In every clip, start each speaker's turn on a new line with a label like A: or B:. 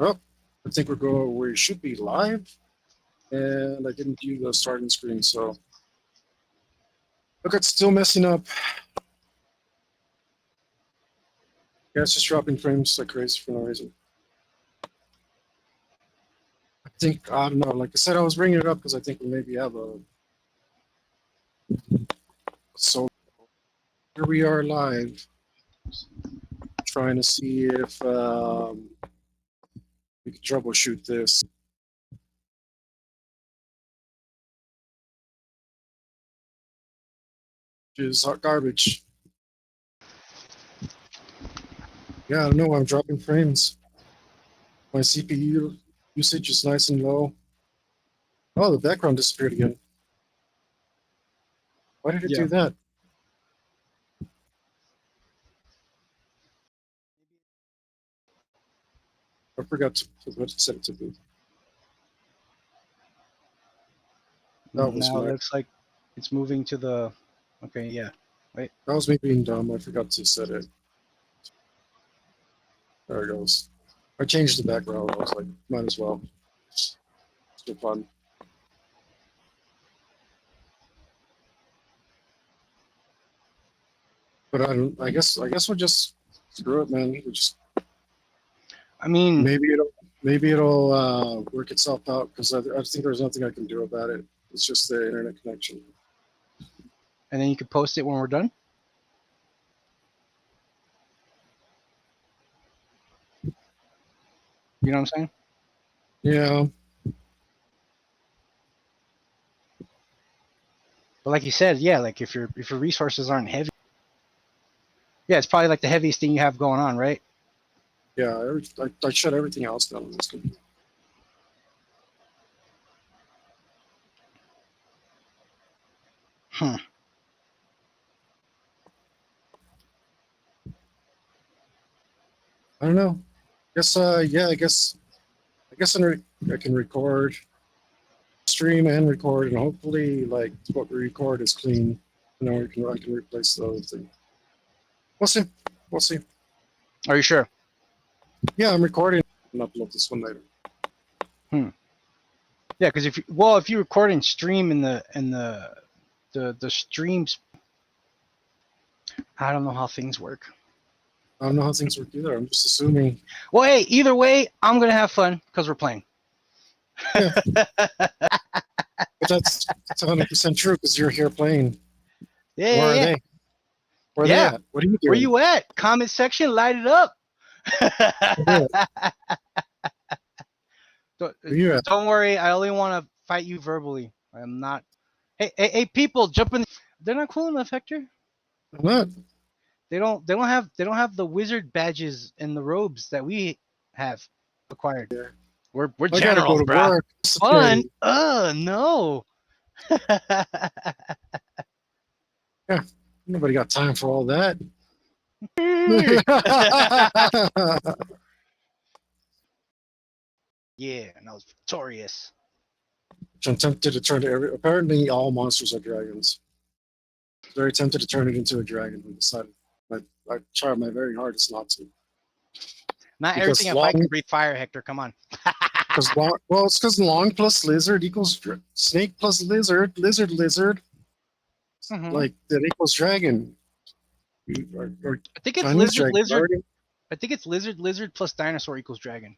A: Oh, I think we should be live, and I didn't do the starting screen, so look, it's still messing up. Yeah, it's just dropping frames like crazy for no reason. I think, I don't know, like I said, I was bringing it up because I think we maybe have a... So here we are live, trying to see if we can troubleshoot this. Which is hot garbage. Yeah, I don't know, I'm dropping frames. My CPU usage is nice and low. Oh, the background disappeared again. Why did it do that? I forgot to set it to be.
B: Now it looks like it's moving to the... Okay, yeah. Wait.
A: That was me being dumb. I forgot to set it. There it goes. I changed the background. I was like, might as well. It's still fun. But I guess we'll just screw it, man. We just...
B: I mean,
A: maybe it'll work itself out because I think there's nothing I can do about it. It's just the internet connection.
B: And then you can post it when we're done? You know what I'm saying?
A: Yeah.
B: But like you said, yeah, like if your resources aren't heavy, yeah, it's probably like the heaviest thing you have going on, right?
A: Yeah, I shut everything else down on this computer.
B: Hmm.
A: I don't know. Yeah, I guess I can record, stream and record, and hopefully like what we record is clean. You know, I can replace the other thing. We'll see. We'll see.
B: Are you sure?
A: Yeah, I'm recording and upload this one later.
B: Yeah, because if you record and stream in the streams, I don't know how things work.
A: I don't know how things work either. I'm just assuming.
B: Well, hey, either way, I'm gonna have fun because we're playing.
A: Yeah. But that's 100% true because you're here playing.
B: Yeah.
A: Where are they? Where are they at? What are you doing?
B: Where you at? Comment section, light it up. Don't worry, I only want to fight you verbally. I'm not. Hey, people, jump in. They're not cool enough, Hector.
A: I'm not.
B: They don't have the wizard badges and the robes that we have acquired.
A: Yeah.
B: We're generals, bro. Fun? No.
A: Yeah, nobody got time for all that.
B: Yeah, and I was victorious.
A: I'm tempted to turn to apparently all monsters are dragons. Very tempted to turn it into a dragon. I decided I tried my very hardest not to.
B: Not everything I fight can breathe fire, Hector. Come on.
A: It's because long plus lizard equals snake plus lizard. Mm-hmm. Like that equals dragon. Or
B: I think it's lizard. I think it's lizard plus dinosaur equals dragon.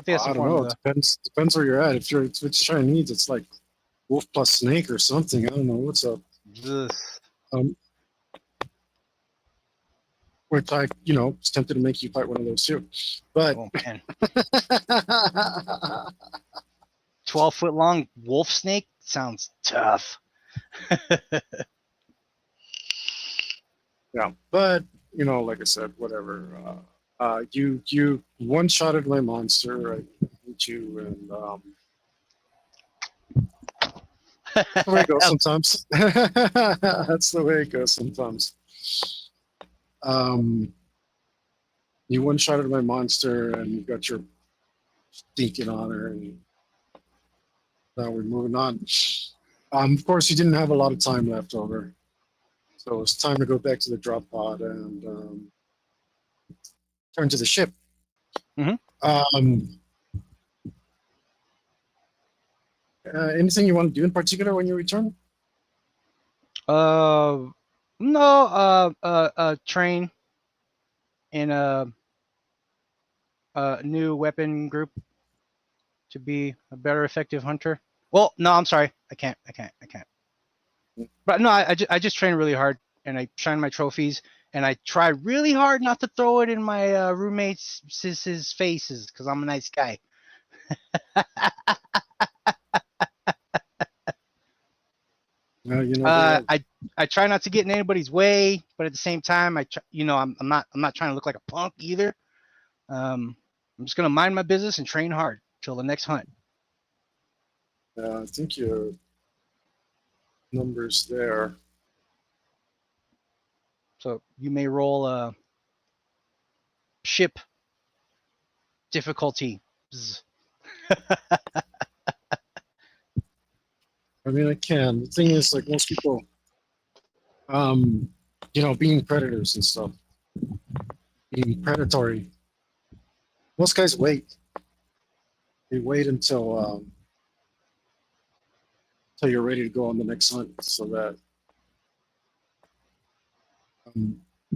A: I don't know. It depends where you're at. If it's Chinese, it's like wolf plus snake or something. I don't know what's up. Which I, was tempted to make you fight one of those too, but.
B: Oh, man. 12-foot long wolf snake sounds tough.
A: Yeah, but like I said, whatever. You one-shotted my monster. I hate you, and that's the way it goes sometimes. That's the way it goes sometimes. You one-shotted my monster, and you got your stinking honor, and now we're moving on. Of course, you didn't have a lot of time left over, so it's time to go back to the drop pod and turn to the ship.
B: Mm-hmm.
A: Um, anything you want to do in particular when you return?
B: No, train in a new weapon group to be a better effective hunter. Well, no, I'm sorry. I can't. But no, I just train really hard and I shine my trophies and I try really hard not to throw it in my roommates' faces because I'm a nice guy.
A: You know,
B: I try not to get in anybody's way, but at the same time, I'm not trying to look like a punk either. I'm just gonna mind my business and train hard till the next hunt.
A: I think your numbers there.
B: So you may roll a ship difficulty.
A: I mean, I can. The thing is, like most people, being predators and stuff, being predatory. Most guys wait. They wait until you're ready to go on the next hunt, so that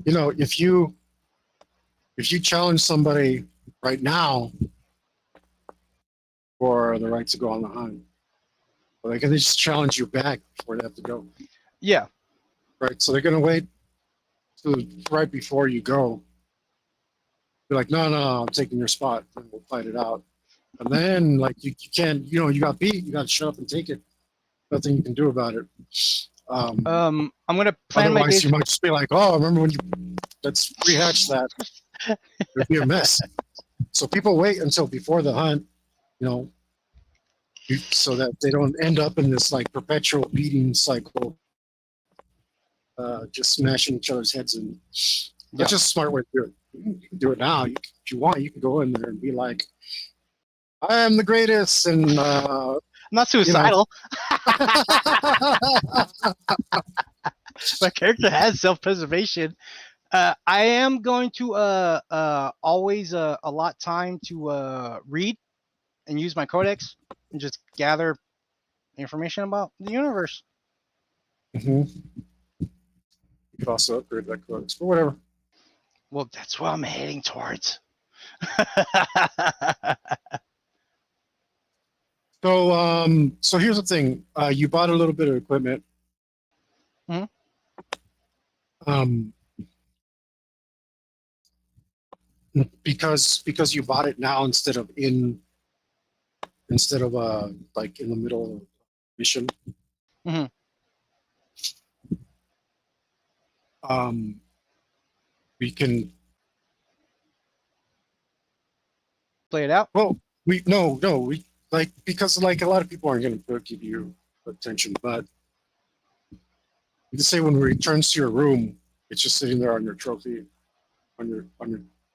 A: if you challenge somebody right now for the right to go on the hunt, well, they can just challenge you back before they have to go.
B: Yeah.
A: Right. So they're gonna wait to right before you go. Be like, no, I'm taking your spot, and we'll fight it out. And then, like, you can't, you got beat. You got to shut up and take it. Nothing you can do about it.
B: I'm gonna plan my
A: Otherwise,
B: days.
A: you might just be like, oh, remember when you? Let's rehatch that. It'd be a mess. So people wait until before the hunt, so that they don't end up in this like perpetual beating cycle, just smashing each other's heads in. That's just a smart way to do it. You can do it now. If you want, you can go in there and be like, I am the greatest, and
B: I'm not suicidal. My character has self-preservation. I am going to always allot time to read and use my codex and just gather information about the universe.
A: You could also upgrade that codex, but whatever.
B: Well, that's what I'm heading towards.
A: So here's the thing. You bought a little bit of equipment. Because you bought it now instead of like in the middle of mission. We can
B: play it out.
A: Well, we like, because like a lot of people aren't going to give you attention, but you can say when we return to your room, it's just sitting there on your trophy, on your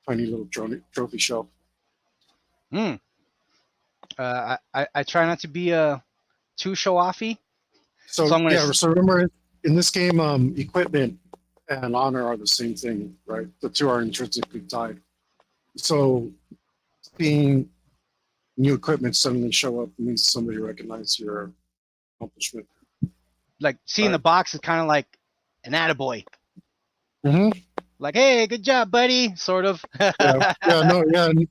A: tiny little trophy shelf.
B: I try not to be too show-offy.
A: So remember, in this game, equipment and honor are the same thing, right? The two are intrinsically tied. So seeing new equipment suddenly show up means somebody recognizes your accomplishment.
B: Like seeing the box is kind of like an attaboy.
A: Mm-hmm.
B: Like, hey, good job, buddy, sort of.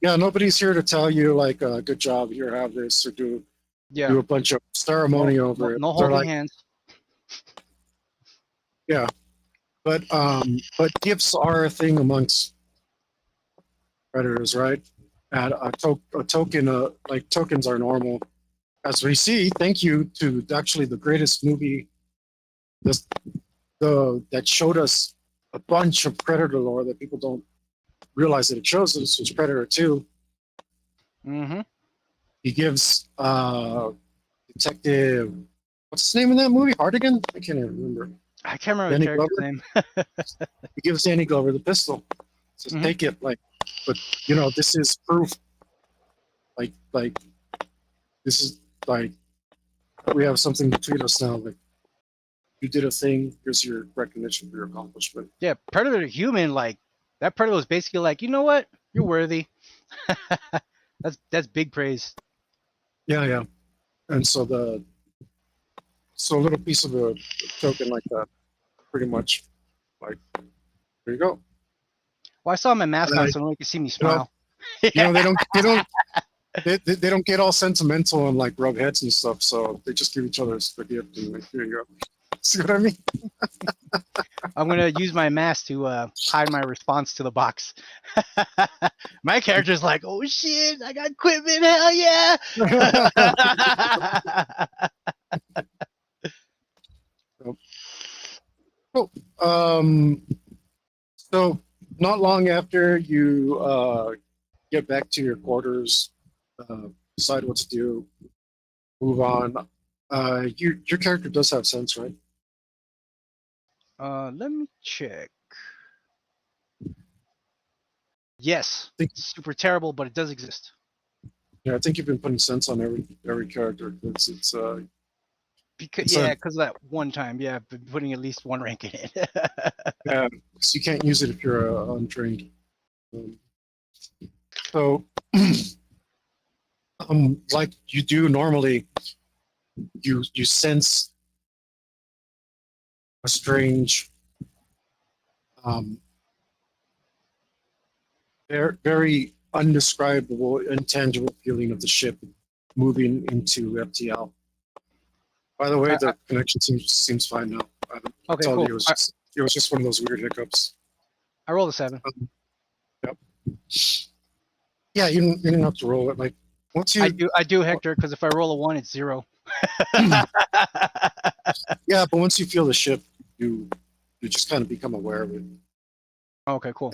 A: Nobody's here to tell you like, good job, here, have this, or do a bunch of ceremony over it.
B: No holding hands.
A: Yeah, but gifts are a thing amongst predators, right? And a token, like tokens are normal, as we see. Thank you to actually the greatest movie, that showed us a bunch of Predator lore that people don't realize that it shows us, was Predator 2. He gives Detective, what's his name in that movie? Hardigan? I can't even remember.
B: I can't remember the character's name.
A: He gives Danny Glover the pistol. Says, take it, like, but this is proof. Like this is like, we have something between us now. Like, you did a thing. Here's your recognition for your accomplishment.
B: Yeah, Predator to human, like that Predator was basically like, you know what? You're worthy. That's big praise.
A: Yeah. And so a little piece of a token like that, pretty much, like, there you go.
B: Well, I saw my mask
A: And
B: on,
A: I,
B: so no one can see me
A: you know,
B: smile.
A: they don't get all sentimental and like rub heads and stuff. So they just give each other the gift and like, here you go. See what I mean?
B: I'm gonna use my mask to hide my response to the box. My character's like, "Oh shit, I got equipment! Hell yeah!"
A: Cool. So not long after you get back to your quarters, decide what to do, move on. Your character does have sense, right?
B: Let me check. Yes,
A: Think-
B: super terrible, but it does exist.
A: Yeah, I think you've been putting sense on every character.
B: Because
A: It's a
B: because of that one time, yeah, I've been putting at least one rank in it.
A: yeah, 'cause you can't use it if you're untrained. So, like you do normally, you sense a strange, very undescribable, intangible feeling of the ship moving into FTL. By the way, the connection seems fine now. I
B: Okay,
A: told
B: cool.
A: you it was just one of those weird hiccups.
B: I rolled a 7.
A: Yep. Yeah, you didn't have to roll it. Like once you
B: I do, Hector, because if I roll a 1, it's 0.
A: yeah, but once you feel the ship, you just kind of become aware of it.
B: Okay, cool.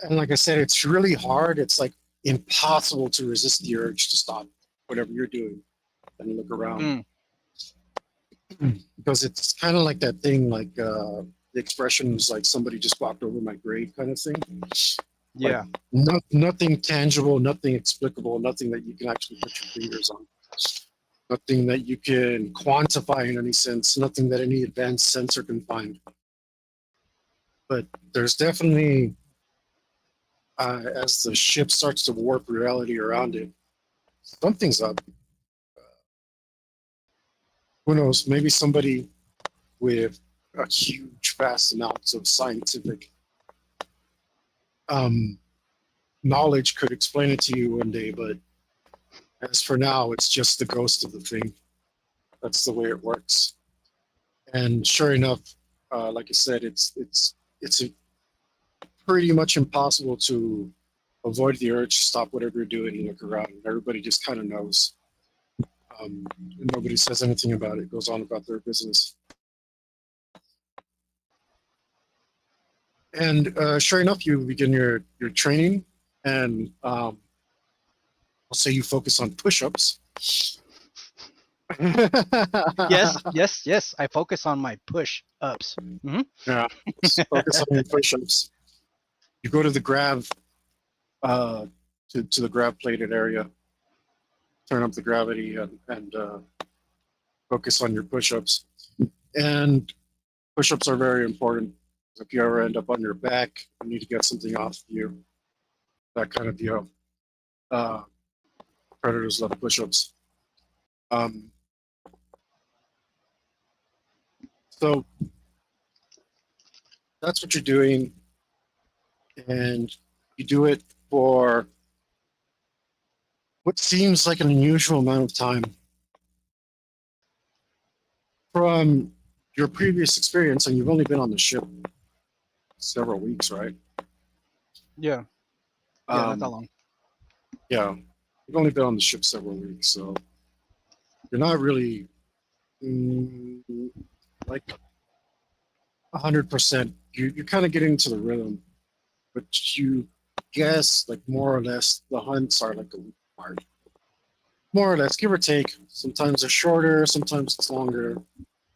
A: And like I said, it's really hard. It's like impossible to resist the urge to stop whatever you're doing and look around. Because it's kind of like that thing, like the expression is like somebody just walked over my grave kind of thing.
B: Yeah.
A: Like, nothing tangible, nothing explicable, nothing that you can actually put your fingers on. Nothing that you can quantify in any sense, nothing that any advanced sensor can find. But there's definitely, as the ship starts to warp reality around it, something's up. Who knows? Maybe somebody with a huge, vast amounts of scientific knowledge could explain it to you one day, but as for now, it's just the ghost of the thing. That's the way it works. And sure enough, like I said, it's pretty much impossible to avoid the urge to stop whatever you're doing and look around. Everybody just kind of knows. Nobody says anything about it. Goes on about their business. And sure enough, you begin your training, and I'll say you focus on push-ups.
B: Yes. I focus on my push-ups.
A: Yeah, focus on your push-ups. You go to the grav, to the grav-plated area. Turn up the gravity and focus on your push-ups. And push-ups are very important. If you ever end up on your back, you need to get something off you. That kind of deal. Predators love push-ups. So that's what you're doing, and you do it for what seems like an unusual amount of time. From your previous experience, and you've only been on the ship several weeks, right?
B: Yeah. Yeah, not that long.
A: Yeah, you've only been on the ship several weeks, so you're not really like 100%. You're kind of getting into the rhythm, but you guess like more or less the hunts are like a week apart. More or less, give or take. Sometimes they're shorter, sometimes it's longer.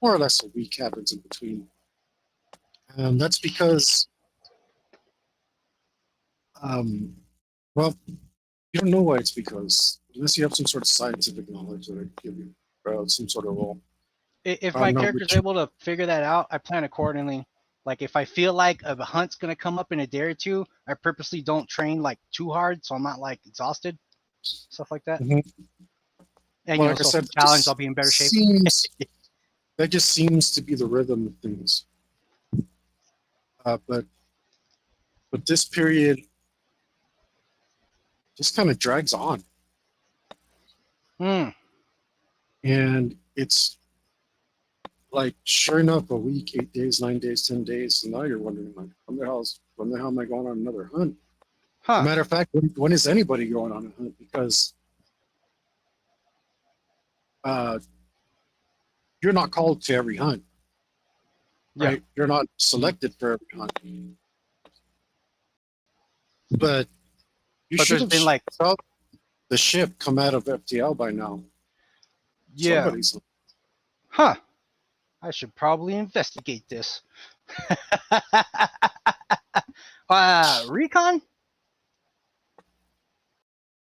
A: More or less a week happens in between. That's because, well, you don't know why it's because, unless you have some sort of scientific knowledge that I could give you, some sort of role.
B: If my
A: No,
B: character's able to figure that out, I plan accordingly. Like if I feel like a hunt's gonna come up in a day or two, I purposely don't train like too hard, so I'm not like exhausted. stuff like that.
A: Mhm.
B: And
A: Well,
B: you know,
A: like I
B: so
A: said,
B: for challenge, I'll be in better shape.
A: That just seems to be the rhythm of things. But this period just kind of drags on,
B: Hmm.
A: and it's like sure enough, a week, 8 days, 9 days, 10 days, and now you're wondering like, when the hell am I going on another hunt? As a
B: Huh.
A: matter of fact, when is anybody going on a hunt? Because you're not called to every hunt,
B: Yeah.
A: right? You're not selected for every hunt. But you
B: But
A: should
B: there's
A: have
B: been like,
A: felt the ship come out of FTL by now.
B: yeah.
A: Somebody's
B: Huh. I should probably investigate this. Recon?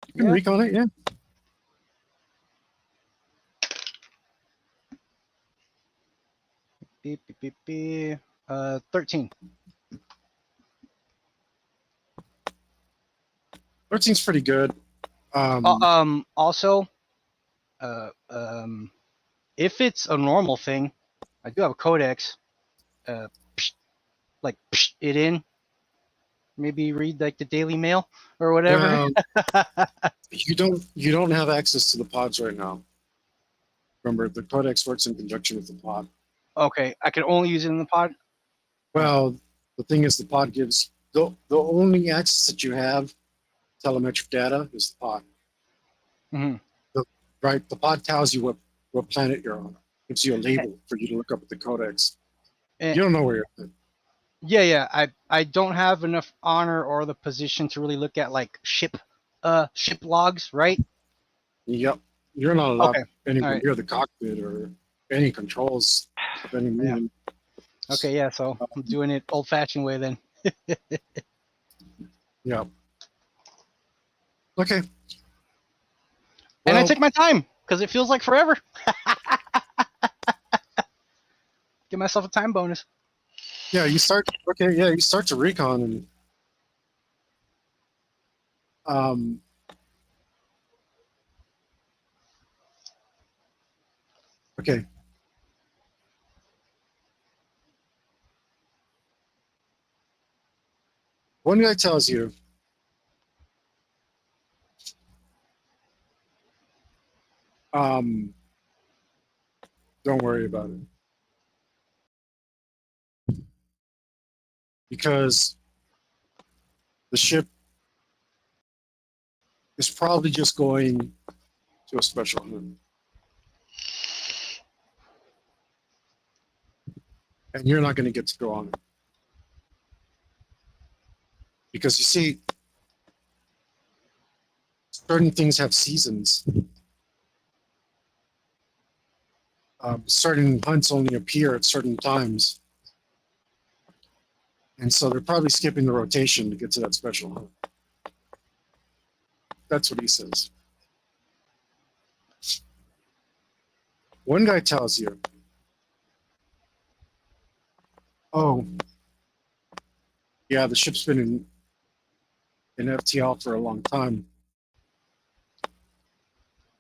A: you can
B: Yeah.
A: recon it, yeah.
B: Beep, beep, beep, beep. 13.
A: 13's pretty good.
B: Also, if it's a normal thing, I do have a codex. Like it in. Maybe read like the Daily Mail or whatever.
A: You don't have access to the pods right now. Remember, the codex works in conjunction with the pod.
B: Okay, I can only use it in the pod.
A: Well, the thing is, the pod gives the only access that you have telemetric data is the pod.
B: Mhm.
A: Right? The pod tells you what planet you're on. Gives you a label for you to look up at the codex.
B: And,
A: You don't know where you're at.
B: yeah. I don't have enough honor or the position to really look at like ship logs, right?
A: Yep. You're not allowed
B: Okay.
A: anywhere
B: All right.
A: near the cockpit or any controls of any
B: Yeah.
A: meaning.
B: Okay, yeah. So I'm doing it old-fashioned way then.
A: Yeah. Okay.
B: And I
A: Well,
B: take my time because it feels like forever. Give myself a time bonus.
A: yeah, you start. Okay, yeah, you start to recon and um. Okay. One guy tells you, um, don't worry about it. Because the ship is probably just going to a special hunt. And you're not going to get to go on it. Because you see, certain things have seasons. Certain hunts only appear at certain times. And so they're probably skipping the rotation to get to that special hunt. That's what he says. One guy tells you, oh, yeah, the ship's been in FTL for a long time.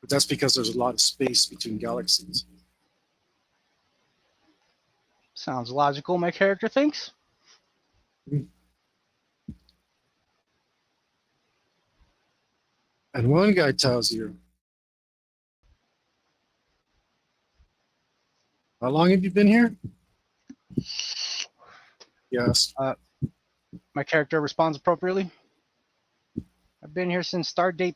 A: But that's because there's a lot of space between galaxies.
B: Sounds logical, my character thinks.
A: And one guy tells you, how long have you been here? Yes.
B: My character responds appropriately. I've been here since Stardate.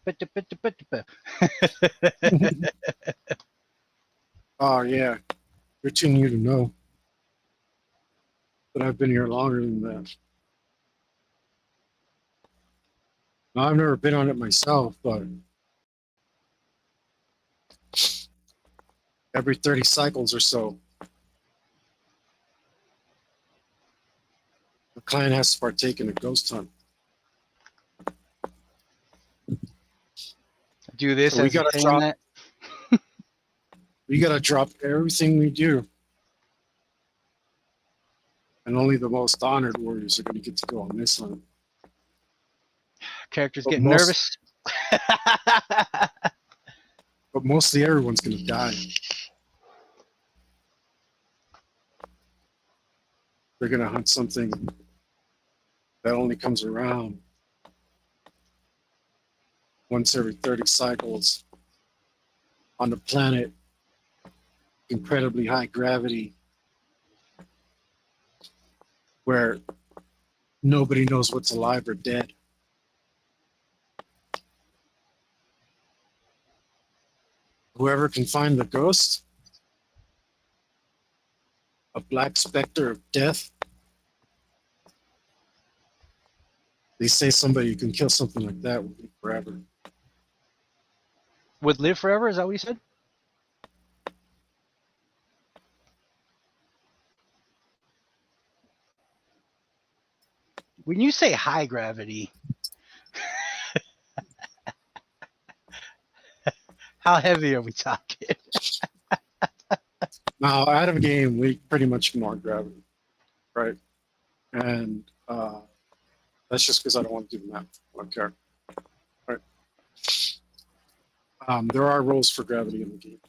A: Oh, yeah. You're too new to know. But I've been here longer than that. Now, I've never been on it myself, but every 30 cycles or so, the client has to partake in a ghost hunt.
B: Do this
A: So we
B: as a
A: gotta
B: thing
A: drop.
B: that.
A: We gotta drop everything we do, and only the most honored warriors are going to get to go on this hunt.
B: Character's
A: But
B: getting nervous.
A: mostly everyone's going to die. They're going to hunt something that only comes around once every 30 cycles on the planet, incredibly high gravity, where nobody knows what's alive or dead. Whoever can find the ghost, a black specter of death. They say somebody who can kill something like that will live forever.
B: Would live forever? Is that what you said? When you say high gravity, how heavy are we talking?
A: Now, out of game, we pretty much ignore gravity, right? And that's just because I don't want to do the math. I don't care. Right? There are rules for gravity in the game.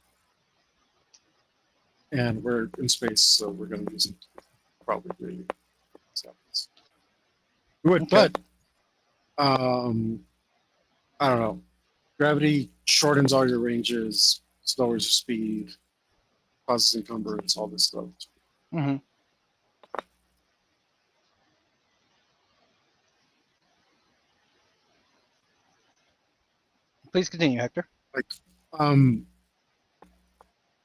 A: And we're in space, so we're going to use it probably really. Good,
B: Okay.
A: but I don't know. Gravity shortens all your ranges, lowers your speed, causes encumbrance, all this stuff.
B: Mm-hmm. Please continue, Hector.
A: Like,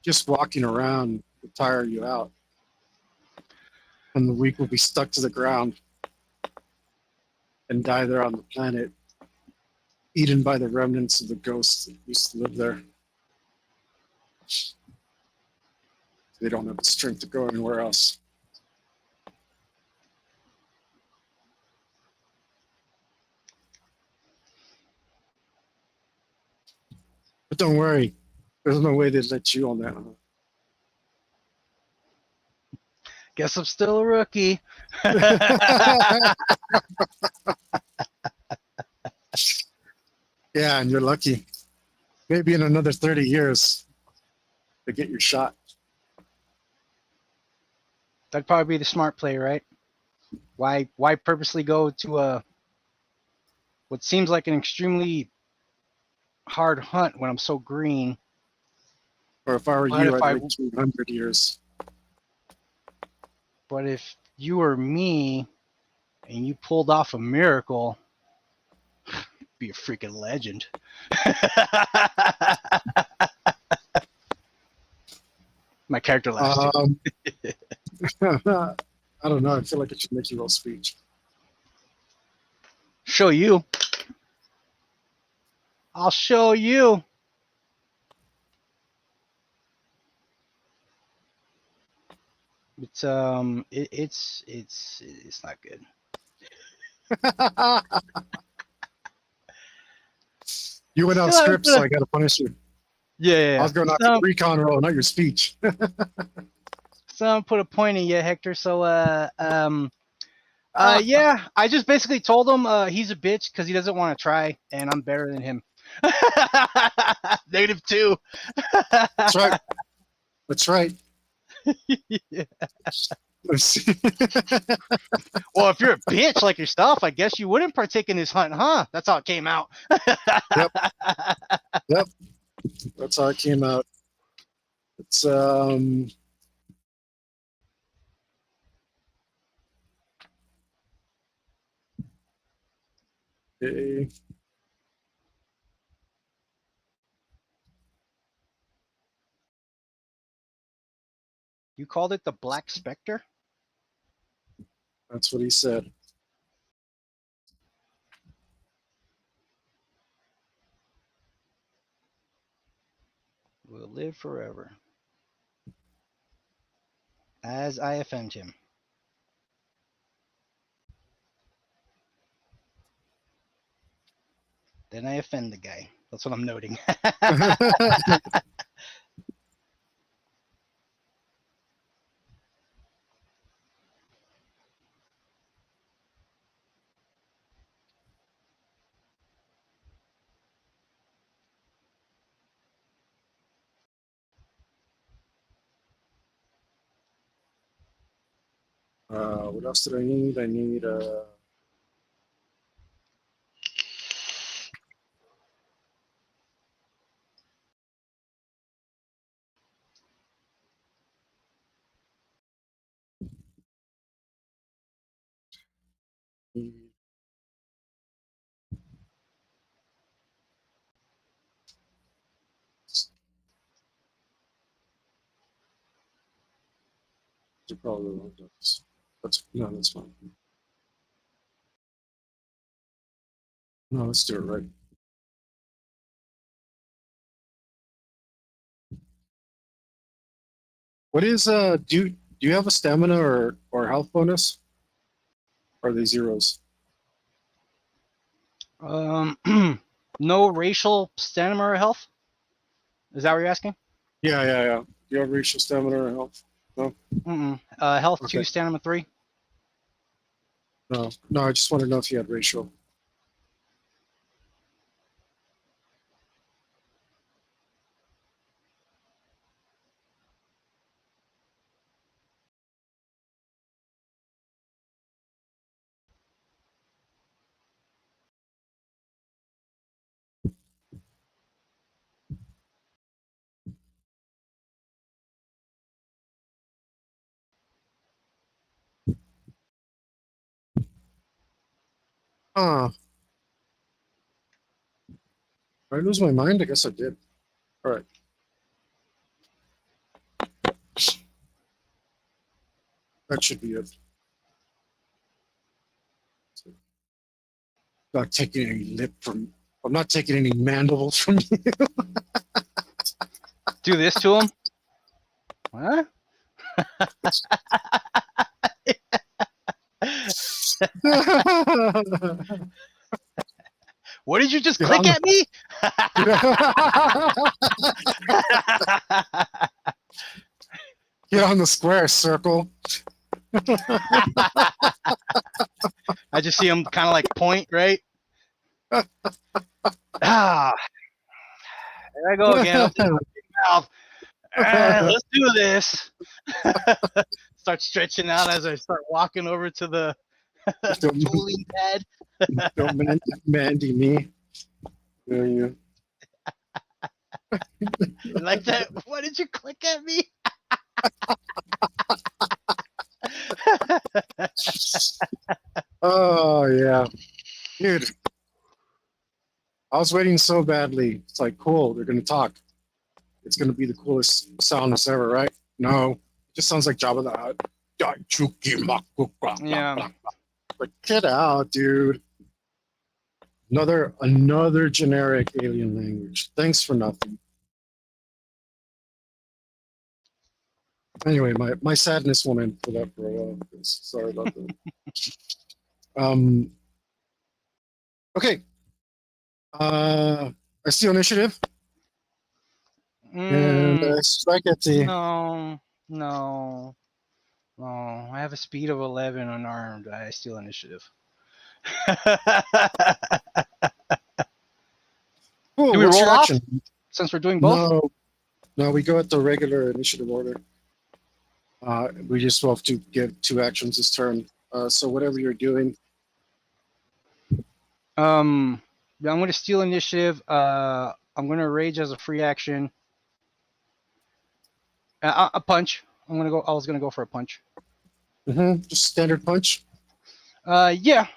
A: just walking around will tire you out, and the weak will be stuck to the ground and die there on the planet, eaten by the remnants of the ghosts that used to live there. They don't have the strength to go anywhere else. But don't worry, there's no way they'd let you on that.
B: Guess I'm still a rookie.
A: Yeah, and you're lucky. Maybe in another 30 years to get your shot.
B: That'd probably be the smart play, right? Why purposely go to a what seems like an extremely hard hunt when I'm so green?
A: Or if I were
B: But
A: you,
B: if
A: I'd
B: I
A: wait 200 years.
B: but if you were me and you pulled off a miracle, be a freaking legend. My character laughs too.
A: I don't know. I feel like it should make you a speech.
B: Show you. I'll show you. It's it's not good.
A: You went out
B: Still haven't
A: script,
B: put
A: so
B: a-
A: I got to punish you.
B: Yeah.
A: I was going off
B: So,
A: your recon roll, not your speech.
B: so put a point in you, Hector. So yeah, I just basically told him he's a bitch because he doesn't want to try, and I'm better than him. -2.
A: That's right. That's right.
B: Yeah.
A: Let's see.
B: Well, if you're a bitch like yourself, I guess you wouldn't partake in this hunt, huh? That's how it came out.
A: Yep. Yep. That's how it came out. It's okay.
B: You called it the Black Spectre?
A: That's what he said.
B: Will live forever. As I offend him. Then I offend the guy. That's what I'm noting.
A: What else did I need? I need you probably won't do this. That's fine. No, let's do it right. What is do you have a stamina or health bonus? Or are they zeros?
B: No racial stamina or health. Is that what you're asking?
A: Yeah. Do you have racial stamina or health? No?
B: Health
A: Okay.
B: 2, stamina 3.
A: No. No, I just want to know if you had racial. Ah. Did I lose my mind? I guess I did. All right. That should be it. Not taking any lip from. I'm not taking any mandibles from you.
B: Do this to him. What? What did you just
A: Get
B: click
A: on
B: at me?
A: Get on the square circle.
B: I just see him kind of like point, right? Ah, there I go again. Open my big mouth. Let's do this. Start stretching out as I start walking over to the
A: Don't,
B: tooling pad.
A: don't Mandy me. Yeah.
B: Like that. Why did you click at me?
A: Oh yeah, dude. I was waiting so badly. It's like, cool, they're gonna talk. It's gonna be the coolest sounds ever, right? No, it just sounds like Jabba the Hutt.
B: Yeah.
A: Like, get out, dude. Another generic alien language. Thanks for nothing. Anyway, my sadness won't end for that for a while. Sorry about that. Okay. I steal initiative and strike at the.
B: No. I have a speed of 11 unarmed. I steal initiative.
A: Cool.
B: Do we
A: What's
B: roll
A: your
B: off
A: action?
B: since we're doing both?
A: No, we go at the regular initiative order. We just have to give 2 actions this turn. So whatever you're doing.
B: Yeah, I'm going to steal initiative. I'm going to rage as a free action. A punch. I was gonna go for a punch.
A: Just standard punch.
B: Yeah.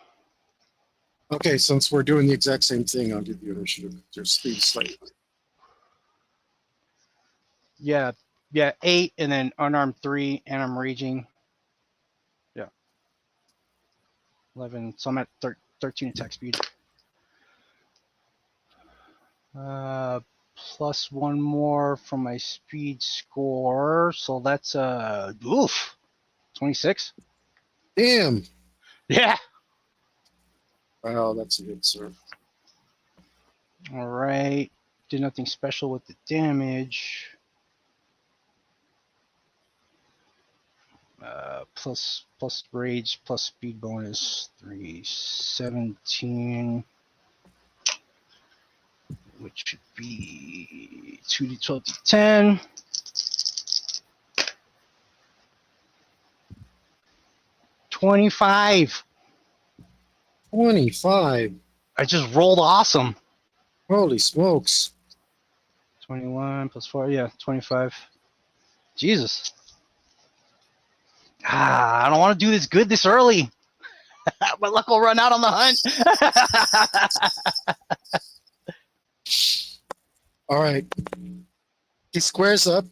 A: Okay, since we're doing the exact same thing, I'll give you initiative. Your speed slightly.
B: Yeah, 8, and then unarmed 3, and I'm raging. Yeah. 11, so I'm at 13 attack speed. Plus 1 more from my speed score, so that's 26.
A: Damn.
B: Yeah.
A: Wow, that's a good serve.
B: All right. Did nothing special with the damage. Plus rage plus speed bonus 3, 17, which should be 2d12 to 10. 25.
A: 25.
B: I just rolled awesome.
A: Holy smokes.
B: 21 plus 4, yeah, 25. Jesus. I don't want to do this good this early. My luck will run out on the hunt.
A: All right. He squares up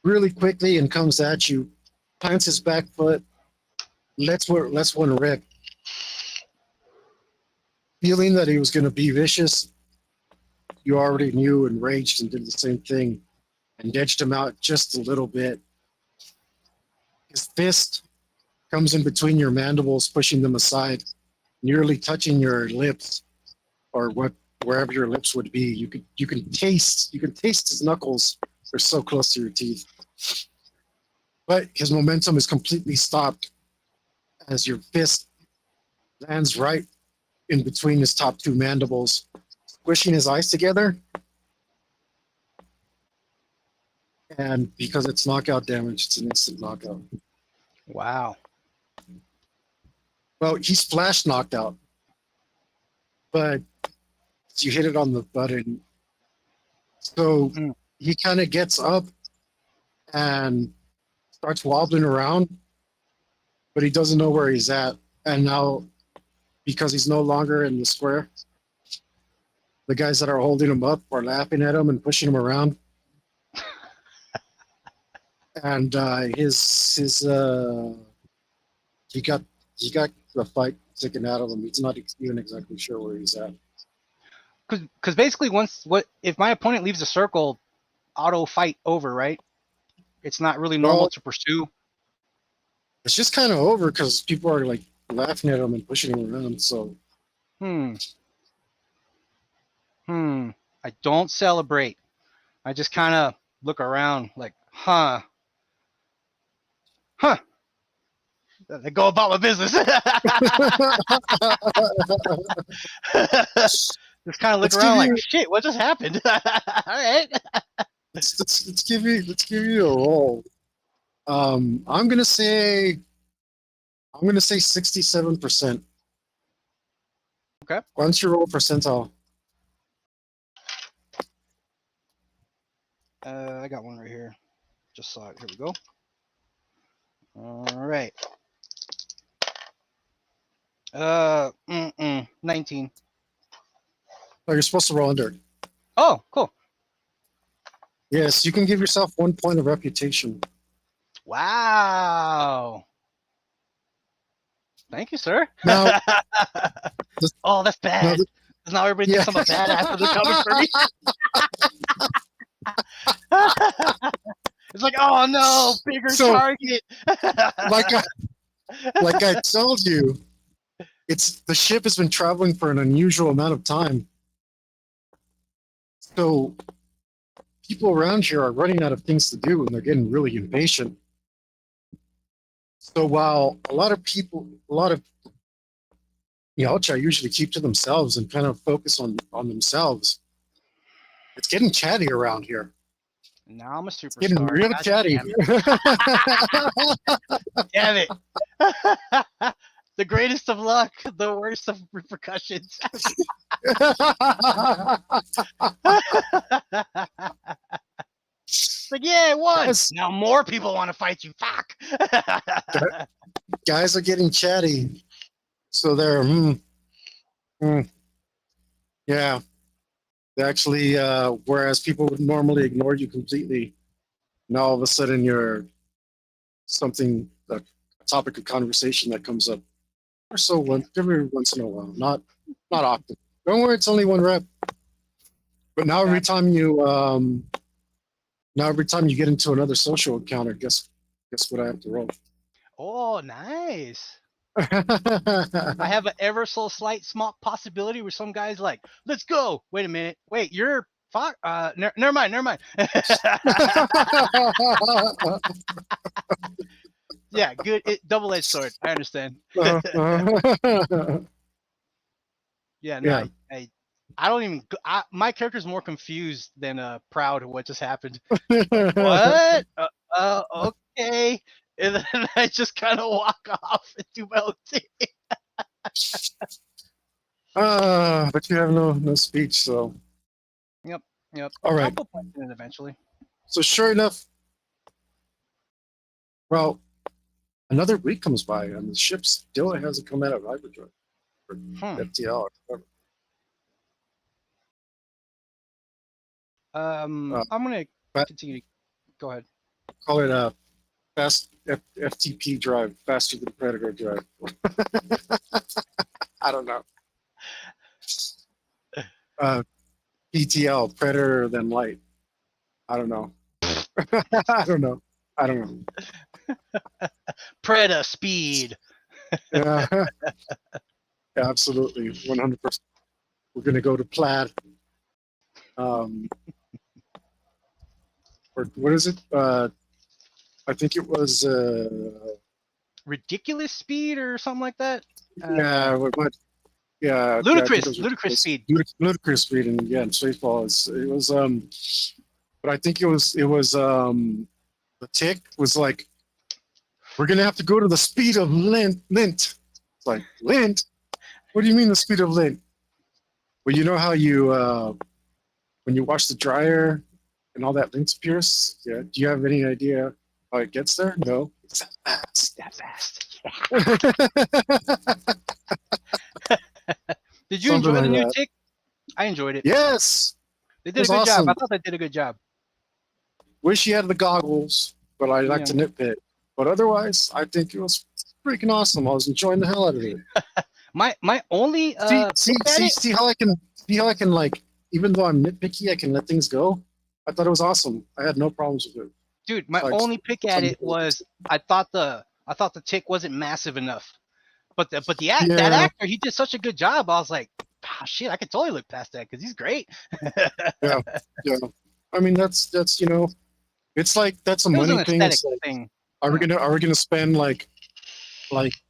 A: really quickly and comes at you, plants his back foot, lets one rip. Feeling that he was going to be vicious, you already knew and raged and did the same thing and edged him out just a little bit. His fist comes in between your mandibles, pushing them aside, nearly touching your lips or wherever your lips would be. You can taste his knuckles. They're so close to your teeth. But his momentum is completely stopped as your fist lands right in between his top two mandibles, squishing his eyes together. And because it's knockout damage, it's an instant knockout.
B: Wow.
A: Well, he's flash knocked out, but you hit it on the button. So he kind of gets up and starts wobbling around, but he doesn't know where he's at. And now, because he's no longer in the square, the guys that are holding him up are laughing at him and pushing him around. And he got the fight taken out of him. He's not even exactly sure where he's at.
B: Because basically, if my opponent leaves the circle, auto fight over, right? It's not really normal to pursue.
A: It's just kind of over because people are like laughing at him and pushing him around. So,
B: I don't celebrate. I just kind of look around like, huh. I go about my business. Just kind of look around like, shit, what just happened? All right.
A: Let's give you a roll. I'm gonna say 67%.
B: Okay.
A: Why don't you roll percentile?
B: I got one right here. Just saw it. Here we go. All right. 19.
A: Oh, you're supposed to roll under.
B: Oh, cool.
A: Yes, you can give yourself 1 point of reputation.
B: Wow. Thank you, sir.
A: Now,
B: oh, that's bad. Because now everybody thinks I'm a badass and they're coming for me. It's like, oh no, bigger target.
A: like I told you, the ship has been traveling for an unusual amount of time. So people around here are running out of things to do and they're getting really impatient. So while a lot of Yautja usually keep to themselves and kind of focus on themselves, it's getting chatty around here.
B: Now I'm a superstar.
A: It's getting real chatty.
B: Damn it. The greatest of luck, the worst of repercussions. Like, yeah, I won. Yes. Now more people want to fight you. Fuck.
A: Guys are getting chatty. So they're, yeah. They actually, whereas people would normally ignore you completely, now all of a sudden you're a topic of conversation that comes up. Or so every once in a while, not often. Don't worry, it's only one rep. But now every time you get into another social encounter, guess what I have to roll?
B: Oh, nice. I have an ever so slight small possibility where some guy's like, let's go. Wait a minute. Wait, you're fuck. Never mind. Yeah, good. Double-edged sword. I understand. Yeah, no, yeah. I don't even. My character's more confused than proud of what just happened. What? Okay. and then I just kind of walk off and do my own thing.
A: But you have no speech, so.
B: Yep.
A: All right.
B: I'll put points in it eventually.
A: So sure enough, well, another week comes by and the ship still hasn't come out of hyperdrive for FTL.
B: I'm gonna
A: but-
B: continue. Go ahead.
A: Call it a fast FTP drive, faster than Predator drive. I don't know. PTL, Predator than light. I don't know. I don't know.
B: Preda speed.
A: Yeah, yeah, absolutely, 100%. We're gonna go to plaid. Or what is it? I think it was.
B: Ridiculous speed or something like that.
A: Yeah, what? Yeah,
B: Ludicrous
A: yeah,
B: speed.
A: Ludicrous speed, and yeah, and Spaceballs. It was but I think it was the tick was like, we're gonna have to go to the speed of lint. It's like, lint? What do you mean the speed of lint? Well, you know how you when you wash the dryer and all that lint appears? Yeah. Do you have any idea how it gets there? No. It's that fast.
B: Did you
A: Something
B: enjoy the
A: like
B: new
A: that.
B: tick? I enjoyed it.
A: Yes.
B: They did a
A: was
B: good job.
A: awesome.
B: I thought they did a good job.
A: Wish he had the goggles, but I like to nitpick. But otherwise, I think it was freaking awesome. I was enjoying the hell out of it.
B: My only
A: see how I can like, even though I'm nitpicky, I can let things go. I thought it was awesome. I had no problems with it.
B: Dude, my
A: Like,
B: only pick at it was I thought the tick wasn't massive enough. But that actor, he did such a good job. I was like, oh, shit, I could totally look past that because he's great.
A: yeah. I mean, that's it's like that's a
B: It was
A: money
B: an
A: thing.
B: aesthetic
A: It's like,
B: thing.
A: are we gonna spend like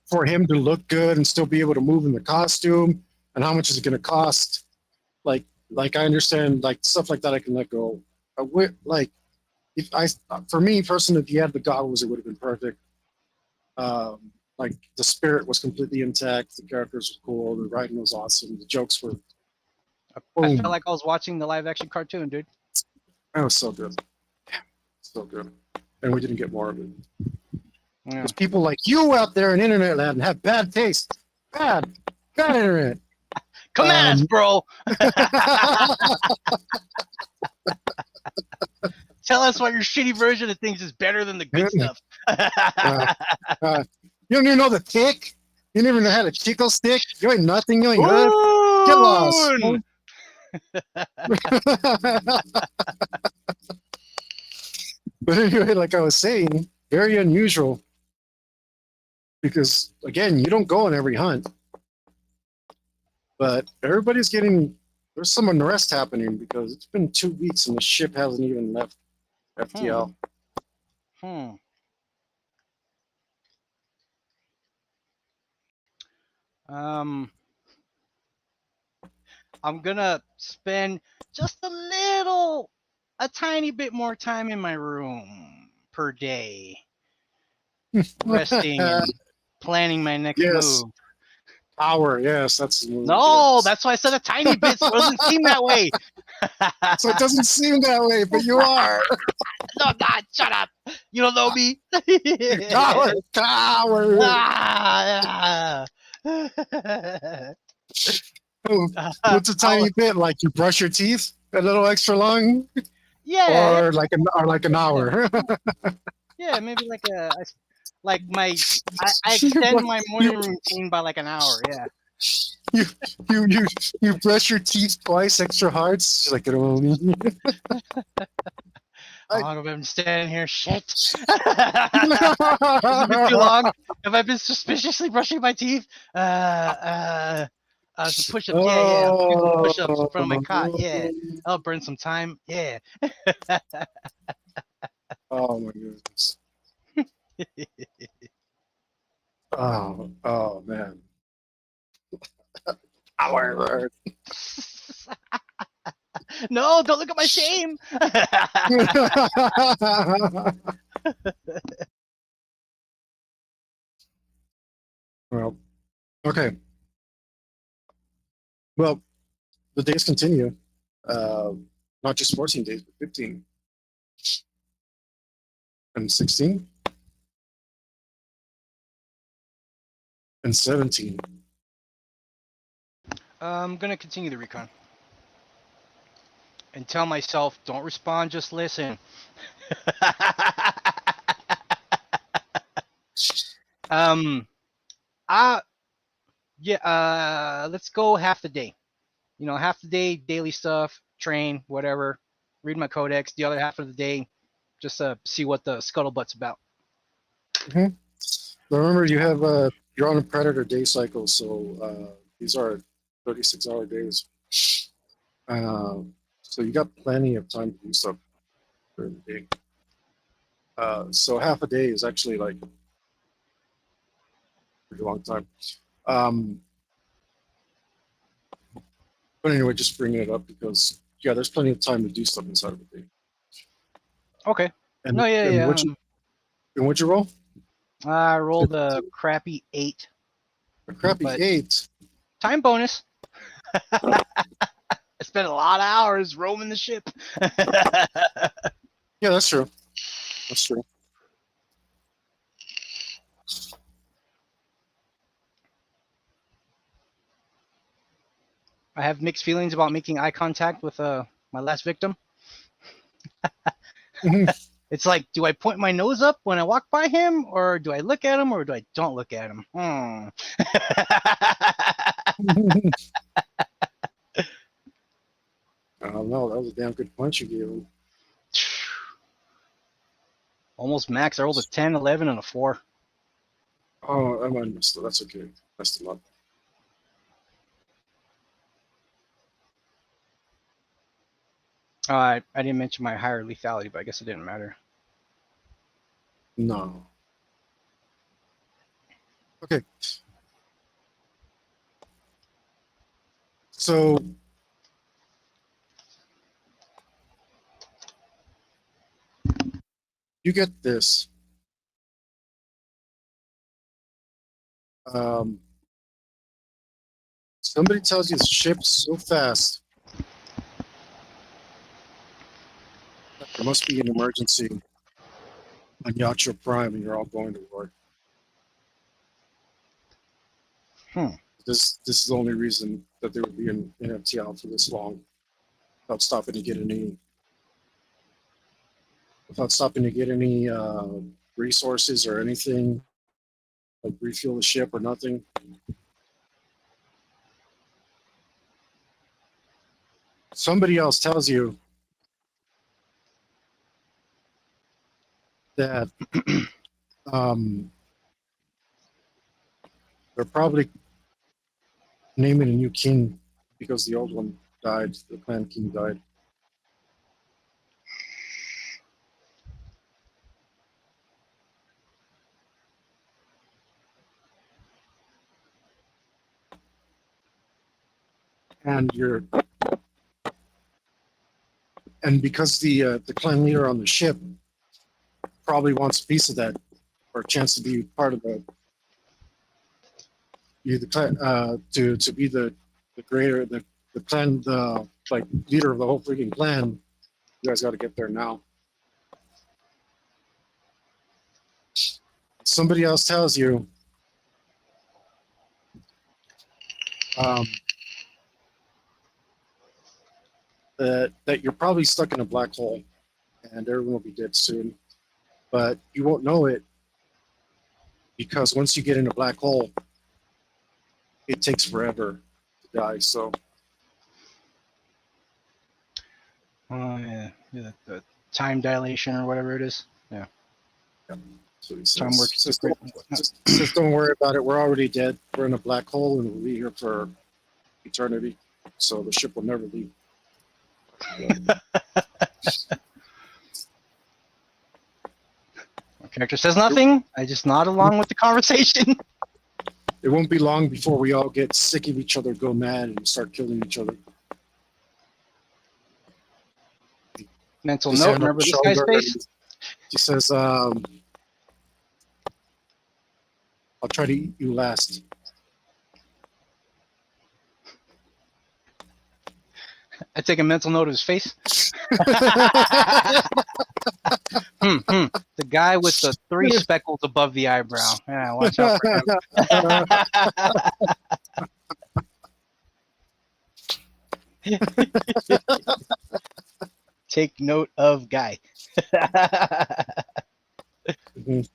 A: for him to look good and still be able to move in the costume? And how much is it gonna cost? Like I understand like stuff like that I can let go. Like for me personally, if he had the goggles, it would have been perfect. Like the spirit was completely intact. The characters were cool. The writing was awesome. The jokes were.
B: I felt like I was watching the live action cartoon, dude.
A: That was so good. So good. And we didn't get more of it.
B: Yeah.
A: There's people like you out there in internet land have bad taste. Bad internet.
B: Come at us, bro. Tell us why your shitty version of things is better than the good stuff.
A: You don't even know the tick. You never know how to tickle stick. You ain't nothing. You ain't good. Get lost. But anyway, like I was saying, very unusual. Because again, you don't go on every hunt. But everybody's there's some unrest happening because it's been 2 weeks and the ship hasn't even left FTL.
B: I'm gonna spend just a tiny bit more time in my room per day, resting and planning my next move.
A: Hour, yes, that's the move.
B: No, that's why I said a tiny bit, so it doesn't seem that way.
A: So it doesn't seem that way, but you are.
B: No, God, shut up. You don't know me.
A: Coward. What's a tiny bit? Like you brush your teeth a little extra long?
B: Yeah.
A: Or like an hour.
B: Yeah, maybe I extend my morning routine by like an hour. Yeah.
A: You brush your teeth twice extra hard. It's like
B: How long have I been standing here? Shit. Has it been too long? Have I been suspiciously brushing my teeth? Some push-ups. Yeah. I'll do some push-ups in front of my cot. Yeah. I'll burn some time. Yeah.
A: Oh my goodness. Oh man. Hour.
B: No, don't look at my shame.
A: Okay. Well, the days continue. Not just 14 days, but 15 and 16 and 17.
B: I'm gonna continue the recon and tell myself, don't respond, just listen. Yeah, let's go half the day. You know, half the day, daily stuff, train, whatever, read my codex. The other half of the day, just see what the scuttlebutt's about.
A: Mm-hmm. Remember, you have you're on a predator day cycle, so these are 36-hour days. So you got plenty of time to do stuff during the day. So half a day is actually like a pretty long time. But anyway, just bringing it up because yeah, there's plenty of time to do stuff inside of a day.
B: Okay.
A: And
B: No, yeah,
A: and
B: yeah.
A: what'd you roll?
B: I rolled a crappy 8.
A: A crappy
B: But
A: 8.
B: time bonus. I spent a lot of hours roaming the ship.
A: Yeah, that's true. That's true.
B: I have mixed feelings about making eye contact with my last victim. It's like, do I point my nose up when I walk by him, or do I look at him, or do I don't look at him?
A: I don't know. That was a damn good punch you gave him.
B: Almost max. I rolled a 10, 11, and a 4.
A: Oh, I might have missed it. That's okay. Messed him up.
B: I didn't mention my higher lethality, but I guess it didn't matter.
A: No. Okay. So you get this. Somebody tells you the ship's so fast that there must be an emergency on Yacho Prime and you're all going to war. This is the only reason that there would be an FTL for this long without stopping to get any resources or anything, like refuel the ship or nothing. Somebody else tells you that they're probably naming a new king because the old one died, the clan king died. And because the clan leader on the ship probably wants a piece of that or a chance to be part of the clan, to be the greater the clan, the like leader of the whole freaking clan. You guys got to get there now. Somebody else tells you that you're probably stuck in a black hole and everyone will be dead soon, but you won't know it because once you get in a black hole, it takes forever to die. So
B: Yeah, the time dilation or whatever it is. Yeah.
A: So he says,
B: Time works.
A: just don't worry about it. We're already dead. We're in a black hole and we'll be here for eternity. So the ship will never leave.
B: My character says nothing. I just nod along with the conversation.
A: It won't be long before we all get sick of each other, go mad, and start killing each other.
B: Mental note, remember this guy's face?
A: He says, I'll try to eat you last.
B: I take a mental note of his face. The guy with the 3 speckles above the eyebrow. Yeah, watch out for him. Take note of guy.
A: Mhm.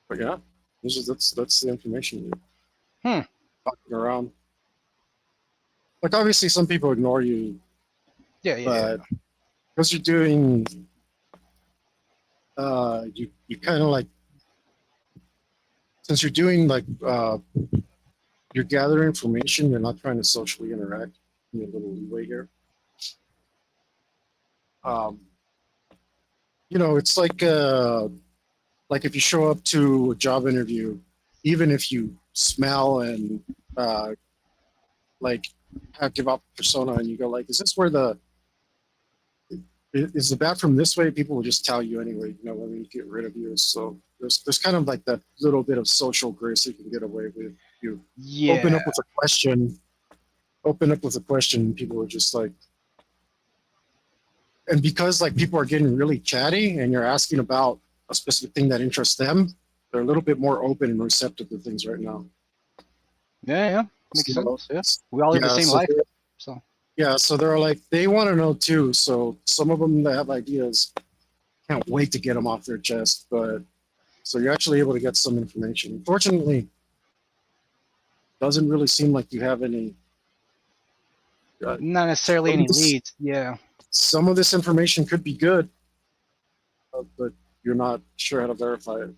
A: But yeah, that's the information you're talking around. Like obviously, some people ignore you,
B: Yeah.
A: but because you're doing, you kind of like, since you're doing like you're gathering information, you're not trying to socially interact. You need a little leeway here. Um, it's like if you show up to a job interview, even if you smell and like give out persona, and you go like, is this where is the bathroom this way? People will just tell you anyway, when we get rid of you. So there's kind of like that little bit of social grace you can get away with. You open up with a question, and people are just like, and because like people are getting really chatty and you're asking about a specific thing that interests them, they're a little bit more open and receptive to things right now.
B: Yeah. Makes
A: So,
B: sense. Yeah. We all live the same life. So
A: yeah, so they're like, they want to know too. So some of them that have ideas can't wait to get them off their chest. But so you're actually able to get some information. Unfortunately, doesn't really seem like you have any.
B: not necessarily any leads. Yeah.
A: Some of this information could be good, but you're not sure how to verify it.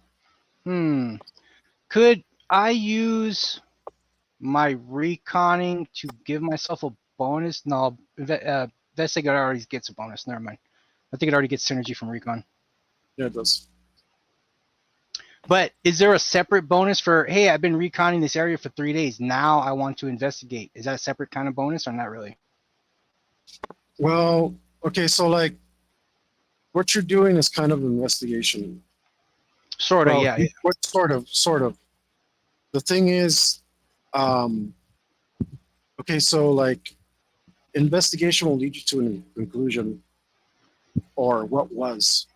B: Could I use my reconning to give myself a bonus? No, Investigate already gets a bonus. Never mind. I think it already gets synergy from recon.
A: Yeah, it does.
B: But is there a separate bonus for, hey, I've been reconning this area for 3 days. Now I want to investigate. Is that a separate kind of bonus or not really?
A: Well, okay, so like what you're doing is kind of an investigation.
B: Sort of, yeah.
A: What sort of. The thing is, okay, so like investigation will lead you to a conclusion or what was,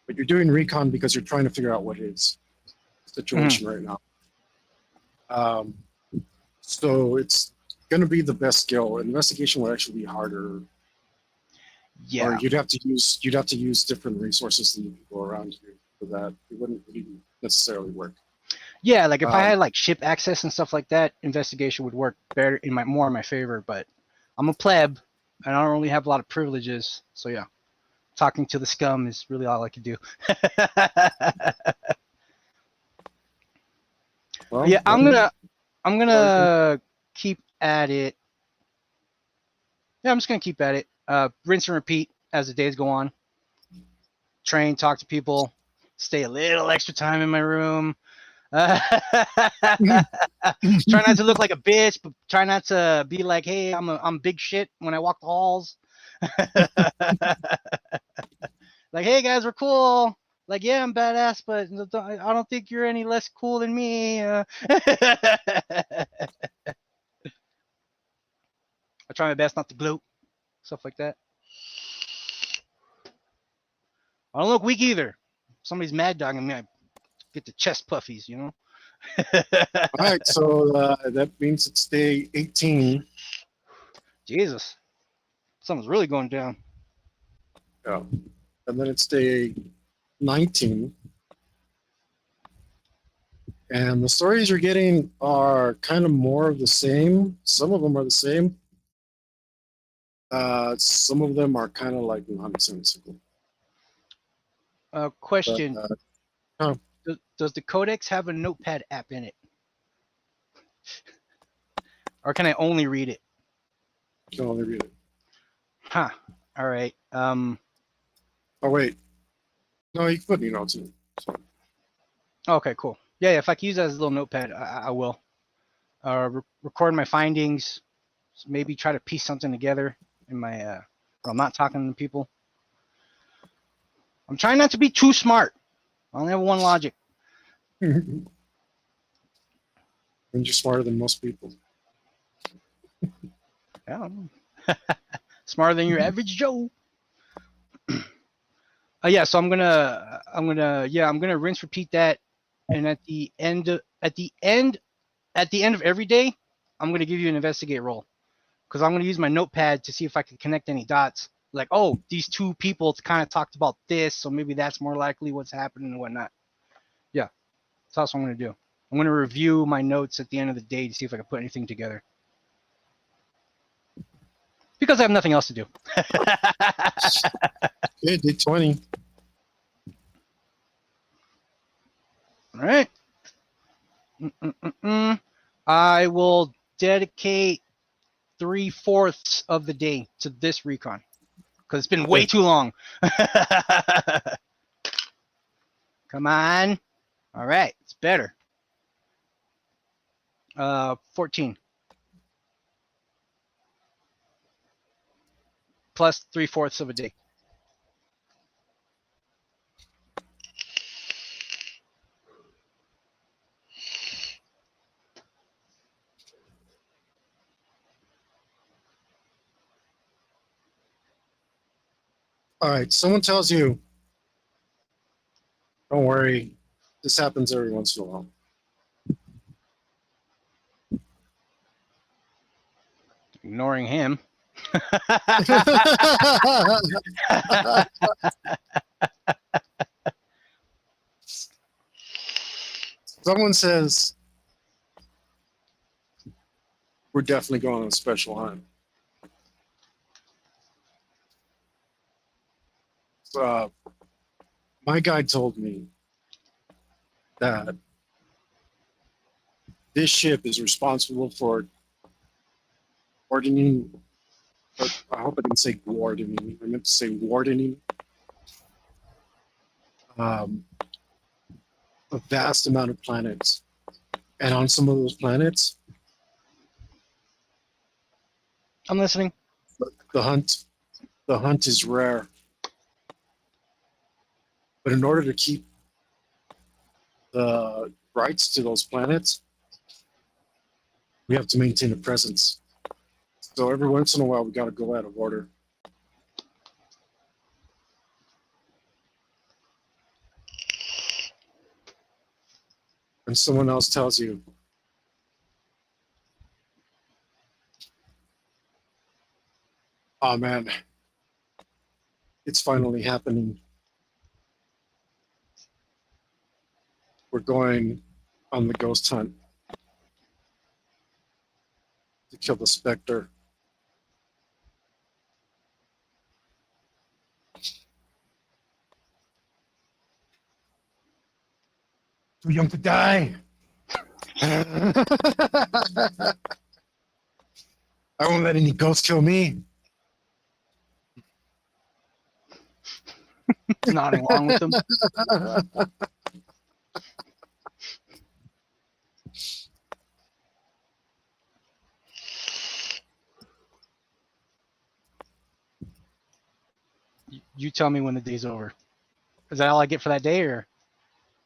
A: but you're doing recon because you're trying to figure out what is the situation right now. So it's going to be the best skill. Investigation would actually be harder.
B: Yeah.
A: Or you'd have to use different resources than the people around you for that. It wouldn't really necessarily work.
B: Yeah, like if I had like ship access and stuff like that, investigation would work better more in my favor. But I'm a pleb, and I don't really have a lot of privileges. So yeah, talking to the scum is really all I can do.
A: Well,
B: yeah, I'm gonna keep at it. Yeah, I'm just gonna keep at it. Rinse and repeat as the days go on. Train, talk to people, stay a little extra time in my room. Try not to look like a bitch, but try not to be like, hey, I'm big shit when I walk the halls. Like, hey guys, we're cool. Like, yeah, I'm badass, but I don't think you're any less cool than me. I try my best not to gloat, stuff like that. I don't look weak either. Somebody's mad dogging me, I get the chest puffies,
A: All right, so that means it's day 18.
B: Jesus, something's really going down.
A: Yeah, and then it's day 19. And the stories you're getting are kind of more of the same. Some of them are the same. Some of them are kind of like nonsensical.
B: Question.
A: But,
B: does the Codex have a notepad app in it? Or can I only read it?
A: You can only read it.
B: Huh. All right.
A: Oh, wait. No, you can put new notes in it. So.
B: Okay, cool. Yeah, if I can use that as a little notepad, I will. Record my findings, maybe try to piece something together in my when I'm not talking to people. I'm trying not to be too smart. I only have one logic.
A: And you're smarter than most people.
B: Yeah. Smarter than your average Joe. Yeah, so I'm gonna rinse repeat that, and at the end of every day, I'm gonna give you an investigate roll, because I'm gonna use my notepad to see if I can connect any dots. Like, oh, these two people kind of talked about this, so maybe that's more likely what's happening and whatnot. Yeah, so that's what I'm gonna do. I'm gonna review my notes at the end of the day to see if I can put anything together, because I have nothing else to do.
A: Yeah, did 20.
B: All right. I will dedicate 3/4 of the day to this recon, because it's been way too long. Come on. All right, it's better. 14 plus 3/4 of a day.
A: All right, someone tells you, don't worry, this happens every once in a while.
B: Ignoring him.
A: Someone says, we're definitely going on a special hunt. My guy told me that this ship is responsible for wardening. I hope I didn't say wardening. I meant to say wardening. A vast amount of planets, and on some of those planets,
B: I'm listening.
A: the hunt is rare. But in order to keep the rights to those planets, we have to maintain a presence. So every once in a while, we got to go out of order. And someone else tells you, oh man, it's finally happening. We're going on the ghost hunt to kill the Spectre. Too young to die. I won't let any ghosts kill me.
B: Nodding along with them. You tell me when the day's over. Is that all I get for that day, or?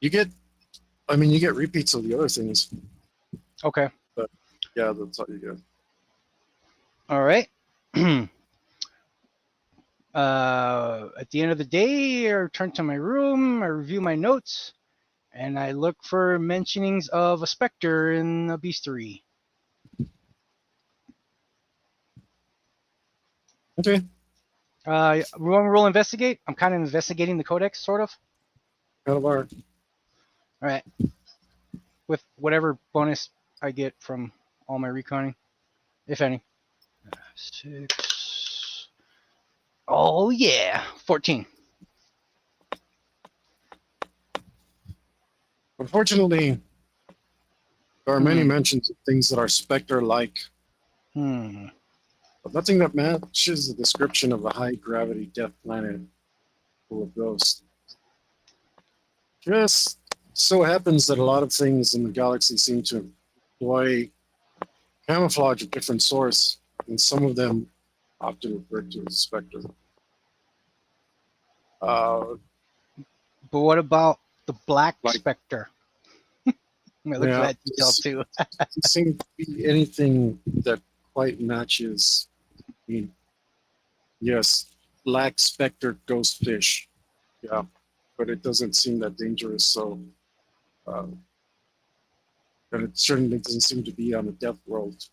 A: You get repeats of the other things.
B: Okay.
A: But yeah, that's all you get.
B: All right. At the end of the day, I return to my room, I review my notes, and I look for mentionings of a Spectre in the bestiary.
A: Okay.
B: Roll investigate. I'm kind of investigating the codex, sort of.
A: Kind of are.
B: All right. With whatever bonus I get from all my reconning, if any. 6. Oh yeah, 14.
A: Unfortunately, there are many mentions of things that are Spectre-like, but nothing that matches the description of a high-gravity death planet full of ghosts. Just so happens that a lot of things in the galaxy seem to employ camouflage of different sorts, and some of them often referred to as Spectre.
B: But what about the Black Spectre? I'm gonna look for
A: Yeah,
B: that detail too.
A: doesn't seem to be anything that quite matches. I mean, yes, black specter ghost fish. Yeah, but it doesn't seem that dangerous. So, but it certainly doesn't seem to be on a depth world,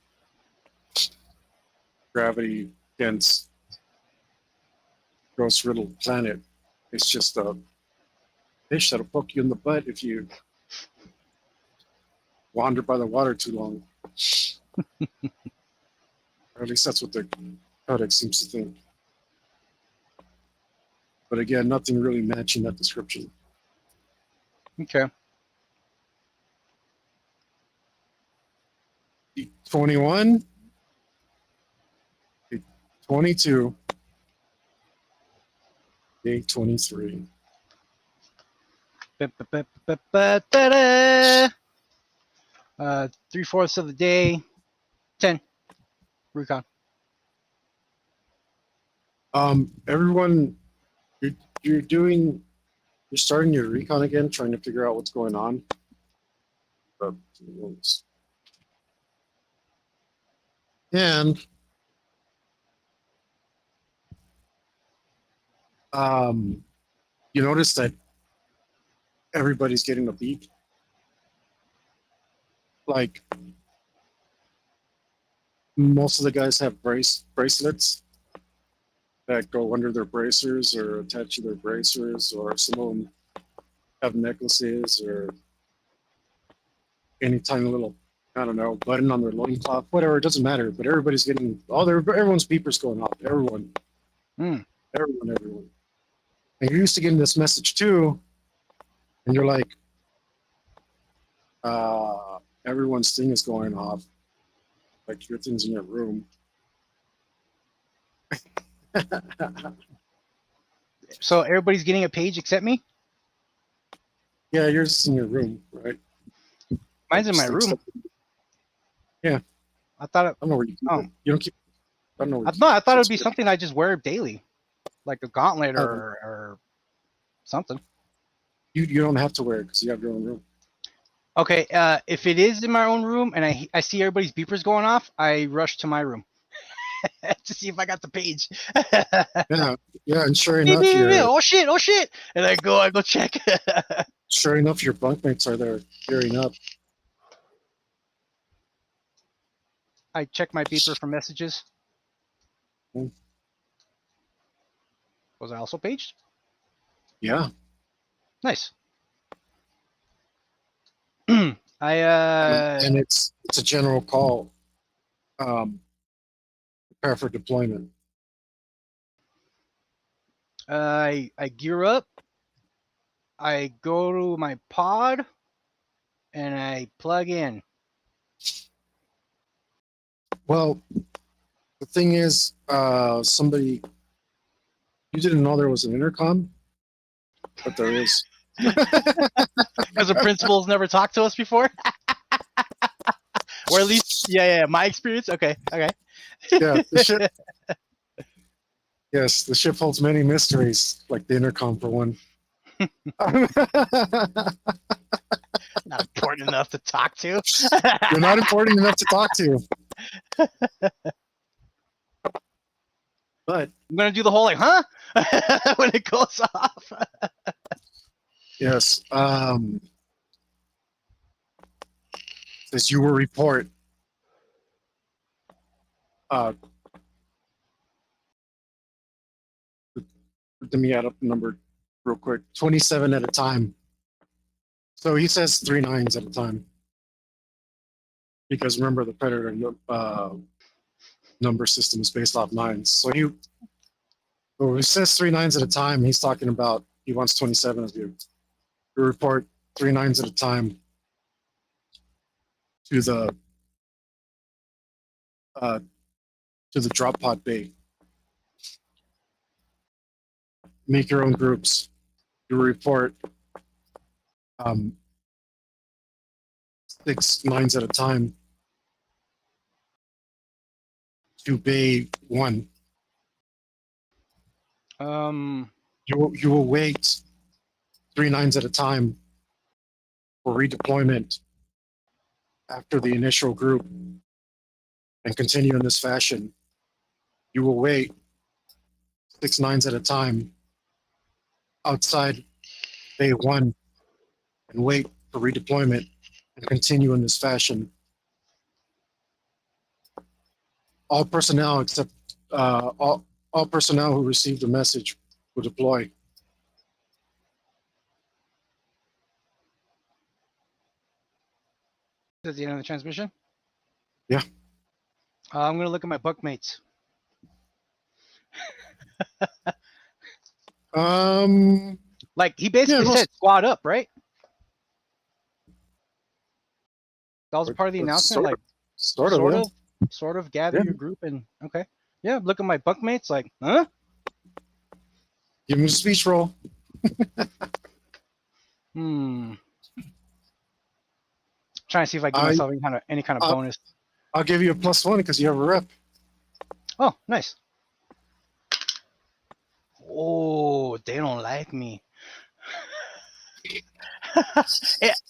A: gravity dense, ghost riddled planet. It's just a fish that'll poke you in the butt if you wander by the water too long. Or at least that's what the codex seems to think. But again, nothing really matching that description.
B: Okay.
A: 21, 22, 23.
B: Ba-ba-ba-ba-ba-da-da. 3/4 of the day. 10. Recon.
A: Everyone, you're starting your recon again, trying to figure out what's going on. And you notice that everybody's getting a beep. Like most of the guys have bracelets that go under their bracers or attached to their bracers, or some of them have necklaces or any tiny little, I don't know, button on their loincloth, whatever, it doesn't matter. But everybody's getting everyone's beepers going off. Everyone. Everyone. And you're used to getting this message too, and you're like, everyone's thing is going off. Like your thing's in your room.
B: So everybody's getting a page except me?
A: Yeah, yours is in your room, right?
B: Mine's in my room.
A: Yeah.
B: I thought it,
A: I don't know where you keep it. You don't keep. I don't know.
B: No, I thought it would be something I just wear daily, like a gauntlet or something.
A: You don't have to wear it because you have your own room.
B: Okay, if it is in my own room and I see everybody's beepers going off, I rush to my room to see if I got the page.
A: Yeah, and sure enough,
B: oh shit, and I go check.
A: Sure enough, your bunkmates are there gearing up.
B: I check my beeper for messages. Was I also paged?
A: Yeah.
B: Nice. And
A: it's a general call. Prepare for deployment.
B: I gear up. I go to my pod and I plug in.
A: Well, the thing is, somebody, you didn't know there was an intercom, but there is.
B: Because the principals never talked to us before? Or at least, yeah, my experience. Okay.
A: Yeah, the ship. Yes, the ship holds many mysteries, like the intercom for one.
B: Not important enough to talk to.
A: You're not important enough to talk to. But
B: I'm gonna do the whole like, huh? When it goes off.
A: yes, says you will report. Let me add up the number real quick. 27 at a time. So he says 3 9s at a time. Because remember, the Predator number system is based off 9s. So when he says 3 9s at a time, he's talking about he wants 27 of you. You report 3 9s at a time to the drop pod bay. Make your own groups. You report 6 9s at a time to bay 1. You will wait 3 9s at a time for redeployment after the initial group and continue in this fashion. You will wait 6 nines at a time outside bay 1 and wait for redeployment and continue in this fashion. All personnel except all personnel who received the message will deploy.
B: At the end of the transmission?
A: Yeah.
B: I'm going to look at my bunkmates. Like, he basically said squad up, right? That was part of the announcement? Like,
A: sort
B: of gather your group and, okay. Yeah, look at my bunkmates, like, huh?
A: Give me a speech roll.
B: Trying to see if I give myself any kind of bonus.
A: I'll give you a +1 because you have a rep.
B: Oh, nice. Oh, they don't like me.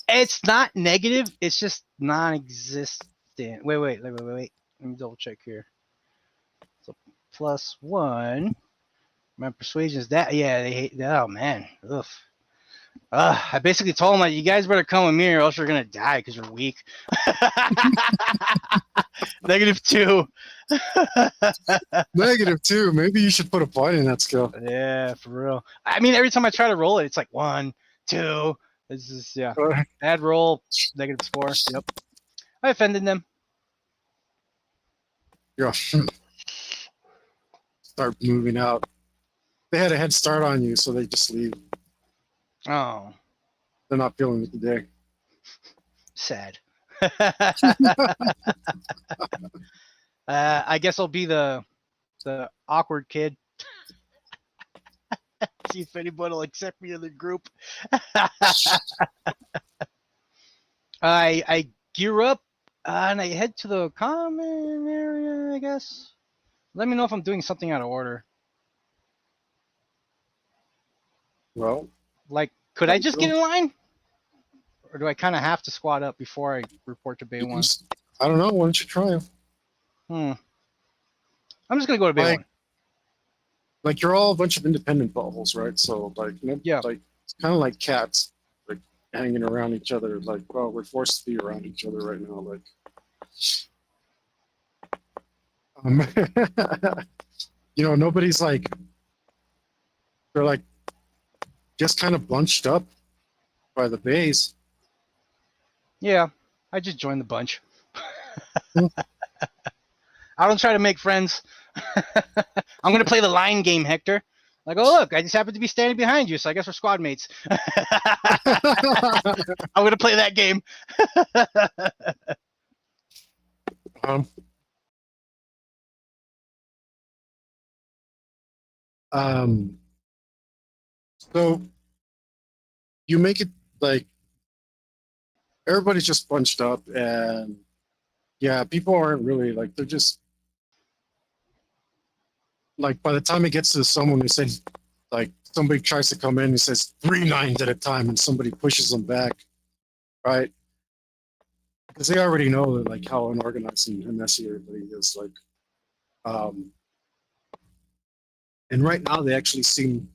B: It's not negative. It's just non-existent. Wait. Let me double check here. So +1. My persuasion is that. Yeah, they hate that. Oh man. Ugh. I basically told them like, you guys better come with me or else you're gonna die because you're weak. -2.
A: -2. Maybe you should put a point in that skill.
B: Yeah, for real. I mean, every time I try to roll it, it's like 1, 2. It's just bad roll, -4. Yep. I offended them.
A: Yeah. Start moving out. They had a head start on you, so they just leave.
B: Oh.
A: They're not feeling it today.
B: Sad. I guess I'll be the awkward kid. See if anybody will accept me in the group. I gear up and I head to the common area, I guess. Let me know if I'm doing something out of order.
A: Well,
B: like, could I just get in line? Or do I kind of have to squat up before I report to Bay 1?
A: I don't know. Why don't you try?
B: I'm just going to go to Bay 1.
A: Like, you're all a bunch of independent bubbles, right? So, like,
B: yeah.
A: Like, it's kind of like cats, like, hanging around each other. Like, well, we're forced to be around each other right now. Like, nobody's like, they're like, just kind of bunched up by the base.
B: Yeah, I just joined the bunch. I don't try to make friends. I'm going to play the line game, Hector. Like, oh, look, I just happen to be standing behind you, so I guess we're squad mates. I'm going to play that game.
A: So you make it like everybody's just bunched up, and yeah, people aren't really like, they're just like, by the time it gets to someone who says, like, somebody tries to come in and says 3 nines at a time and somebody pushes them back, right? Because they already know that, like, how unorganized and messy everybody is. Like, and right now they actually seem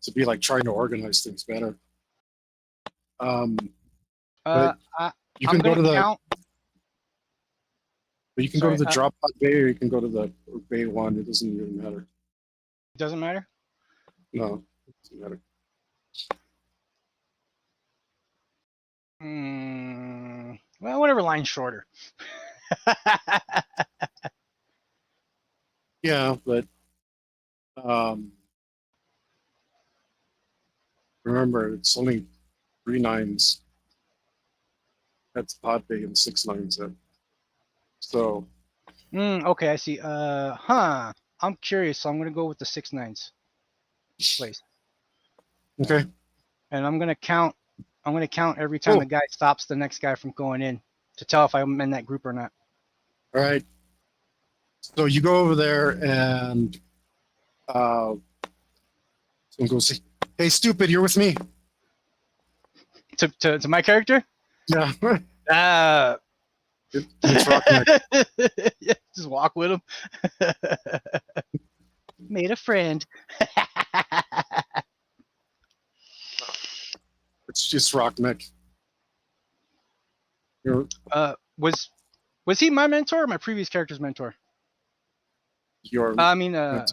A: to be like trying to organize things better. But you can go to the But you can go to the drop pod bay, or you can go to the bay 1. It doesn't really matter.
B: It doesn't matter?
A: No, it doesn't matter.
B: Well, whatever line's shorter.
A: Yeah, but remember, it's only 3 nines. That's pod bay and 6 nines. So.
B: Okay, I see. I'm curious, so I'm gonna go with the 6 nines. Please.
A: Okay.
B: And I'm gonna count every time the guy stops the next guy from going in to tell if I'm in that group or not.
A: All right. So you go over there and someone goes, "Hey, stupid, you're with me."
B: To my character?
A: Yeah. It's rock mech.
B: Yeah, just walk with him. Made a friend.
A: It's just rock mech. You're,
B: Was he my mentor or my previous character's mentor?
A: you're,
B: I mean,
A: yeah,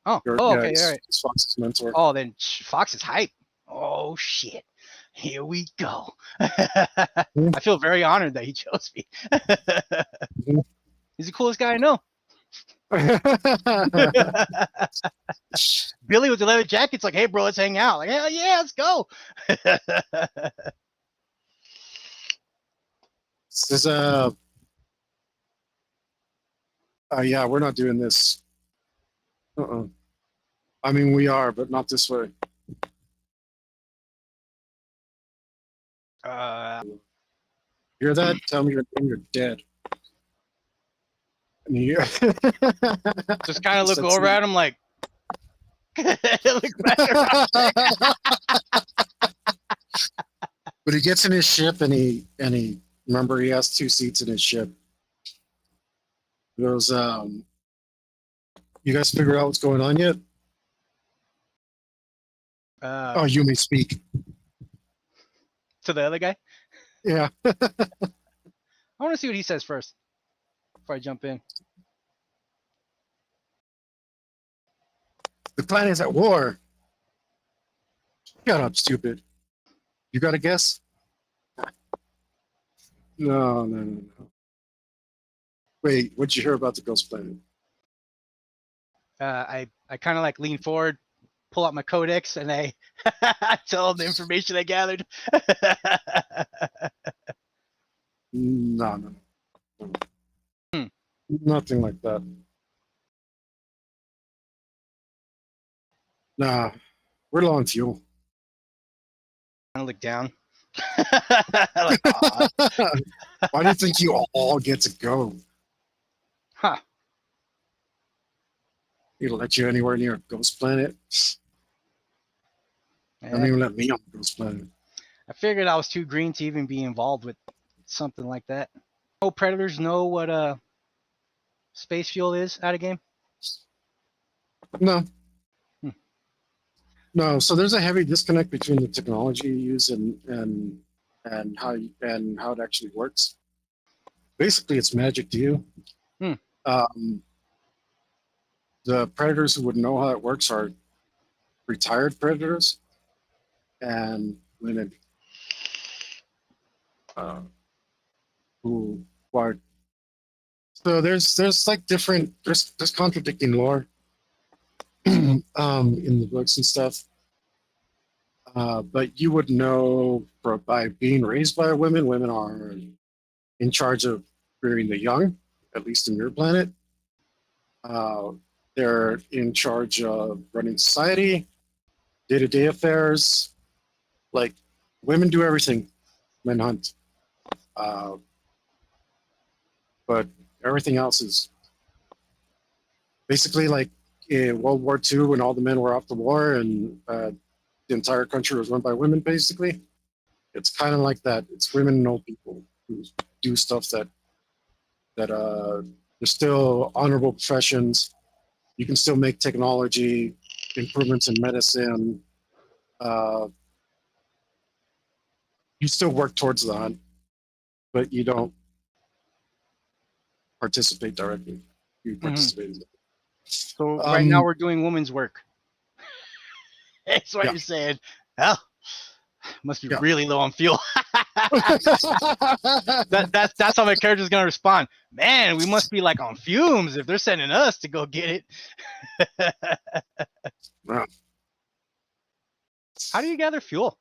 B: okay, all right.
A: it's Fox's mentor.
B: Oh, then Fox is hype. Oh shit, here we go. I feel very honored that he chose me. He's the coolest guy I know. Billy with the leather jacket's like, hey bro, let's hang out. Like, hell yeah, let's go.
A: This is yeah, we're not doing this. I mean, we are, but not this way. Hear that? Tell me your name, you're dead. And he,
B: just kind of look over at him like, look back around.
A: But he gets in his ship and he remember he has 2 seats in his ship. He goes, you guys figure out what's going on yet? Oh, you may speak.
B: To the other guy?
A: Yeah.
B: I want to see what he says first before I jump in.
A: The planet is at war. Shut up, stupid. You got a guess? No. Wait, what'd you hear about the ghost planet?
B: I kind of like lean forward, pull out my codex, and I tell him the information I gathered.
A: No. Nothing like that. Nah, we're low on fuel.
B: I look down. Like, aw.
A: Why do you think you all get to go?
B: Huh.
A: He'll let you anywhere near a ghost planet. Don't
B: Yeah,
A: even let me on the ghost planet.
B: I figured I was too green to even be involved with something like that. No predators know what space fuel is out of game?
A: No.
B: Hmm.
A: No, so there's a heavy disconnect between the technology you use and how it actually works. Basically, it's magic to you.
B: Hmm.
A: The predators who would know how it works are retired predators, and women who are. So there's like different there's contradicting lore in the books and stuff. But you would know by being raised by women. Women are in charge of rearing the young, at least in your planet. They're in charge of running society, day-to-day affairs. Like, women do everything, men hunt. But everything else is basically like in World War II when all the men were off the war and the entire country was run by women, basically. It's kind of like that. It's women and old people who do stuff that they're still honorable professions. You can still make technology improvements in medicine. You still work towards the hunt, but you don't participate directly. You participate in it.
B: So right now we're doing women's work. That's what
A: Yeah.
B: you're saying. Hell, must be
A: Yeah.
B: really low on fuel. That's how my character's gonna respond. Man, we must be like on fumes if they're sending us to go get it.
A: Yeah.
B: How do you gather fuel?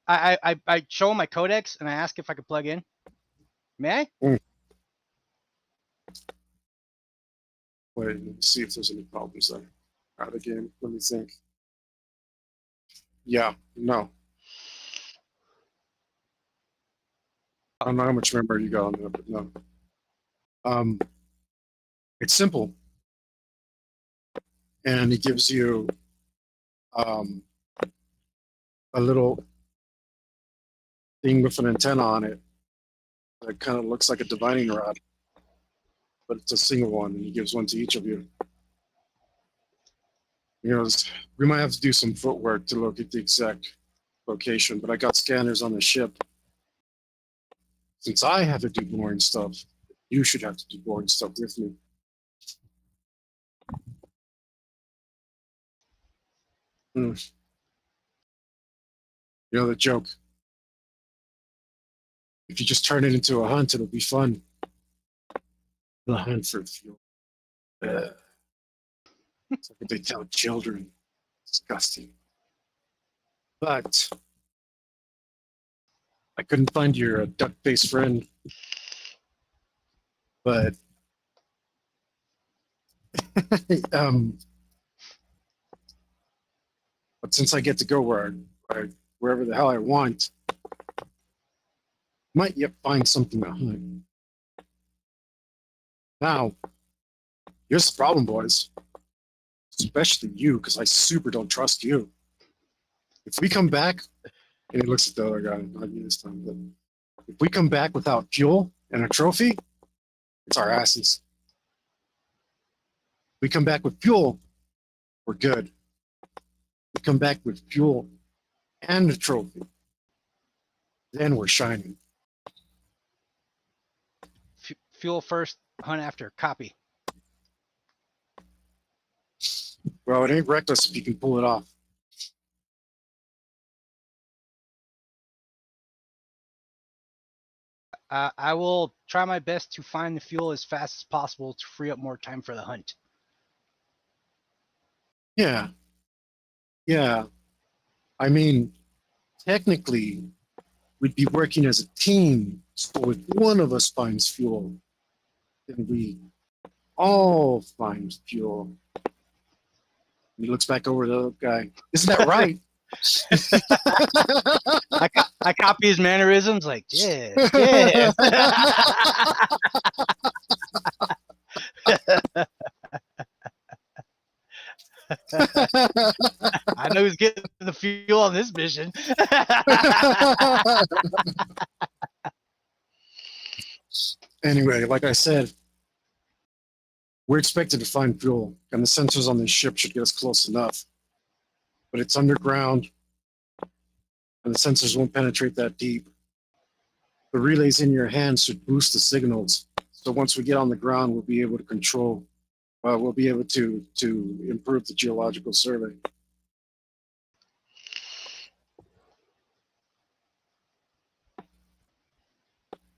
B: I show him my codex and I ask if I could plug in. May I?
A: Wait, let me see if there's any problems there. Out of game. Let me think. Yeah, no. I don't know how much memory you got on that, but no. It's simple. And it gives you a little thing with an antenna on it that kind of looks like a divining rod, but it's a single one, and he gives one to each of you. You know, we might have to do some footwork to locate the exact location, but I got scanners on the ship. Since I have to do boring stuff, you should have to do boring stuff with me. You know the joke. If you just turn it into a hunt, it'll be fun. The hunt for fuel. It's like what they tell children. Disgusting. But I couldn't find your duck-faced friend. But but since I get to go wherever the hell I want, might yet find something to hunt. Now, here's the problem, boys. Especially you, because I super don't trust you. If we come back, and he looks at the other guy, not you this time, but if we come back without fuel and a trophy, it's our asses. We come back with fuel, we're good. We come back with fuel and a trophy, then we're shining.
B: Fuel first, hunt after. Copy.
A: Well, it ain't reckless if you can pull it off.
B: I will try my best to find the fuel as fast as possible to free up more time for the hunt.
A: Yeah. Yeah. I mean, technically, we'd be working as a team. So if one of us finds fuel, then we all find fuel. He looks back over the other guy. Isn't that right?
B: I copy his mannerisms, like, yeah. I know who's getting the fuel on this mission.
A: Anyway, like I said, we're expected to find fuel, and the sensors on this ship should get us close enough. But it's underground, and the sensors won't penetrate that deep. The relays in your hands should boost the signals. So once we get on the ground, we'll be able to control. We'll be able to improve the geological survey.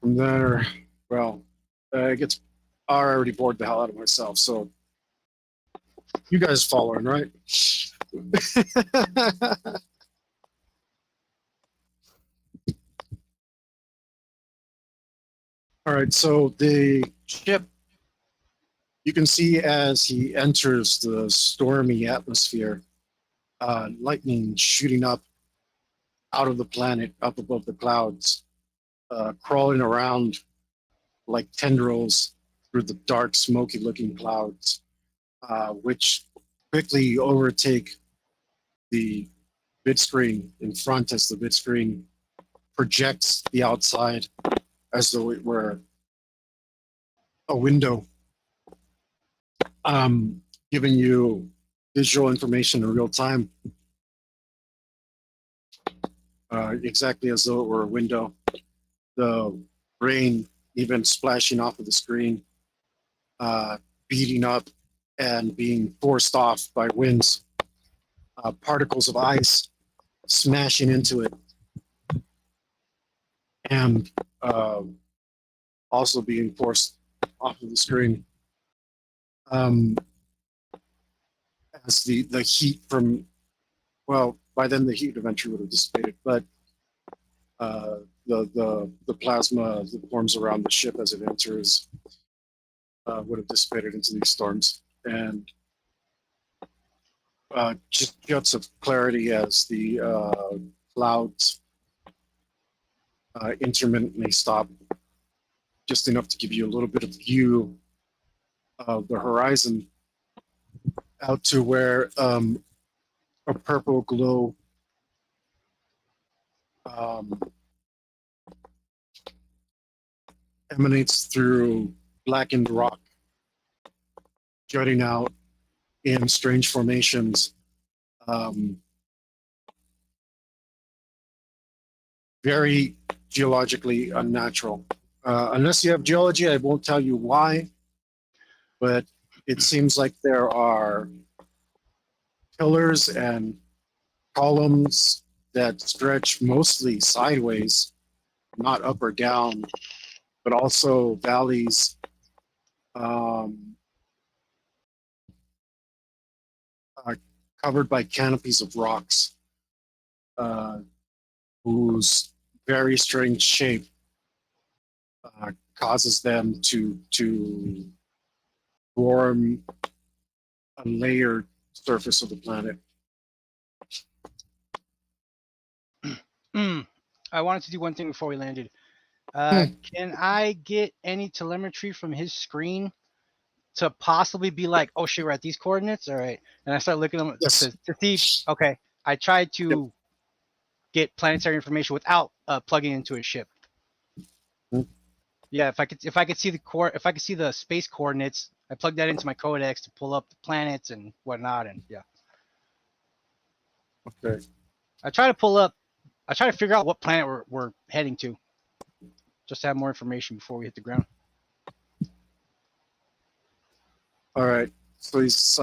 A: From there, well, it gets. I already bored the hell out of myself, so you guys following, right? All right, so the ship, you can see as he enters the stormy atmosphere, lightning shooting up out of the planet, up above the clouds, crawling around like tendrils through the dark, smoky-looking clouds, which quickly overtake the vid screen in front as the vid screen projects the outside as though it were a window, giving you visual information in real time, exactly as though it were a window. The rain even splashing off of the screen, beating up and being forced off by winds, particles of ice smashing into it, and also being forced off of the screen. As the heat from, well, by then the heat eventually would have dissipated, but the plasma that forms around the ship as it enters would have dissipated into these storms, and just jets of clarity as the clouds intermittently stop, just enough to give you a little bit of view of the horizon out to where a purple glow emanates through blackened rock, jutting out in strange formations. Very geologically unnatural. Unless you have geology, I won't tell you why, but it seems like there are pillars and columns that stretch mostly sideways, not up or down, but also valleys. Covered by canopies of rocks, whose very strange shape causes them to form a layered surface of the planet.
B: I wanted to do one thing before we landed. Can I get any telemetry from his screen to possibly be like, oh shit, we're at these coordinates? All right. And I start looking at them
A: Yes.
B: to see, okay, I tried to get planetary information without plugging into a ship. Yeah, if I could see the space coordinates, I plugged that into my codex to pull up the planets and whatnot, and yeah.
A: Okay.
B: I try to figure out what planet we're heading to, just to have more information before we hit the ground.
A: All right. So he's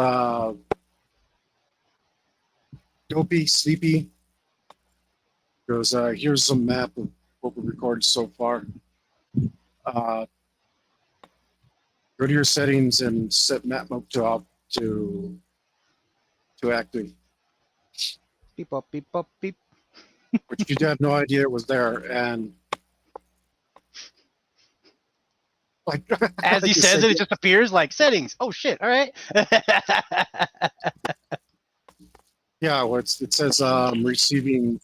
A: dopey, sleepy. Goes, here's a map of what we recorded so far. Go to your settings and set map mode to active.
B: Beep up, beep up, beep.
A: Which you had no idea it was there, and like
B: As he says it, it just appears like settings. Oh shit! All right.
A: Yeah, well, it says receiving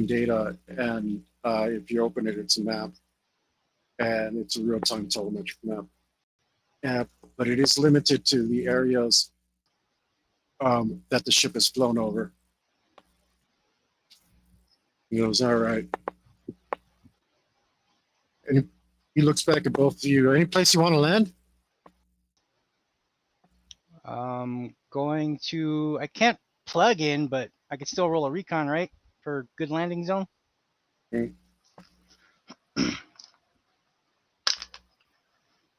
A: data, and if you open it, it's a map, and it's a real-time telemetric map. But it is limited to the areas that the ship has flown over. He goes, all right. And he looks back at both of you. Any place you want to land?
B: Going to. I can't plug in, but I could still roll a recon, right, for good landing zone.
A: Okay.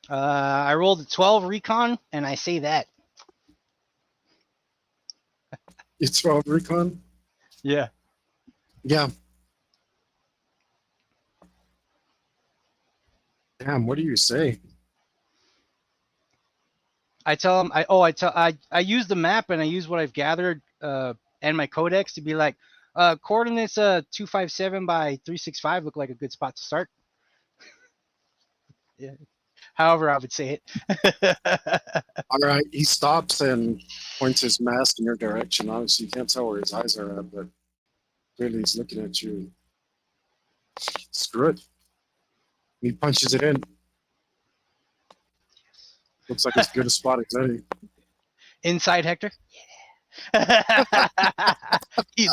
B: I rolled a 12 recon, and I say that.
A: It's 12 recon?
B: Yeah.
A: Yeah. Damn, what do you say?
B: I tell him. I use the map and I use what I've gathered and my codex to be like, coordinates 257 by 365 look like a good spot to start. Yeah. However, I would say it.
A: All right, he stops and points his mask in your direction. Obviously, you can't tell where his eyes are at, but clearly he's looking at you. Screw it. He punches it in. Looks like as good a spot as any.
B: Inside, Hector. Yeah. He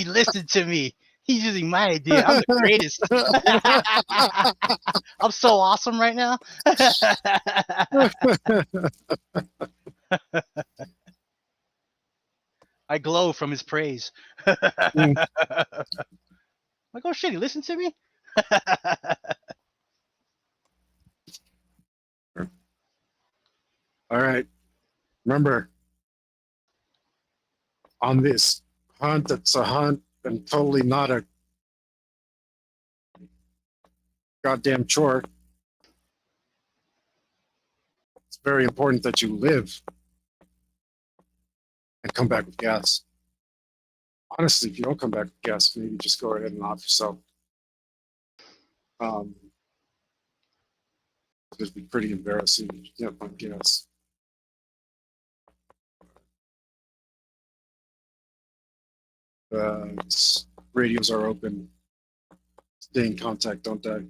B: listened to me. He's using my idea. I'm the greatest. I'm so awesome right now. I glow from his praise. Like, oh shit, he listened to me?
A: All right. Remember, on this hunt, it's a hunt and totally not a goddamn chore. It's very important that you live and come back with gas. Honestly, if you don't come back with gas, maybe just go ahead and off yourself. It'd be pretty embarrassing if you can't find gas. Radios are open. Stay in contact, don't die.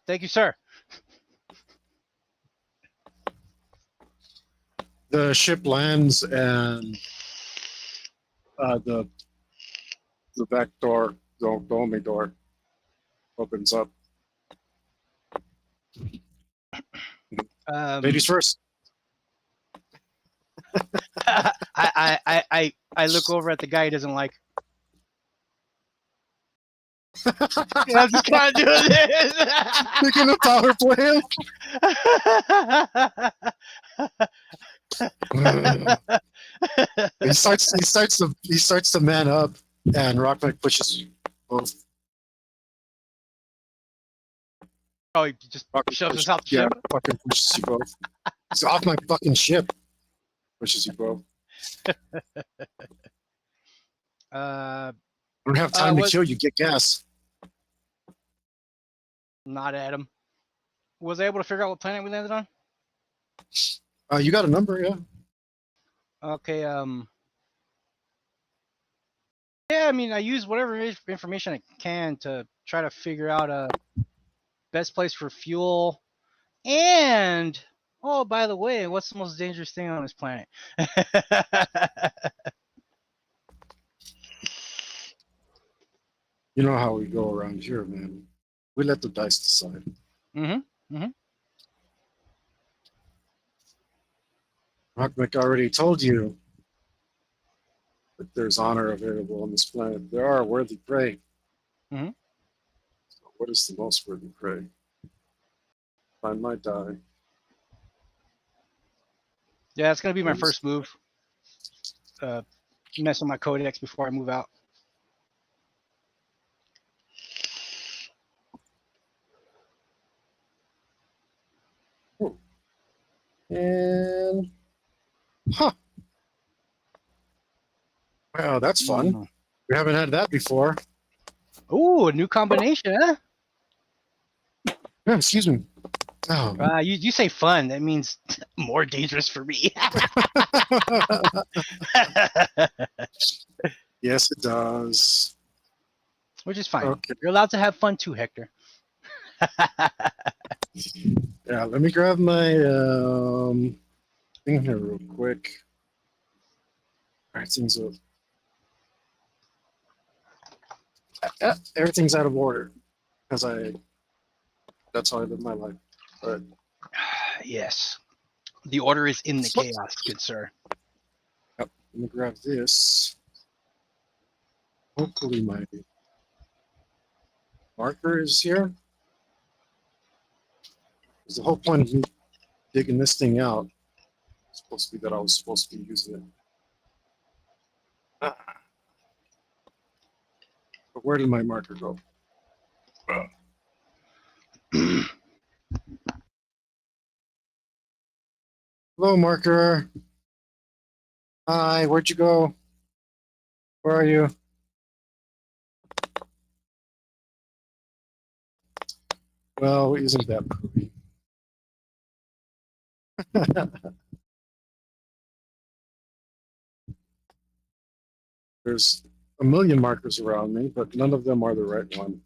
B: Thank you, sir.
A: The ship lands and the back door, the only door, opens up.
B: Um,
A: Ladies first.
B: I look over at the guy he doesn't like. Yeah, I'm just kind of doing this.
A: Picking a power play. He starts to man up, and Rockback pushes both.
B: Oh, he just
A: Rockback
B: shoves
A: pushes,
B: us out the
A: yeah,
B: ship.
A: fucking pushes you both. It's off my fucking ship. Pushes you both.
B: Uh,
A: I don't have time to
B: what?
A: kill you. Get gas.
B: Not at him. Was I able to figure out what planet we landed on?
A: You got a number, yeah?
B: Okay. Yeah, I mean, I use whatever information I can to try to figure out a best place for fuel. And oh, by the way, what's the most dangerous thing on this planet?
A: You know how we go around here, man. We let the dice decide. Rockback already told you that there's honor available on this planet. There are worthy prey.
B: Mhm.
A: So what is the most worthy prey? I might die.
B: Yeah, it's gonna be my
A: Yes.
B: first move. Mess with my codex before I move out.
A: And huh. Wow, that's fun. We haven't had that before.
B: Ooh, a new combination, huh?
A: Yeah, excuse me. Oh.
B: You say fun, that means more dangerous for me.
A: Yes, it does.
B: Which is fine.
A: Okay.
B: You're allowed to have fun too, Hector.
A: Yeah, let me grab my thing here real quick. Everything's everything's out of order because that's how I live my life. But
B: Yes. The order is in the chaos, good sir.
A: let me grab this. Hopefully my marker is here. Because the whole point of me digging this thing out is supposed to be that I was supposed to be using it. But where did my marker go? Hello, marker. Hi, where'd you go? Where are you? Well, isn't that movie? There's a million markers around me, but none of them are the right one.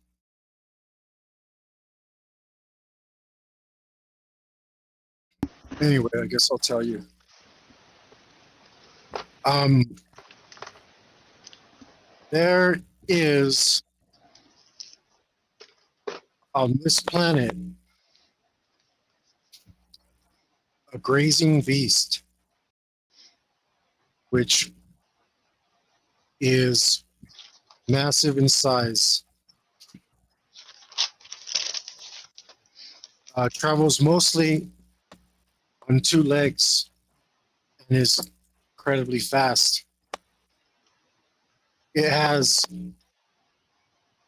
A: Anyway, I guess I'll tell you. There is on this planet a grazing beast, which is massive in size. Travels mostly on two legs and is incredibly fast. It has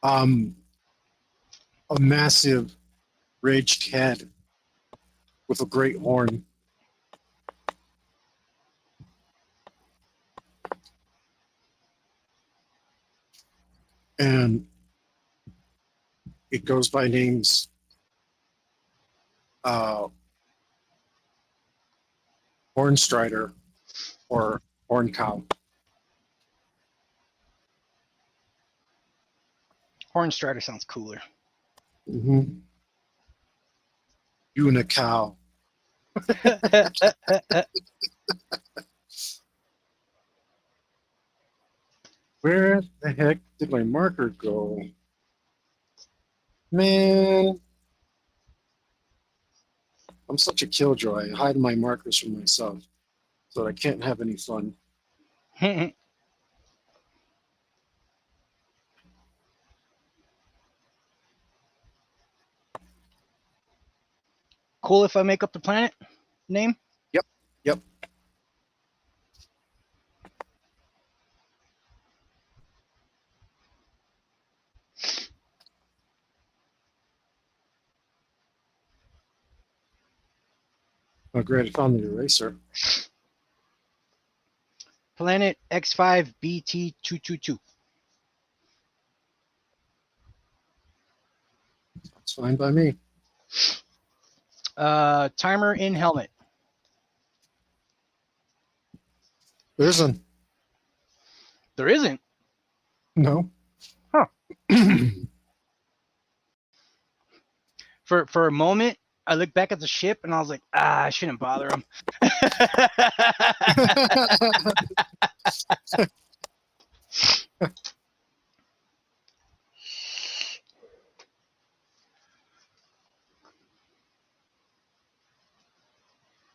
A: a massive ridged head with a great horn. And it goes by names Horn Strider or Horn Cow.
B: Horn Strider sounds cooler.
A: Mm-hmm. You and a cow. Where the heck did my marker go? Man, I'm such a killjoy. I hide my markers from myself so that I can't have any fun.
B: Cool if I make up the planet name?
A: Yep, yep. Oh, great. I found the eraser.
B: Planet X5BT222.
A: It's fine by me.
B: Timer in helmet.
A: There isn't.
B: There isn't.
A: No.
B: Huh. For a moment, I looked back at the ship and I was like, I shouldn't bother him.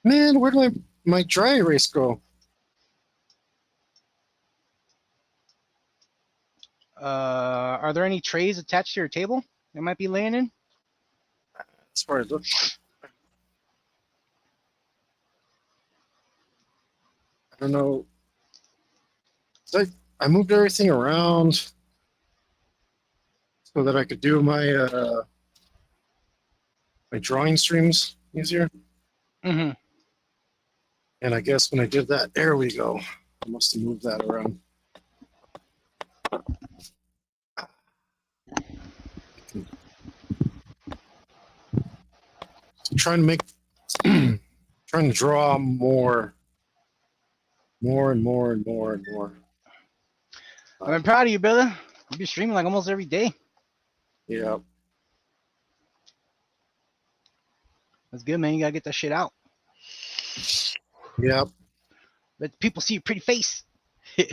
A: Man, where did my dry erase go?
B: Are there any trays attached to your table that might be laying in?
A: As far as look. I don't know. I moved everything around so that I could do my my drawing streams easier.
B: Mm-hmm.
A: And I guess when I did that, there we go. I must have moved that around. So trying to make, trying to draw more and more and more and more.
B: I'm proud of you, brother. You be streaming like almost every day.
A: Yeah.
B: That's good, man. You gotta get that shit out.
A: Yep.
B: Let people see your pretty face.
A: Yeah,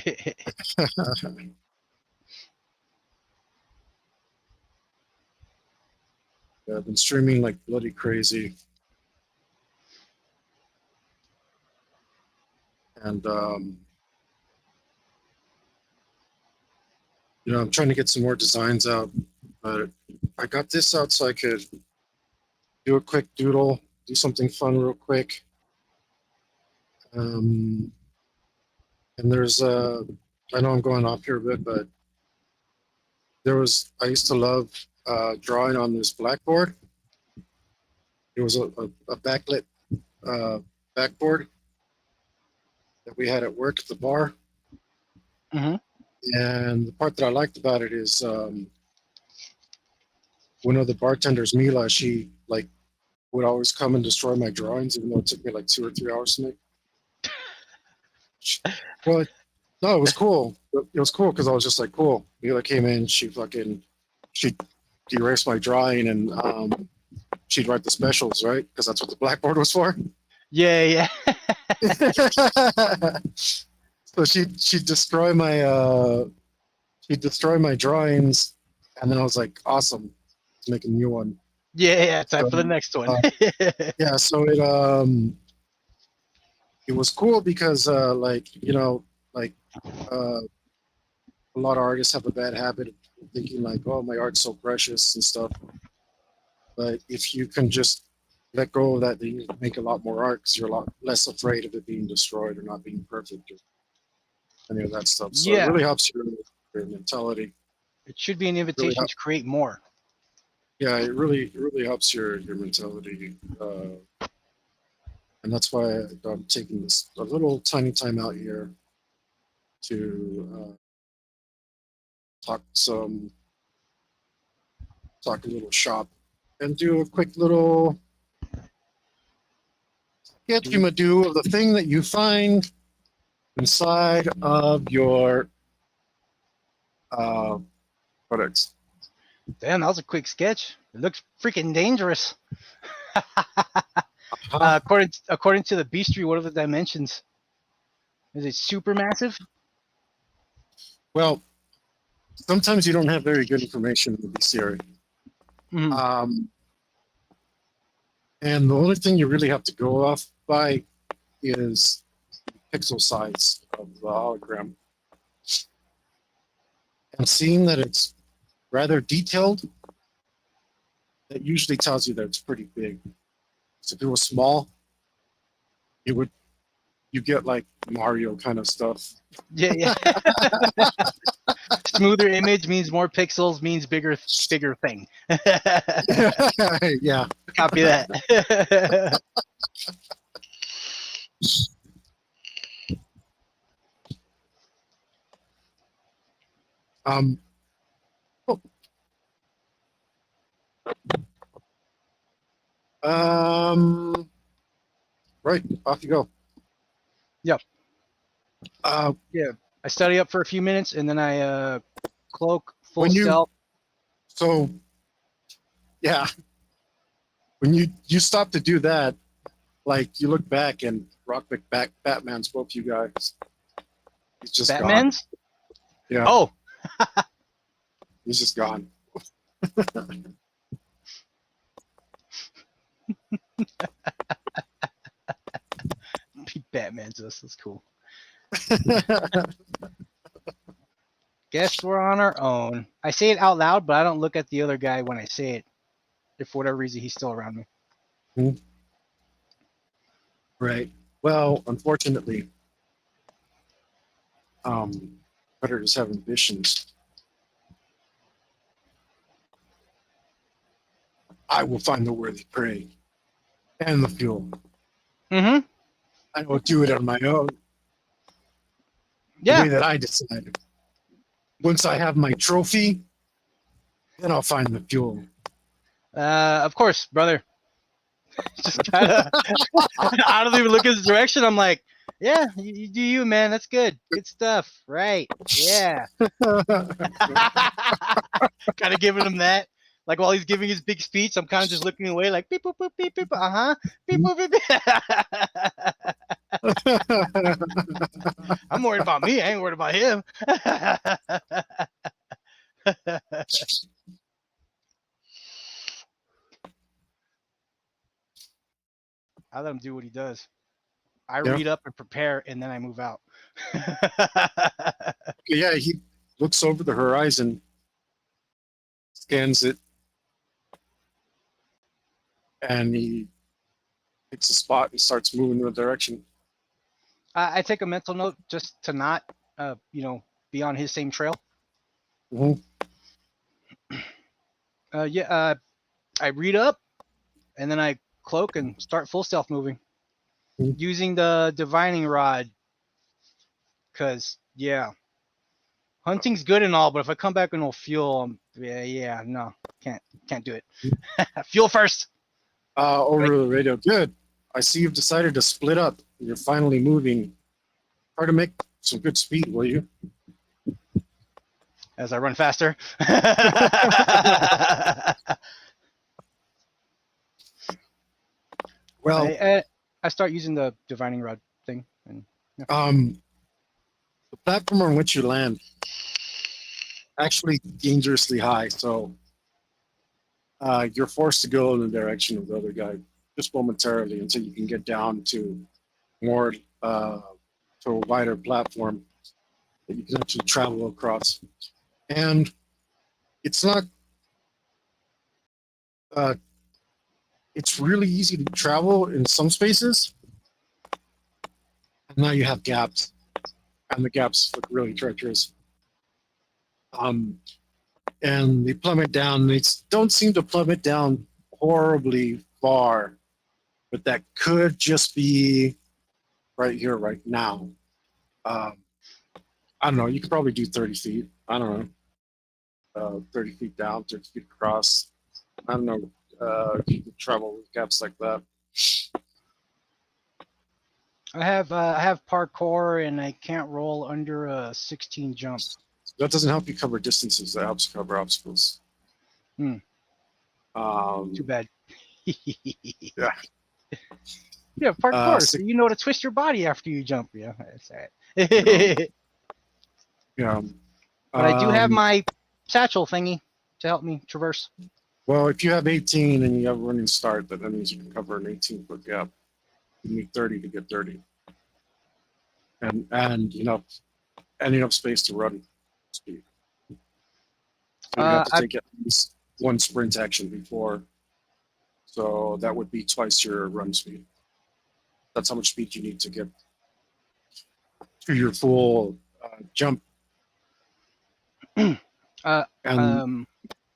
A: I've been streaming like bloody crazy. And, you know, I'm trying to get some more designs out, but I got this out so I could do a quick doodle, do something fun real quick. And there's, I know I'm going off here a bit, but I used to love drawing on this blackboard. It was a backlit backboard that we had at work at the bar.
B: Mm-hmm.
A: And the part that I liked about it is one of the bartenders, Mila, she like would always come and destroy my drawings, even though it took me like 2 or 3 hours to make. Well, no, it was cool. It was cool because I was just like, cool. Mila came in, she'd erase my drawing and she'd write the specials, right? Because that's what the blackboard was for.
B: Yeah.
A: So she'd destroy my drawings, and then I was like, awesome, let's make a new one.
B: Yeah. Time for the next one.
A: Yeah, so it was cool because like, you know, like a lot of artists have a bad habit of thinking like, oh, my art's so precious and stuff. But if you can just let go of that, then you make a lot more art because you're a lot less afraid of it being destroyed or not being perfect or any of that stuff. So
B: Yeah.
A: it really helps your mentality.
B: It should be an invitation to create more.
A: Yeah, it really helps your mentality. And that's why I'm taking this a little tiny time out here to talk a little shop and do a quick little sketchy-ma-do of the thing that you find inside of your products.
B: Damn, that was a quick sketch. It looks freaking dangerous.
A: Uh-huh.
B: According to the bestiary, what are the dimensions? Is it super massive?
A: Well, sometimes you don't have very good information in the bestiary.
B: Mhm.
A: And the only thing you really have to go off by is pixel size of the hologram. And seeing that it's rather detailed, that usually tells you that it's pretty big. So if it was small, you get like Mario kind of stuff.
B: Yeah, yeah. Smoother image means more pixels means bigger thing.
A: Yeah.
B: Copy that.
A: Um, oh, right, off you go.
B: Yep.
A: Uh,
B: Yeah. I study up for a few minutes and then I cloak full
A: when you
B: stealth.
A: so yeah, when you stop to do that, like you look back and Batman spoke to you guys. He's just gone.
B: Batman's?
A: Yeah,
B: Oh,
A: he's just gone.
B: Batman's us. That's cool. Guess we're on our own. I say it out loud, but I don't look at the other guy when I say it. If for whatever reason he's still around me.
A: Right. Well, unfortunately, predators have ambitions. I will find the worthy prey and the fuel.
B: Mm-hmm.
A: I will do it on my own. The
B: Yeah.
A: way that I decided. Once I have my trophy, then I'll find the fuel.
B: Of course, brother. Just kind of, I don't even look in his direction. I'm like, yeah, you do you, man. That's good. Good stuff. Right. Yeah. Kind of giving him that. Like while he's giving his big speech, I'm kind of just looking away like, beep, boop, boop, beep, beep, uh-huh. Beep, boop, beep, beep. I'm worried about me. I ain't worried about him. I let him do what he does. I read up and prepare, and then I move out.
A: Yeah, he looks over the horizon, scans it, and he picks a spot and starts moving in the direction.
B: I take a mental note just to not, be on his same trail.
A: Mm-hmm.
B: I read up, and then I cloak and start full stealth moving. Using the divining rod, because hunting's good and all, but if I come back with no fuel, no, can't do it. Fuel first.
A: Over the radio. Good. I see you've decided to split up. You're finally moving. Try to make some good speed, will you?
B: As I run faster.
A: Well,
B: I start using the divining rod thing. And,
A: the platform on which you land actually dangerously high, so you're forced to go in the direction of the other guy just momentarily until you can get down to more to a wider platform that you can actually travel across. And it's not it's really easy to travel in some spaces. And now you have gaps, and the gaps look really treacherous. And they plummet down. They don't seem to plummet down horribly far, but that could just be right here, right now. I don't know. You could probably do 30 feet. I don't know. 30 feet down, 30 feet across. I don't know. You can travel with gaps like that.
B: I have parkour, and I can't roll under a 16 jump.
A: That doesn't help you cover distances. That helps you cover obstacles.
B: Too bad.
A: Yeah.
B: Yeah, parkour. So you know to twist your body after you jump. Yeah, that's it.
A: Yeah.
B: But I do have my satchel thingy to help me traverse.
A: Well, if you have 18 and you have a running start, that means you can cover an 18-foot gap. You need 30 to get 30, and enough space to run speed. So you have to
B: I
A: take at least one sprint action before. So that would be twice your run speed. That's how much speed you need to get to your full jump.
B: uh,
A: And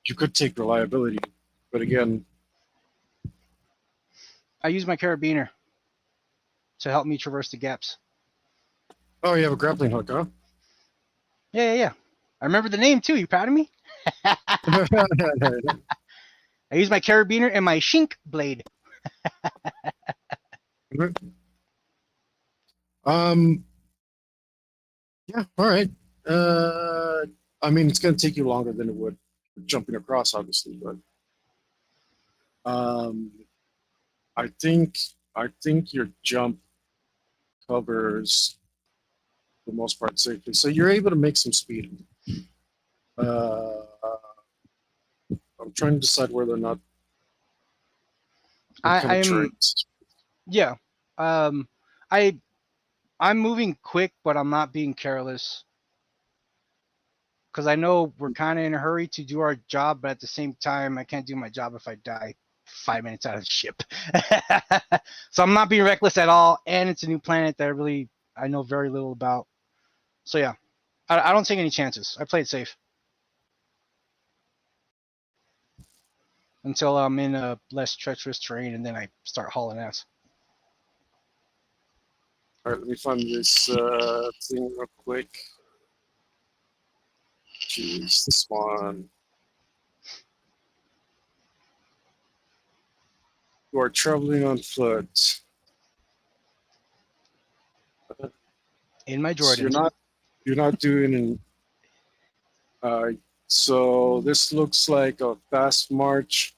A: you could take reliability, but again,
B: I use my carabiner to help me traverse the gaps.
A: oh, you have a grappling hook, huh?
B: Yeah. I remember the name too. You proud of me? I use my carabiner and my shink blade.
A: um, yeah, all right. I mean, it's going to take you longer than it would jumping across, obviously, but I think your jump covers for the most part safely, so you're able to make some speed. I'm trying to decide whether or not what kind of terrain.
B: Yeah. I'm moving quick, but I'm not being careless. Because I know we're kind of in a hurry to do our job, but at the same time, I can't do my job if I die 5 minutes out of the ship. So I'm not being reckless at all, and it's a new planet that I know very little about. So yeah, I don't take any chances. I play it safe until I'm in a less treacherous terrain, and then I start hauling ass.
A: All right, let me find this thing real quick. Jeez, this one. You are traveling on foot.
B: In my
A: So
B: Jordans.
A: you're not doing an. So this looks like a fast march,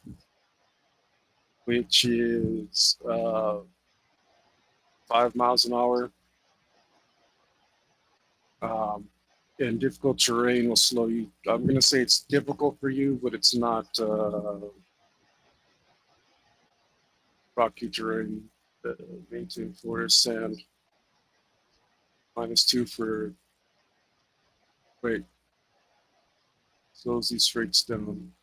A: which is 5 miles an hour. And difficult terrain will slow you. I'm going to say it's difficult for you, but it's not rocky terrain. Maintain forest sand. -2 for. Wait. Slows these rates down.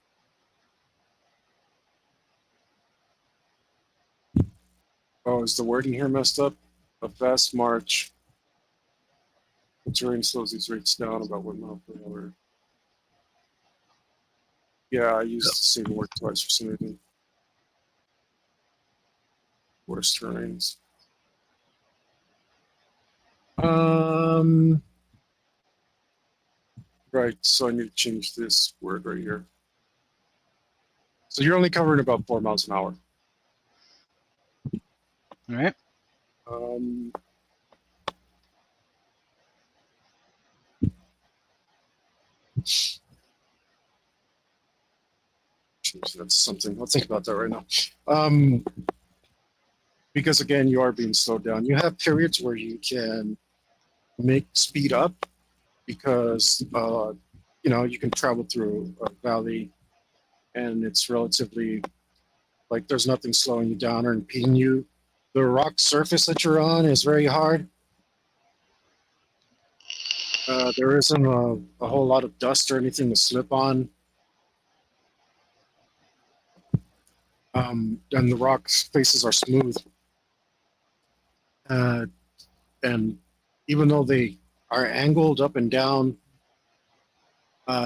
A: Oh, is the wording here messed up? A fast march. The terrain slows these rates down about 1 mile per hour. Yeah, I used the same word twice for some reason. Worse terrains. Right, so I need to change this word right here. So you're only covering about 4 miles an hour.
B: All right.
A: That's something. I'll think about that right now. Because again, you are being slowed down. You have periods where you can make speed up because you can travel through a valley and it's relatively like there's nothing slowing you down or impeding you. The rock surface that you're on is very hard. There isn't a whole lot of dust or anything to slip on. And the rock faces are smooth. And even though they are angled up and down,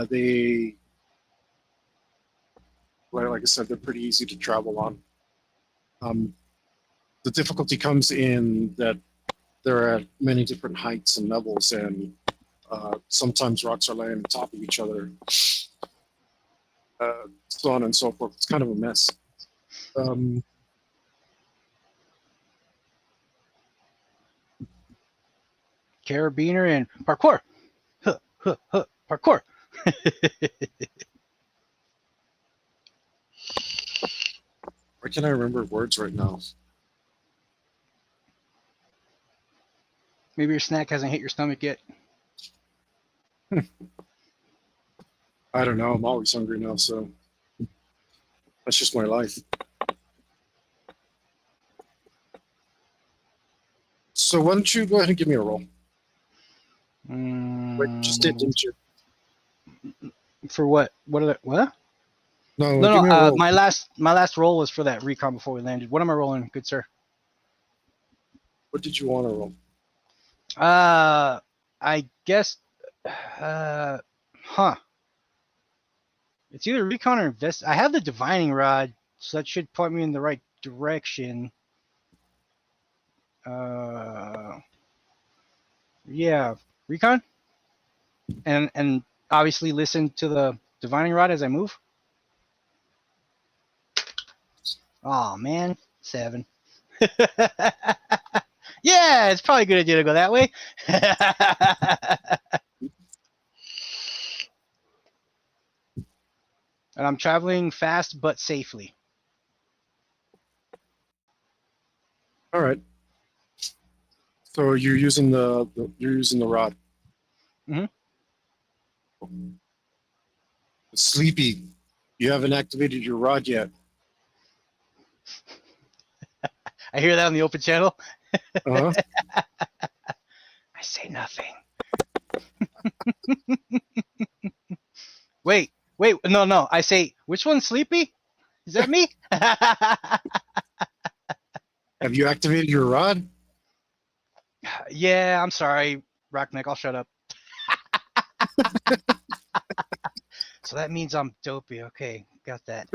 A: they, like I said, they're pretty easy to travel on. The difficulty comes in that there are many different heights and levels, and sometimes rocks are laying on top of each other, so on and so forth. It's kind of a mess.
B: Carabiner and parkour. Parkour.
A: Why can't I remember words right now?
B: Maybe your snack hasn't hit your stomach yet.
A: I don't know. I'm always hungry now, so. That's just my life. So why don't you go ahead and give me a roll? Wait, just did, didn't you?
B: For what? What?
A: No,
B: No,
A: give me a
B: no.
A: roll.
B: My last roll was for that recon before we landed. What am I rolling, good sir?
A: What did you want to roll?
B: I guess. Huh. It's either recon or invest. I have the divining rod, so that should point me in the right direction. Yeah, recon, and obviously listen to the divining rod as I move. Oh man, 7. Yeah, it's probably a good idea to go that way. And I'm traveling fast but safely.
A: All right. So you're using the rod.
B: Mhm.
A: Sleepy. You haven't activated your rod yet.
B: I hear that on the open channel.
A: Uh-huh.
B: I say nothing. Wait, no. I say, which one's sleepy? Is that me?
A: Have you activated your rod?
B: Yeah, I'm sorry, Rockneck. I'll shut up. So that means I'm dopey. Okay, got that.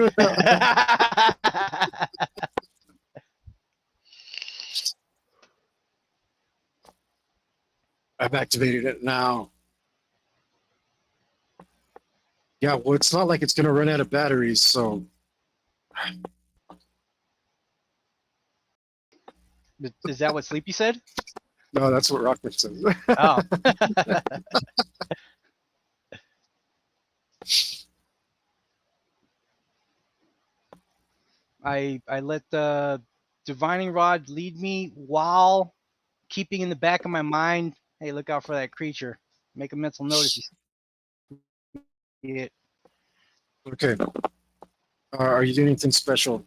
A: I've activated it now. Yeah, well, it's not like it's going to run out of batteries, so
B: Is that what Sleepy said?
A: no, that's what Rockman says.
B: Oh. I let the divining rod lead me while keeping in the back of my mind, hey, look out for that creature. Make a mental note if you see it.
A: Okay. Are you doing anything special?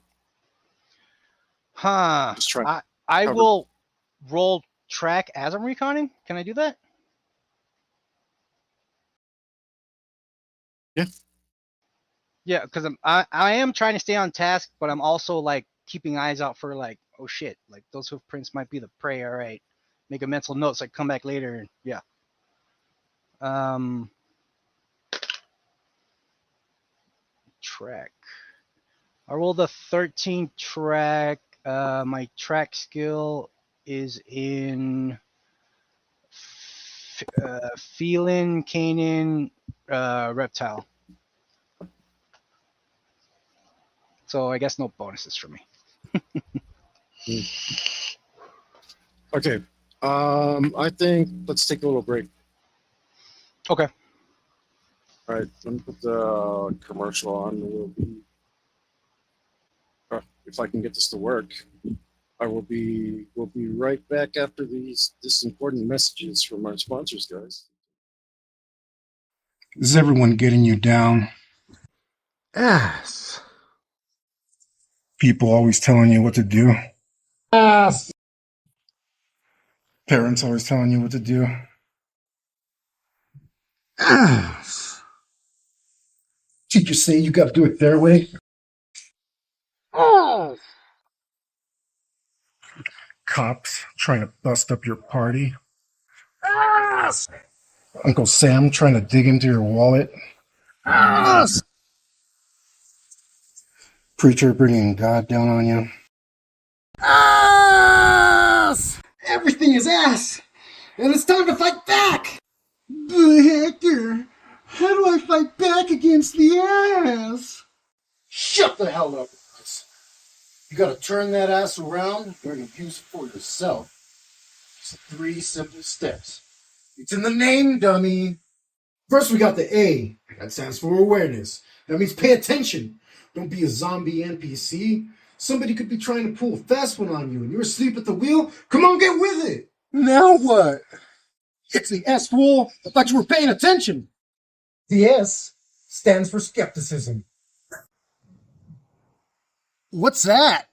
B: Huh.
A: Just try.
B: I
A: cover.
B: will roll track as I'm reconning. Can I do that?
A: Yeah.
B: Yeah, because I am trying to stay on task, but I'm also like keeping eyes out for like, oh shit, like those hoof prints might be the prey. All right, make a mental note so I come back later. And yeah. Track. I rolled a 13 track. My track skill is in feline, canine, reptile. So I guess no bonuses for me.
A: Okay. I think let's take a little break.
B: Okay.
A: All right. Let me put the commercial on. We'll be, if I can get this to work, we'll be right back after this important messages from our sponsors, guys.
C: Is everyone getting you down?
D: Ass.
C: People always telling you what to do?
D: Ass.
C: Parents always telling you what to do?
D: Ass.
C: Teachers say you got to do it their way?
D: Ass.
C: Cops trying to bust up your party?
D: Ass.
C: Uncle Sam trying to dig into your wallet?
D: Ass.
C: Preacher bringing God down on you?
D: Ass.
C: Everything is ass! And it's time to fight back!
D: But Hector, how do I fight back against the ass?
C: Shut the hell up, Chris. You gotta turn that ass around and use it for yourself. Just 3 simple steps. It's in the name, dummy. First, we got the A. That stands for awareness. That means pay attention. Don't be a zombie NPC. Somebody could be trying to pull a fast one on you and you're asleep at the wheel. Come on, get with it.
D: Now what?
C: It's the S, fool. I thought you were paying attention.
D: The S stands for skepticism.
C: What's that?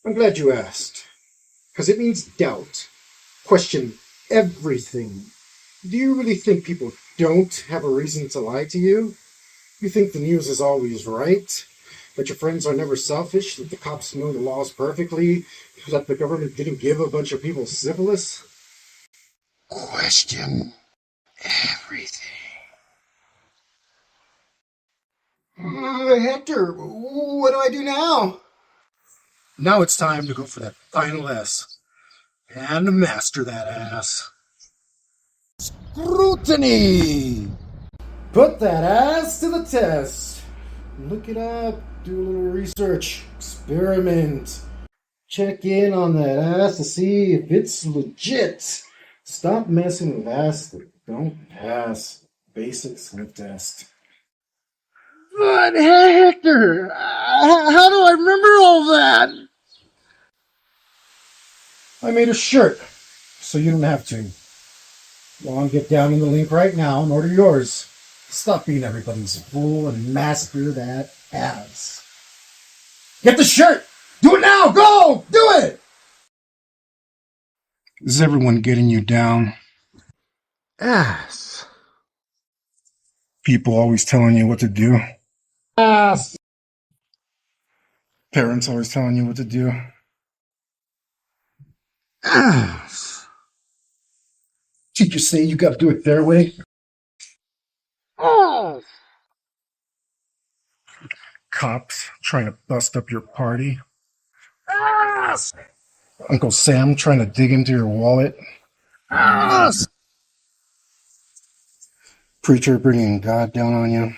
C: I'm glad you asked, because it means doubt. Question everything. Do you really think people don't have a reason to lie to you? You think the news is always right? That your friends are never selfish? That the cops know the laws perfectly? That the government didn't give a bunch of people syphilis? Question everything. Hector, what do I do now? Now it's time to go for that final S and master that ass. Scrutiny! Put that ass to the test. Look it up, do a little research, experiment. Check in on that ass to see if it's legit. Stop messing with ass that don't pass basic sniff test. But Hector, how do I remember all that? I made a shirt, so you don't have to. Go on, get down in the link right now and order yours. Stop being everybody's fool and master that ass. Get the shirt! Do it now! Go! Do it! Is everyone getting you down? Ass. People always telling you what to do. Ass. Parents always telling you what to do. Ass. Teachers say you gotta do it their way. Ass. Cops trying to bust up your party. Ass. Uncle Sam trying to dig into your wallet. Ass. Preacher bringing God down on you.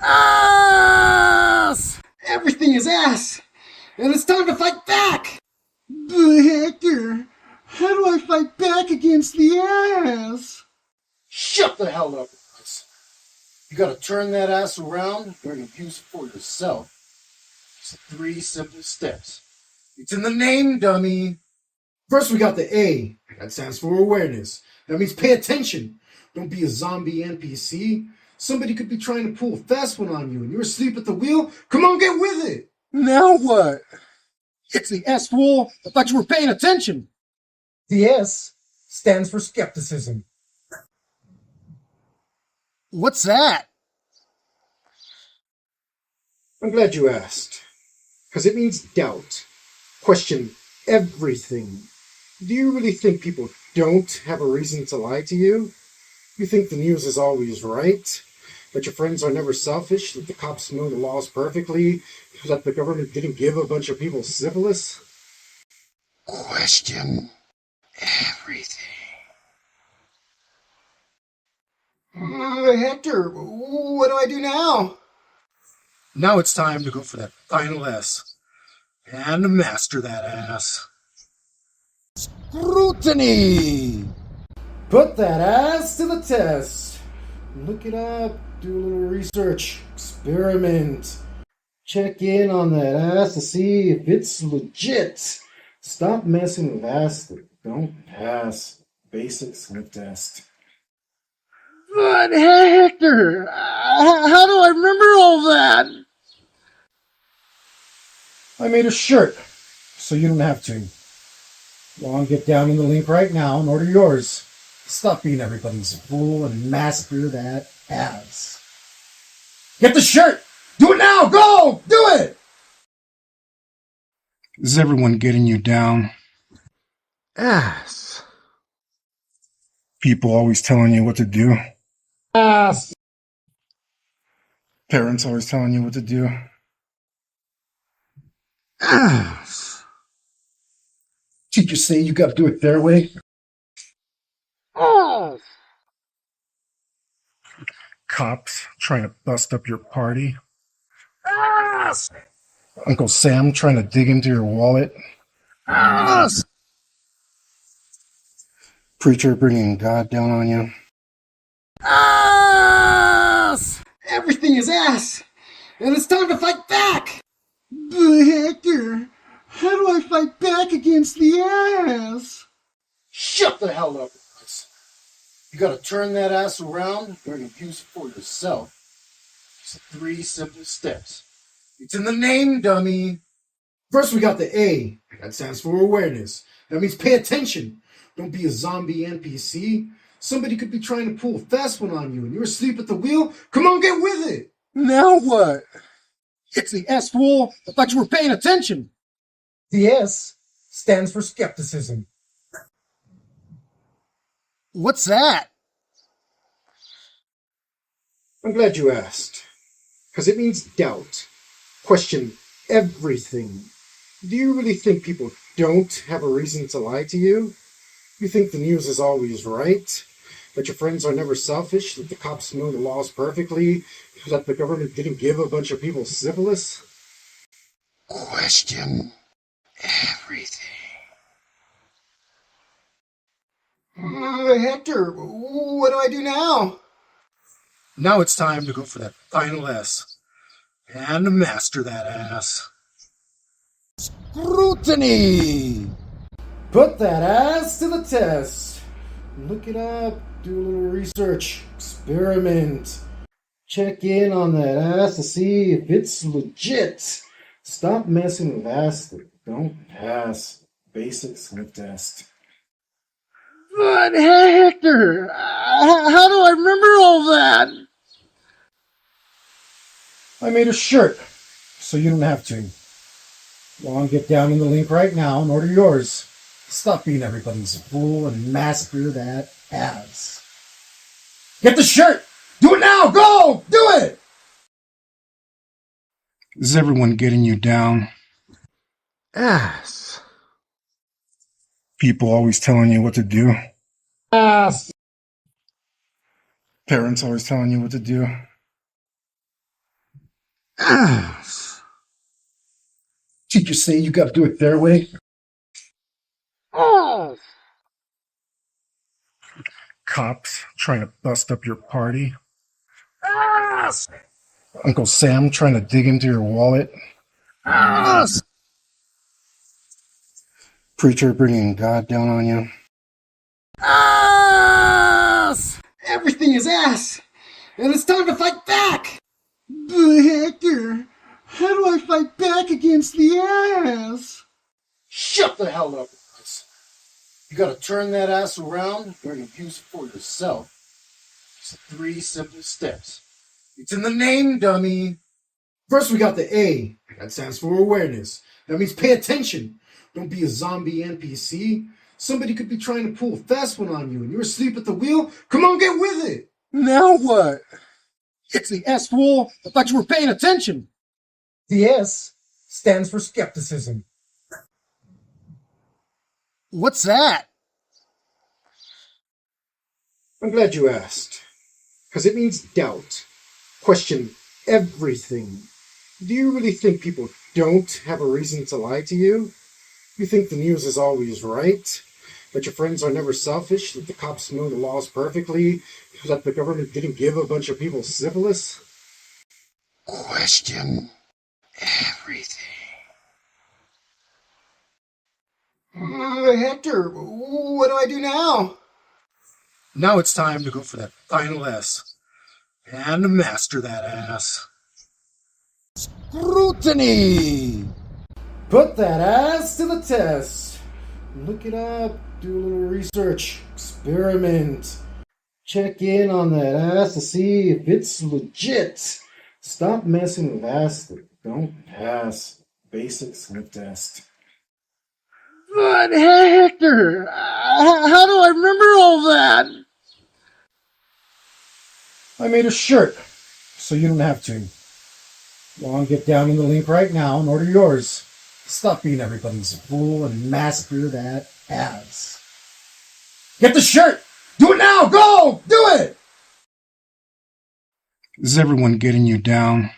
C: Ass. Everything is ass. And it's time to fight back.
D: But Hector, how do I fight back against the ass?
C: Shut the hell up, guys. You gotta turn that ass around and use it for yourself. It's 3 simple steps. It's in the name, dummy. First, we got the A. That stands for awareness. That means pay attention. Don't be a zombie NPC. Somebody could be trying to pull a fast one on you and you're asleep at the wheel. Come on, get with it. Now what? It's the S, fool. I thought you were paying attention. The S stands for skepticism. What's that? I'm glad you asked, because it means doubt. Question everything. Do you really think people don't have a reason to lie to you? You think the news is always right? That your friends are never selfish? That the cops know the laws perfectly? That the government didn't give a bunch of people syphilis? Question everything. Hector, what do I do now? Now it's time to go for that final S and master that ass. Scrutiny! Put that ass to the test. Look it up, do a little research, experiment. Check in on that ass to see if it's legit. Stop messing with ass that don't pass basic sniff test. But Hector, how do I remember all that? I made a shirt, so you don't have to. Go on, get down in the link right now and order yours. Stop being everybody's fool and master that ass. Get the shirt! Do it now! Go! Do it! Is everyone getting you down? Ass. People always telling you what to do. Ass. Parents always telling you what to do. Ass. Teachers say you gotta do it their way. Ass. Cops trying to bust up your party. Ass. Uncle Sam trying to dig into your wallet. Ass. Preacher bringing God down on you. Ass. Everything is ass. And it's time to fight back.
D: But Hector, how do I fight back against the ass?
C: Shut the hell up, guys. You gotta turn that ass around and use it for yourself. It's 3 simple steps. It's in the name, dummy. First, we got the A. That stands for awareness. That means pay attention. Don't be a zombie NPC. Somebody could be trying to pull a fast one on you and you're asleep at the wheel. Come on, get with it.
D: Now what? It's the S, fool. I thought you were paying attention.
C: The S stands for skepticism.
D: What's that?
C: I'm glad you asked. Because it means doubt. Question everything. Do you really think people don't have a reason to lie to you? You think the news is always right? That your friends are never selfish? That the cops know the laws perfectly? That the government didn't give a bunch of people syphilis?
D: Question everything. Hector, what do I do now?
C: Now it's time to go for that final S. And master that ass.
D: Scrutiny!
C: Put that ass to the test. Look it up, do a little research, experiment. Check in on that ass to see if it's legit. Stop messing with ass that don't pass basic sniff test.
D: But Hector, how do I remember all that?
C: I made a shirt, so you don't have to. Go on, get down in the link right now and order yours. Stop being everybody's fool and master that ass. Get the shirt! Do it now! Go! Do it! Is everyone getting you down?
D: Ass.
C: People always telling you what to do.
D: Ass.
C: Parents always telling you what to do.
D: Ass.
C: Teachers say you gotta do it their way.
D: Ass.
C: Cops trying to bust up your party.
D: Ass.
C: Uncle Sam trying to dig into your wallet.
D: Ass.
C: Preacher bringing God down on you.
D: Ass. Everything is ass. And it's time to fight back. But Hector, how do I fight back against the ass?
C: Shut the hell up, guys. You gotta turn that ass around and use it for yourself. It's 3 simple steps. It's in the name, dummy. First, we got the A. That stands for awareness. That means pay attention. Don't be a zombie NPC. Somebody could be trying to pull a fast one on you and you're asleep at the wheel. Come on, get with it.
D: Now what? It's the S, fool. I thought you were paying attention.
C: The S stands for skepticism.
D: What's that?
C: I'm glad you asked. Because it means doubt. Question everything. Do you really think people don't have a reason to lie to you? You think the news is always right? That your friends are never selfish? That the cops know the laws perfectly? That the government didn't give a bunch of people syphilis?
D: Question everything. Hector, what do I do now?
C: Now it's time to go for that final S. And master that ass.
D: Scrutiny!
C: Put that ass to the test. Look it up, do a little research, experiment. Check in on that ass to see if it's legit. Stop messing with ass that don't pass basic sniff test.
D: But Hector, how do I remember all that?
C: I made a shirt, so you don't have to. Go on, get down in the link right now and order yours. Stop being everybody's fool and master that ass. Get the shirt! Do it now! Go! Do it! Is everyone getting you down?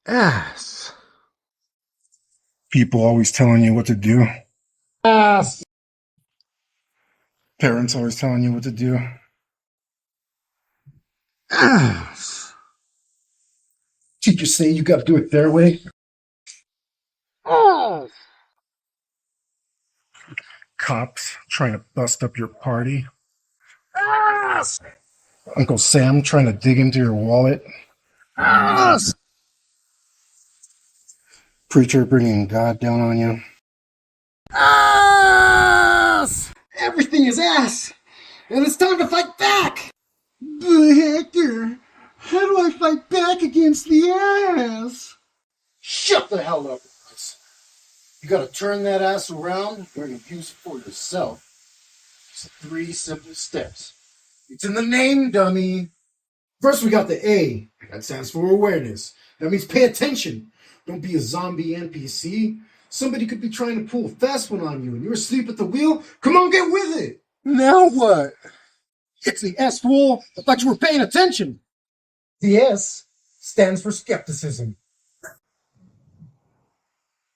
D: Ass.
C: People always telling you what to do.
D: Ass.
C: Parents always telling you what to do.
D: Ass.
C: Teachers say you gotta do it their way.
D: Ass.
C: Cops trying to bust up your party.
D: Ass.
C: Uncle Sam trying to dig into your wallet. Ass!
D: Preacher bringing God down on you.
C: Ass!
D: Everything is ass! And it's time to fight back! But Hector, how do I fight back against the ass?
C: Shut the hell up, guys. You gotta turn that ass around and use it for yourself. It's 3 simple steps. It's in the name, dummy. First, we got the A. That stands for awareness. That means pay attention. Don't be a zombie NPC. Somebody could be trying to pull a fast one on you and you're asleep at the wheel. Come on, get with it. Now what? It's the S, fool. I thought you were paying attention.
E: The S stands for skepticism.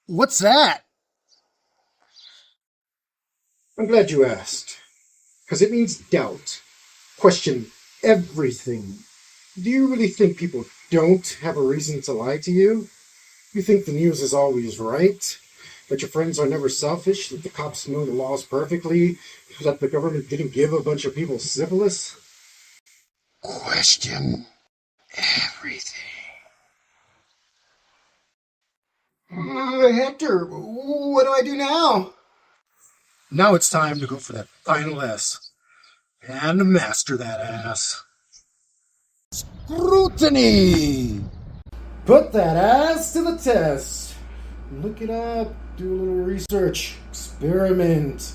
C: What's that?
D: I'm glad you asked. Because it means doubt. Question everything. Do you really think people don't have a reason to lie to you? You think the news is always right? That your friends are never selfish? That the cops know the laws perfectly? That the government didn't give a bunch of people syphilis?
C: Question everything.
D: Hector, what do I do now?
C: Now it's time to go for that final S. And master that ass. Scrutiny!
D: Put that ass to the test. Look it up, do a little research, experiment.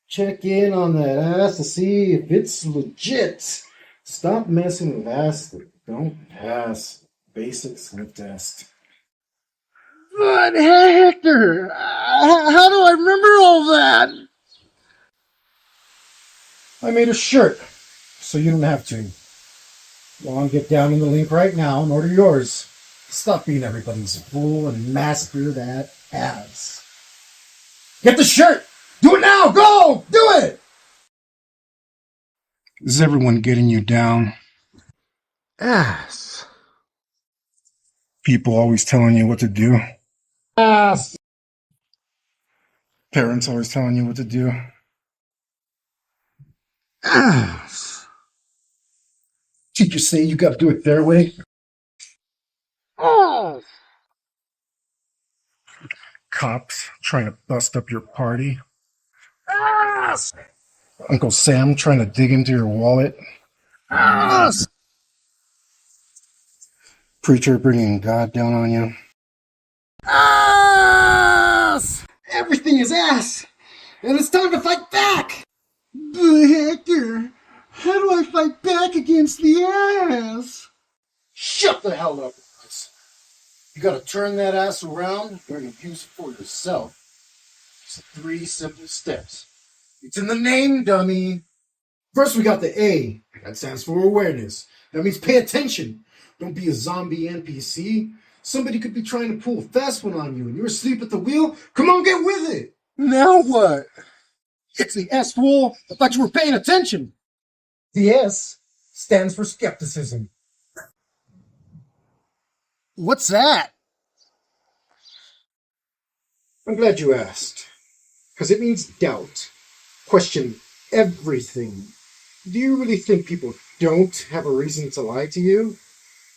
D: Check in on that ass to see if it's legit. Stop messing with ass that don't pass basic sniff test.
C: But Hector, how do I remember all that?
D: I made a shirt, so you don't have to. Go on, get down in the link right now and order yours. Stop being everybody's fool and master that ass. Get the shirt! Do it now! Go! Do it!
C: Is everyone getting you down?
D: Ass.
C: People always telling you what to do.
D: Ass.
C: Parents always telling you what to do.
D: Ass. Teachers say you gotta do it their way. Ass.
C: Cops trying to bust up your party.
D: Ass.
C: Uncle Sam trying to dig into your wallet.
D: Ass.
C: Preacher bringing God down on you.
D: Ass. Everything is ass. And it's time to fight back. But Hector, how do I fight back against the ass? Shut the hell up, guys. You gotta turn that ass around and use it for yourself. It's 3 simple steps. It's in the name, dummy. First, we got the A. That stands for awareness. That means pay attention. Don't be a zombie NPC. Somebody could be trying to pull a fast one on you and you're asleep at the wheel. Come on, get with it.
C: Now what?
D: It's the S, fool. I thought you were paying attention.
E: The S stands for skepticism.
C: What's that?
D: I'm glad you asked. Because it means doubt. Question everything. Do you really think people don't have a reason to lie to you?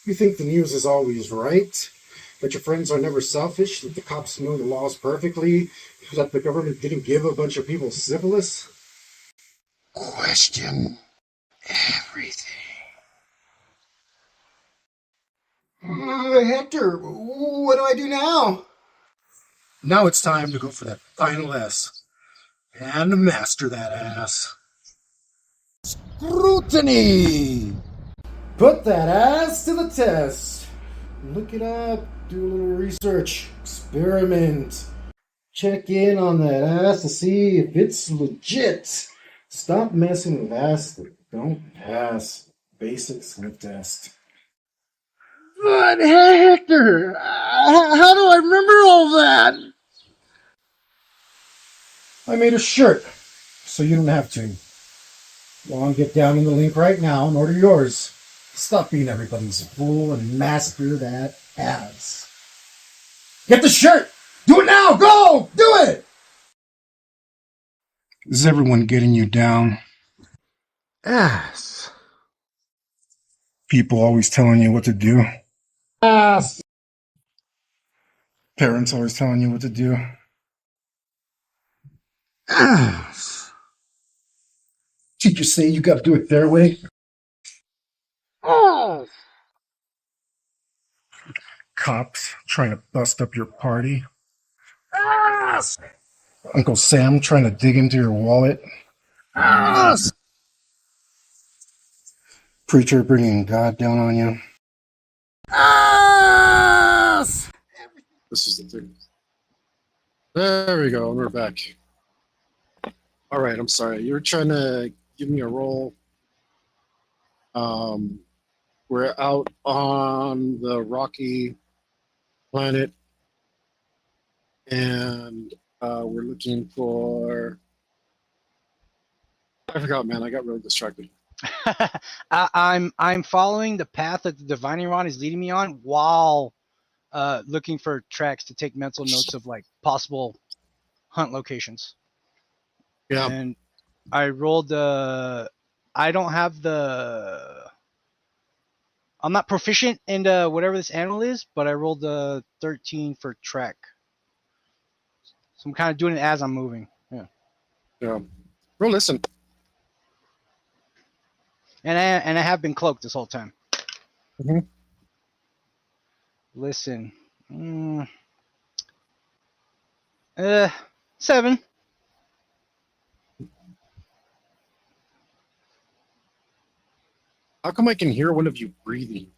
D: You think the news is always right? That your friends are never selfish? That the cops know the laws perfectly? That the government didn't give a bunch of people syphilis?
C: Question everything.
D: Hector, what do I do now?
C: Now it's time to go for that final S. And master that ass. Scrutiny!
D: Put that ass to the test. Look it up, do a little research, experiment. Check in on that ass to see if it's legit. Stop messing with ass that don't pass basic sniff test.
C: But Hector, how do I remember all that?
D: I made a shirt, so you don't have to. Go on, get down in the link right now and order yours. Stop being everybody's fool and master that ass. Get the shirt! Do it now! Go! Do it!
C: Is everyone getting you down?
D: Ass.
C: People always telling you what to do.
E: Ass.
C: Parents always telling you what to do.
D: Ass.
C: Teachers say you got to do it their way.
D: Ass.
C: Cops trying to bust up your party.
D: Ass.
C: Uncle Sam trying to dig into your wallet.
D: Ass.
C: Preacher bringing God down on you.
D: Ass.
A: This is the thing. There we go. We're back. All right. I'm sorry. You were trying to give me a roll. We're out on the rocky planet, and we're looking for. I forgot, man. I got really distracted.
B: I'm following the path that the divining rod is leading me on while looking for tracks to take mental notes of like possible hunt locations.
A: Yeah.
B: And I rolled the. I don't have the. I'm not proficient in whatever this animal is, but I rolled the 13 for track. So I'm kind of doing it as I'm moving. Yeah.
A: Yeah. Well, listen.
B: And I have been cloaked this whole time.
A: Mhm.
B: Listen. 7.
A: How come I can hear one of you breathing?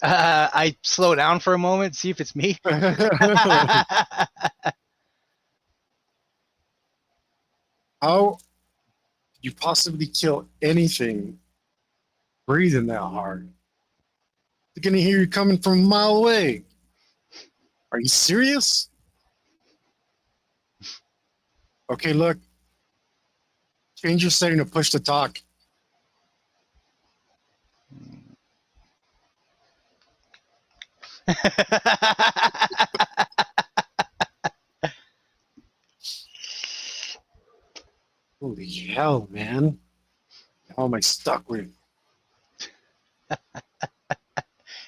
B: I slow down for a moment, see if it's me.
A: How could you possibly kill anything breathing that hard? They're gonna hear you coming from a mile away. Are you serious? Okay, look. Change your setting to push to talk. Holy hell, man. How am I stuck with?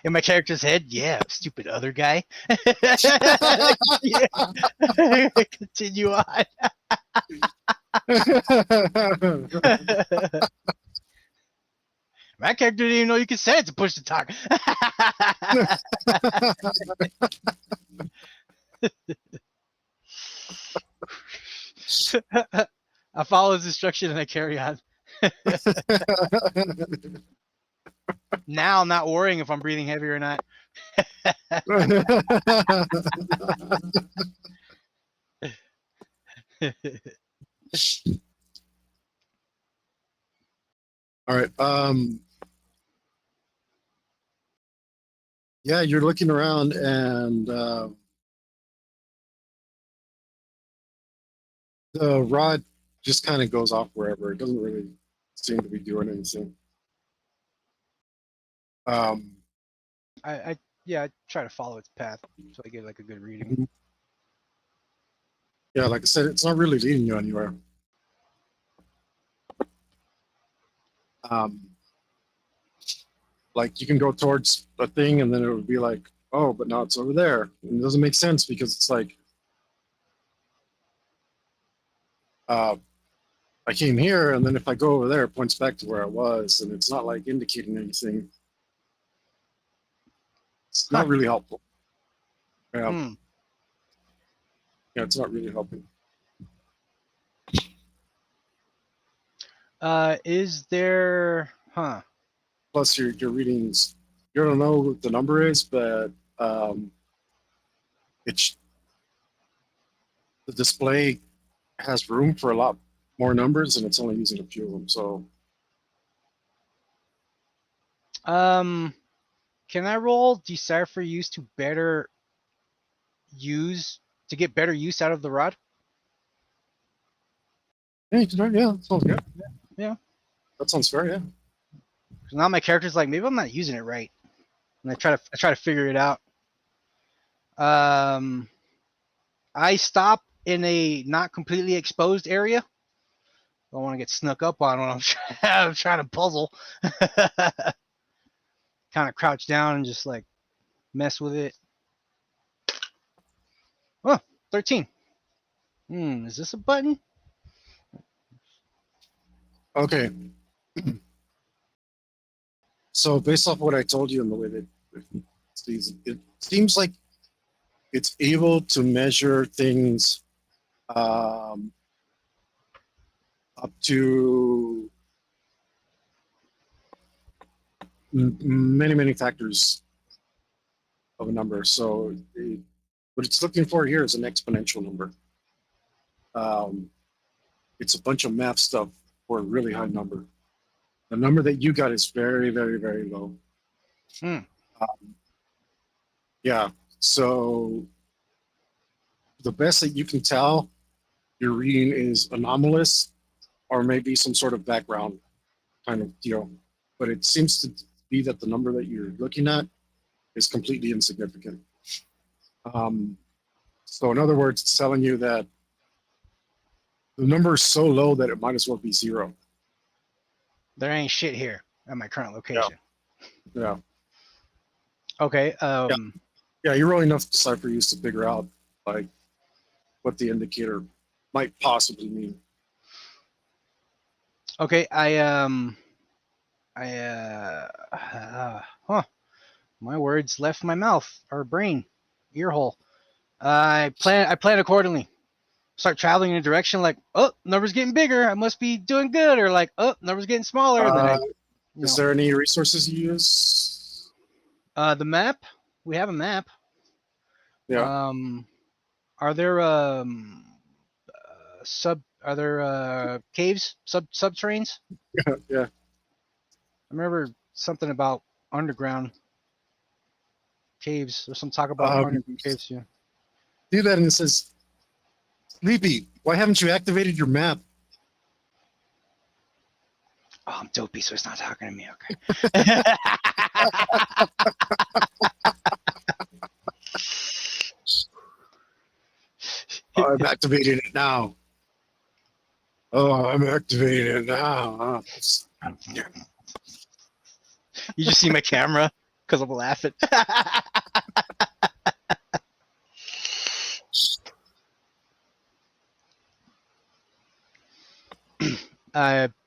B: In my character's head, yeah, stupid other guy. Continue on. My character didn't even know you could set it to push to talk. I follow his instruction and I carry on. Now I'm not worrying if I'm breathing heavy or not.
A: All right. Yeah, you're looking around and the rod just kind of goes off wherever. It doesn't really seem to be doing anything.
B: I try to follow its path so I get like a good reading.
A: Yeah, like I said, it's not really leading you anywhere. Like you can go towards a thing and then it would be like, oh, but now it's over there. And it doesn't make sense because it's like, I came here and then if I go over there, it points back to where I was and it's not like indicating anything. It's not really helpful. Yeah. Yeah, it's not really helping.
B: Is there
A: Plus your readings, you don't know what the number is, but it's the display has room for a lot more numbers and it's only using a few of them. So
B: can I roll decipher use to get better use out of the rod?
A: yeah, you can try. Yeah, that sounds good.
B: Yeah.
A: That sounds fair. Yeah.
B: So now my character's like, maybe I'm not using it right, and I try to figure it out. I stop in a not completely exposed area. I don't want to get snuck up on when I'm trying to puzzle. Kind of crouch down and just like mess with it. Oh, 13. Is this a button?
A: Okay. So based off what I told you in the way that it seems like it's able to measure things up to many factors of a number. So what it's looking for here is an exponential number. It's a bunch of math stuff for a really high number. The number that you got is very low. Yeah. So the best that you can tell your reading is anomalous or maybe some sort of background kind of deal. But it seems to be that the number that you're looking at is completely insignificant. So in other words, it's telling you that the number is so low that it might as well be zero.
B: There ain't shit here at my current location.
A: Yeah.
B: Okay.
A: Yeah, you're really enough decipher use to figure out like what the indicator might possibly mean.
B: Okay. My words left my mouth or brain, ear hole. I plan accordingly. Start traveling in a direction like, oh, numbers getting bigger. I must be doing good, or like, oh, numbers getting smaller. And then
A: Is there any resources you use?
B: The map? We have a map.
A: Yeah.
B: Are there caves, subterraneans?
A: Yeah.
B: I remember something about underground caves or some talk about underground caves. Yeah.
A: Do that and it says, Sleepy, why haven't you activated your map?
B: Oh, I'm dopey, so it's not talking to me. Okay.
A: I'm activating it now. Oh, I'm activating it now.
B: You just see my camera because I'm laughing.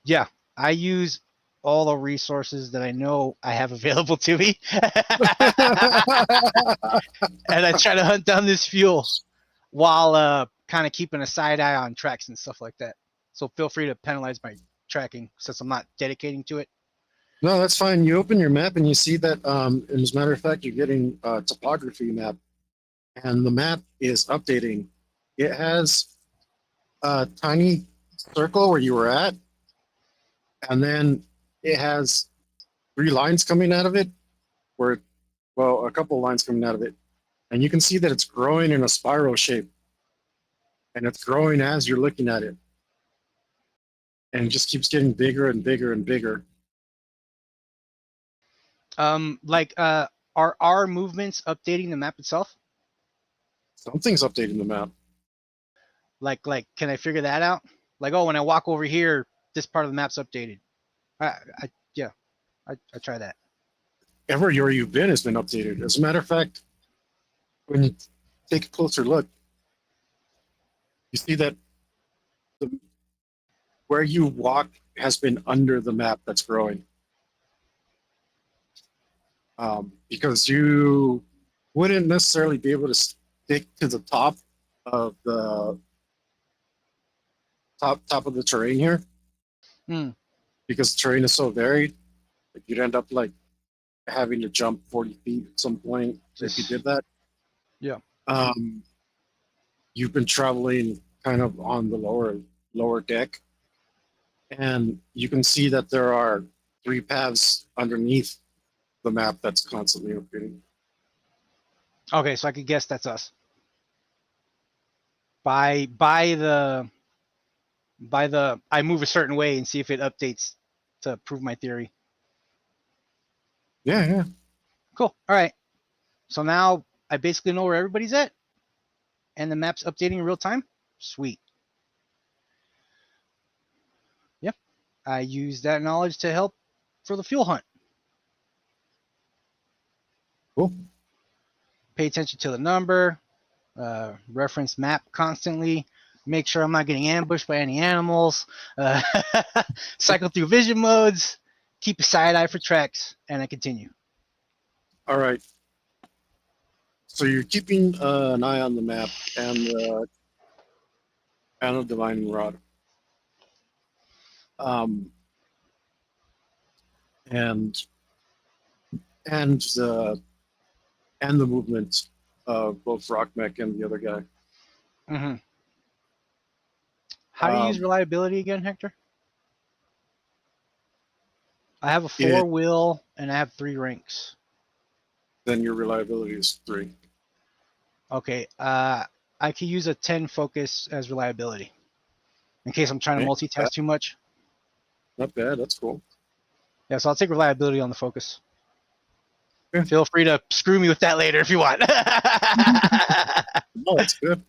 B: Yeah, I use all the resources that I know I have available to me. And I try to hunt down this fuel while kind of keeping a side eye on tracks and stuff like that. So feel free to penalize my tracking since I'm not dedicating to it.
A: No, that's fine. You open your map and you see that, and as a matter of fact, you're getting a topography map, and the map is updating. It has a tiny circle where you were at, and then it has 3 lines coming out of it, a couple lines coming out of it, and you can see that it's growing in a spiral shape, and it's growing as you're looking at it, and it just keeps getting bigger and bigger and bigger.
B: Are our movements updating the map itself?
A: Something's updating the map.
B: Like, can I figure that out? Like, oh, when I walk over here, this part of the map's updated. I try that.
A: Everywhere you've been has been updated. As a matter of fact, when you take a closer look, you see that where you walk has been under the map that's growing. Because you wouldn't necessarily be able to stick to the top of the top of the terrain here, because the terrain is so varied. Like you'd end up like having to jump 40 feet at some point if you did that.
B: Yeah.
A: You've been traveling kind of on the lower deck, and you can see that there are 3 paths underneath the map that's constantly updating.
B: Okay, so I could guess that's us. By the I move a certain way and see if it updates to prove my theory.
A: Yeah.
B: Cool. All right. So now I basically know where everybody's at, and the map's updating in real time. Sweet. Yep. I use that knowledge to help for the fuel hunt.
A: Cool.
B: Pay attention to the number, reference map constantly, make sure I'm not getting ambushed by any animals, cycle through vision modes, keep a side eye for tracks, and I continue.
A: All right. So you're keeping an eye on the map and a divining rod. And the movement of both Rockmech and the other guy.
B: Mm-hmm. How do you use reliability again, Hector? I have a 4-wheel and I have 3 ranks.
A: Then your reliability is 3.
B: Okay. I could use a 10 focus as reliability in case I'm trying to multitask too much.
A: Not bad. That's cool.
B: Yeah, so I'll take reliability on the focus.
A: Yeah.
B: Feel free to screw me with that later if you want.
A: No, that's good.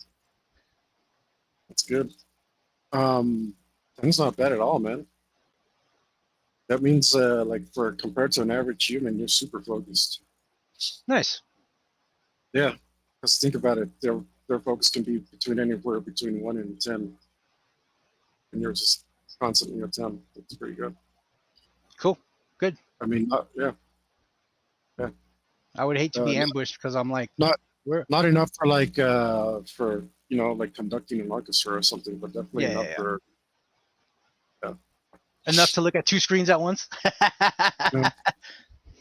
A: That's good. 10's not bad at all, man. That means like compared to an average human, you're super focused.
B: Nice.
A: Yeah. Because think about it, their focus can be anywhere between 1 and 10. And you're just constantly at 10. That's pretty good.
B: Cool. Good.
A: I mean, yeah.
B: I would hate to be ambushed because I'm like
A: not enough for like like conducting an orchestra or something, but definitely enough for
B: enough to look at 2 screens at once.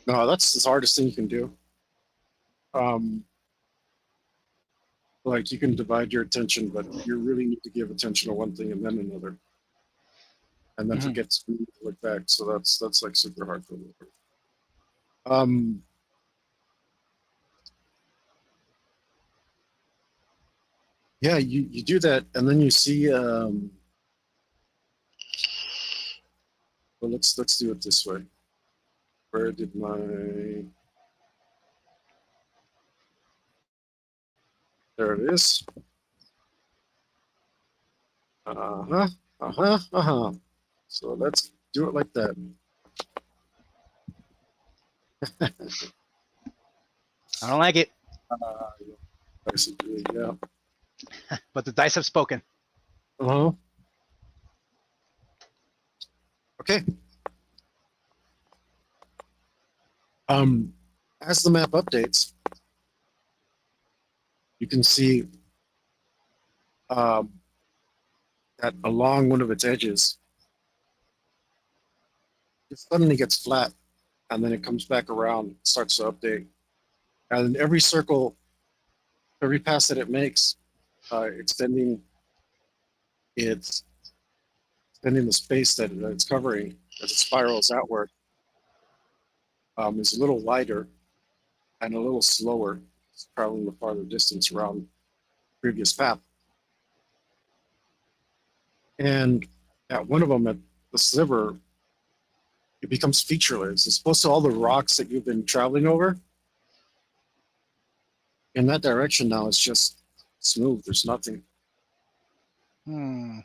A: No, that's the hardest thing you can do. Like you can divide your attention, but you really need to give attention to one thing and then another, and then forget to look back. So that's like super hard for me. Yeah, you do that, and then you see. Well, let's do it this way. Where did my? There it is. So let's do it like that.
B: I don't like it.
A: Basically, yeah.
B: But the dice have spoken.
A: Okay. As the map updates, you can see that along one of its edges, it suddenly gets flat, and then it comes back around, starts to update. And every circle, every pass that it makes, extending the space that it's covering as it spirals outward, is a little wider and a little slower. It's traveling the farther distance around the previous path. And at one of them, at the sliver, it becomes featureless. As opposed to all the rocks that you've been traveling over. In that direction now, it's just smooth. There's nothing. And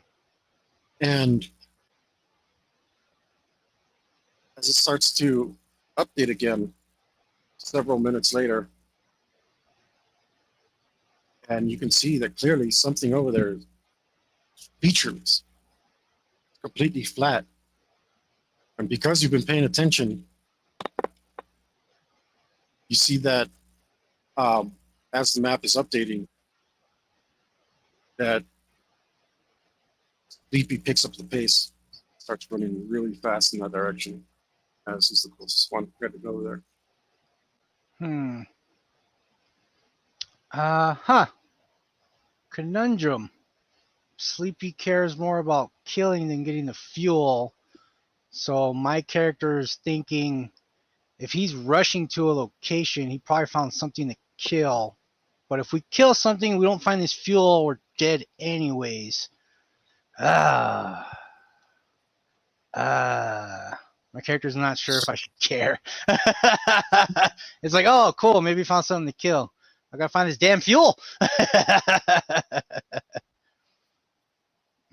A: as it starts to update again, several minutes later, and you can see that clearly something over there is featureless, completely flat. And because you've been paying attention, you see that as the map is updating, that Sleepy picks up the pace, starts running really fast in that direction. This is the closest one. Got to go there.
B: Conundrum. Sleepy cares more about killing than getting the fuel. So my character is thinking if he's rushing to a location, he probably found something to kill. But if we kill something, we don't find this fuel, we're dead anyways. My character's not sure if I should care. It's like, oh, cool, maybe found something to kill. I gotta find this damn fuel.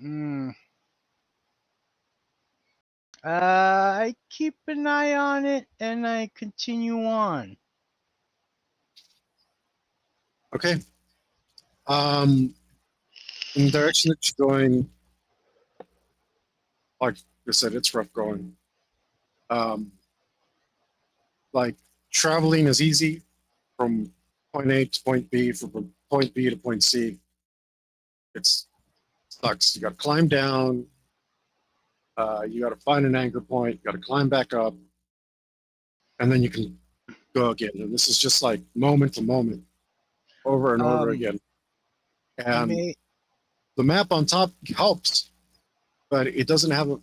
B: Mm. I keep an eye on it and I continue on.
A: Okay. In the direction that you're going, like I said, it's rough going. Like traveling is easy from point A to point B, from point B to point C. It's sucks. You got to climb down. You got to find an anchor point. You got to climb back up, and then you can go again. And this is just like moment to moment, over and over again. And
B: May,
A: the map on top helps, but it doesn't have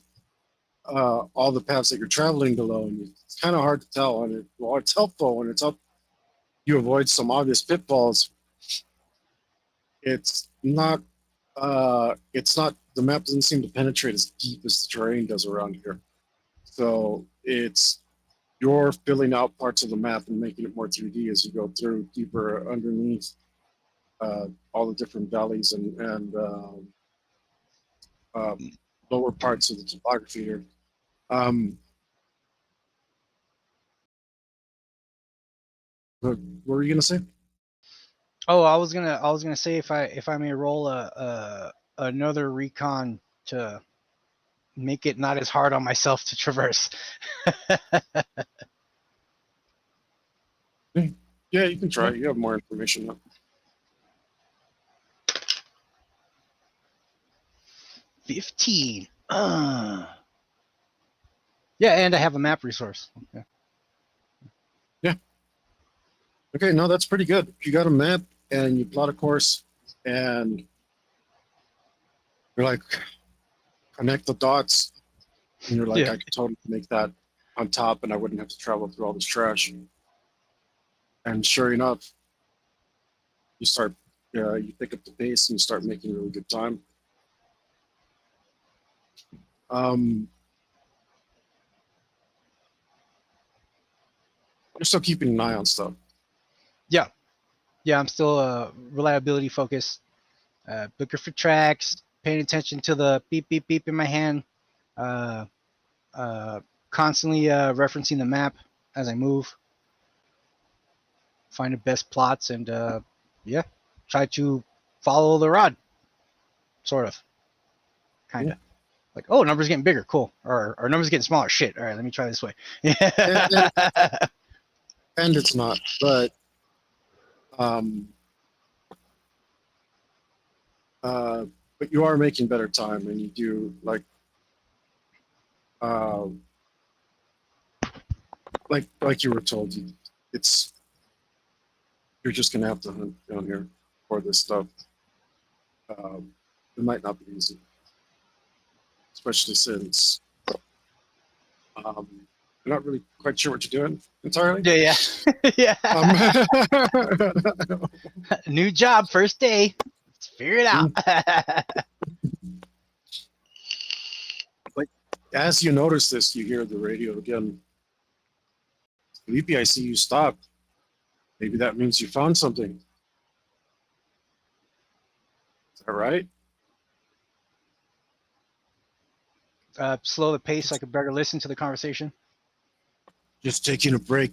A: all the paths that you're traveling below, and it's kind of hard to tell. And well, it's helpful when it's up. You avoid some obvious pitfalls. It's not. It's not. The map doesn't seem to penetrate as deep as the terrain does around here. So it's you're filling out parts of the map and making it more 3D as you go through deeper underneath all the different valleys and lower parts of the topography here. What were you gonna say?
B: oh, I was gonna say if I may roll another recon to make it not as hard on myself to traverse.
A: Yeah, you can try. You have more information now.
B: 15. Yeah, and I have a map resource. Yeah.
A: Okay, no, that's pretty good. You got a map and you plot a course and you're like, connect the dots. And you're like,
B: Yeah.
A: I could totally make that on top and I wouldn't have to travel through all this trash. And sure enough, you start, you pick up the pace and you start making really good time. You're still keeping an eye on stuff.
B: Yeah, I'm still reliability focused. Looking for tracks, paying attention to the beep beep beep in my hand. Constantly referencing the map as I move. Find the best plots and yeah, try to follow the rod. Sort of. Kind of. Like, oh, numbers getting bigger, cool. Or numbers getting smaller, shit. All right, let me try this way.
A: And it's not, but but you are making better time and you do like you were told, it's you're just gonna have to hunt down here for this stuff. It might not be easy, especially since you're not really quite sure what you're doing entirely.
B: Yeah. Yeah. New job, first day. Let's figure it out.
A: Like as you notice this, you hear the radio again. Sleepy, I see you stopped. Maybe that means you found something. Is that right?
B: Slow the pace so I could better listen to the conversation.
A: Just taking a break.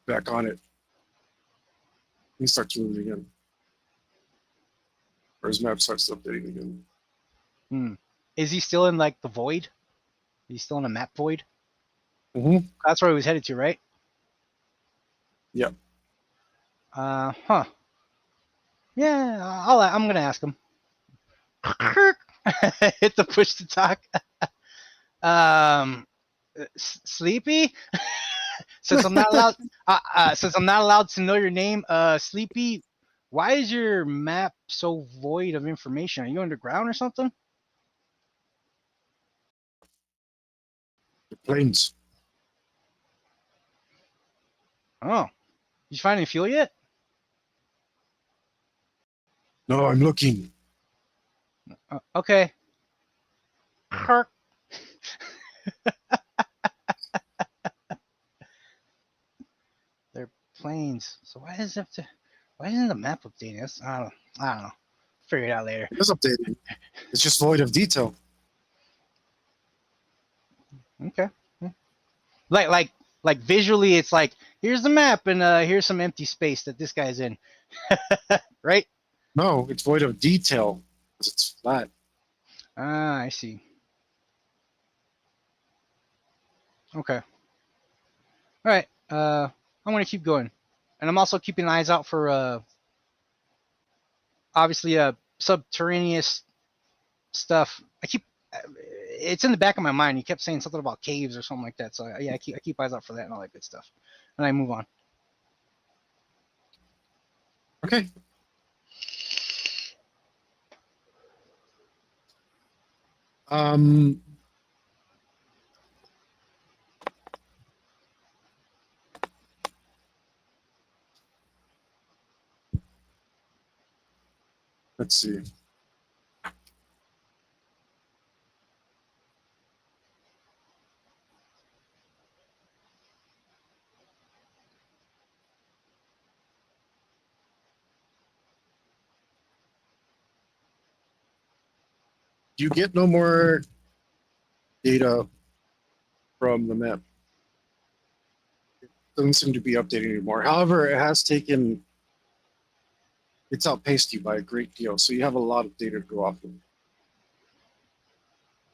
A: Back on it. He starts moving again. Or his map starts updating again.
B: Is he still in like the void? He's still in a map void?
A: Mm-hmm.
B: That's where he was headed to, right?
A: Yep.
B: Huh. Yeah, I'm gonna ask him. Hit the push to talk. Sleepy? Since I'm not allowed to know your name, Sleepy, why is your map so void of information? Are you underground or something?
A: The planes.
B: Oh, you find any fuel yet?
A: No, I'm looking.
B: Okay. They're planes. So why isn't the map updating? I don't know. figure it out later.
A: It is updated. It's just void of detail.
B: Okay. Like visually, it's like here's the map and here's some empty space that this guy's in, right?
A: No, it's void of detail because it's flat.
B: Ah, I see. Okay. All right. I'm gonna keep going, and I'm also keeping eyes out for obviously subterraneous stuff. It's in the back of my mind. He kept saying something about caves or something like that. So yeah, I keep eyes out for that and all that good stuff. And I move on.
A: Okay. Um. Let's see. You get no more data from the map. It doesn't seem to be updating anymore. However, it has taken, it's outpaced you by a great deal. So you have a lot of data to go off of.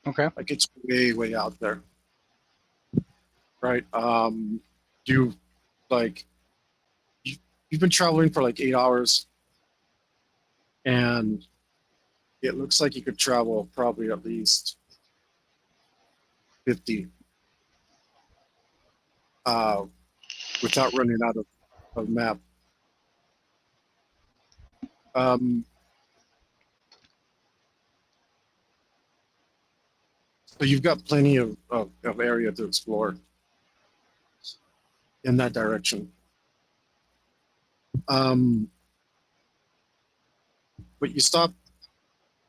B: Okay.
A: Like it's way, way out there. Right. You like, you've been traveling for like 8 hours and it looks like you could travel probably at least 50 without running out of map. So you've got plenty of area to explore in that direction. But you stop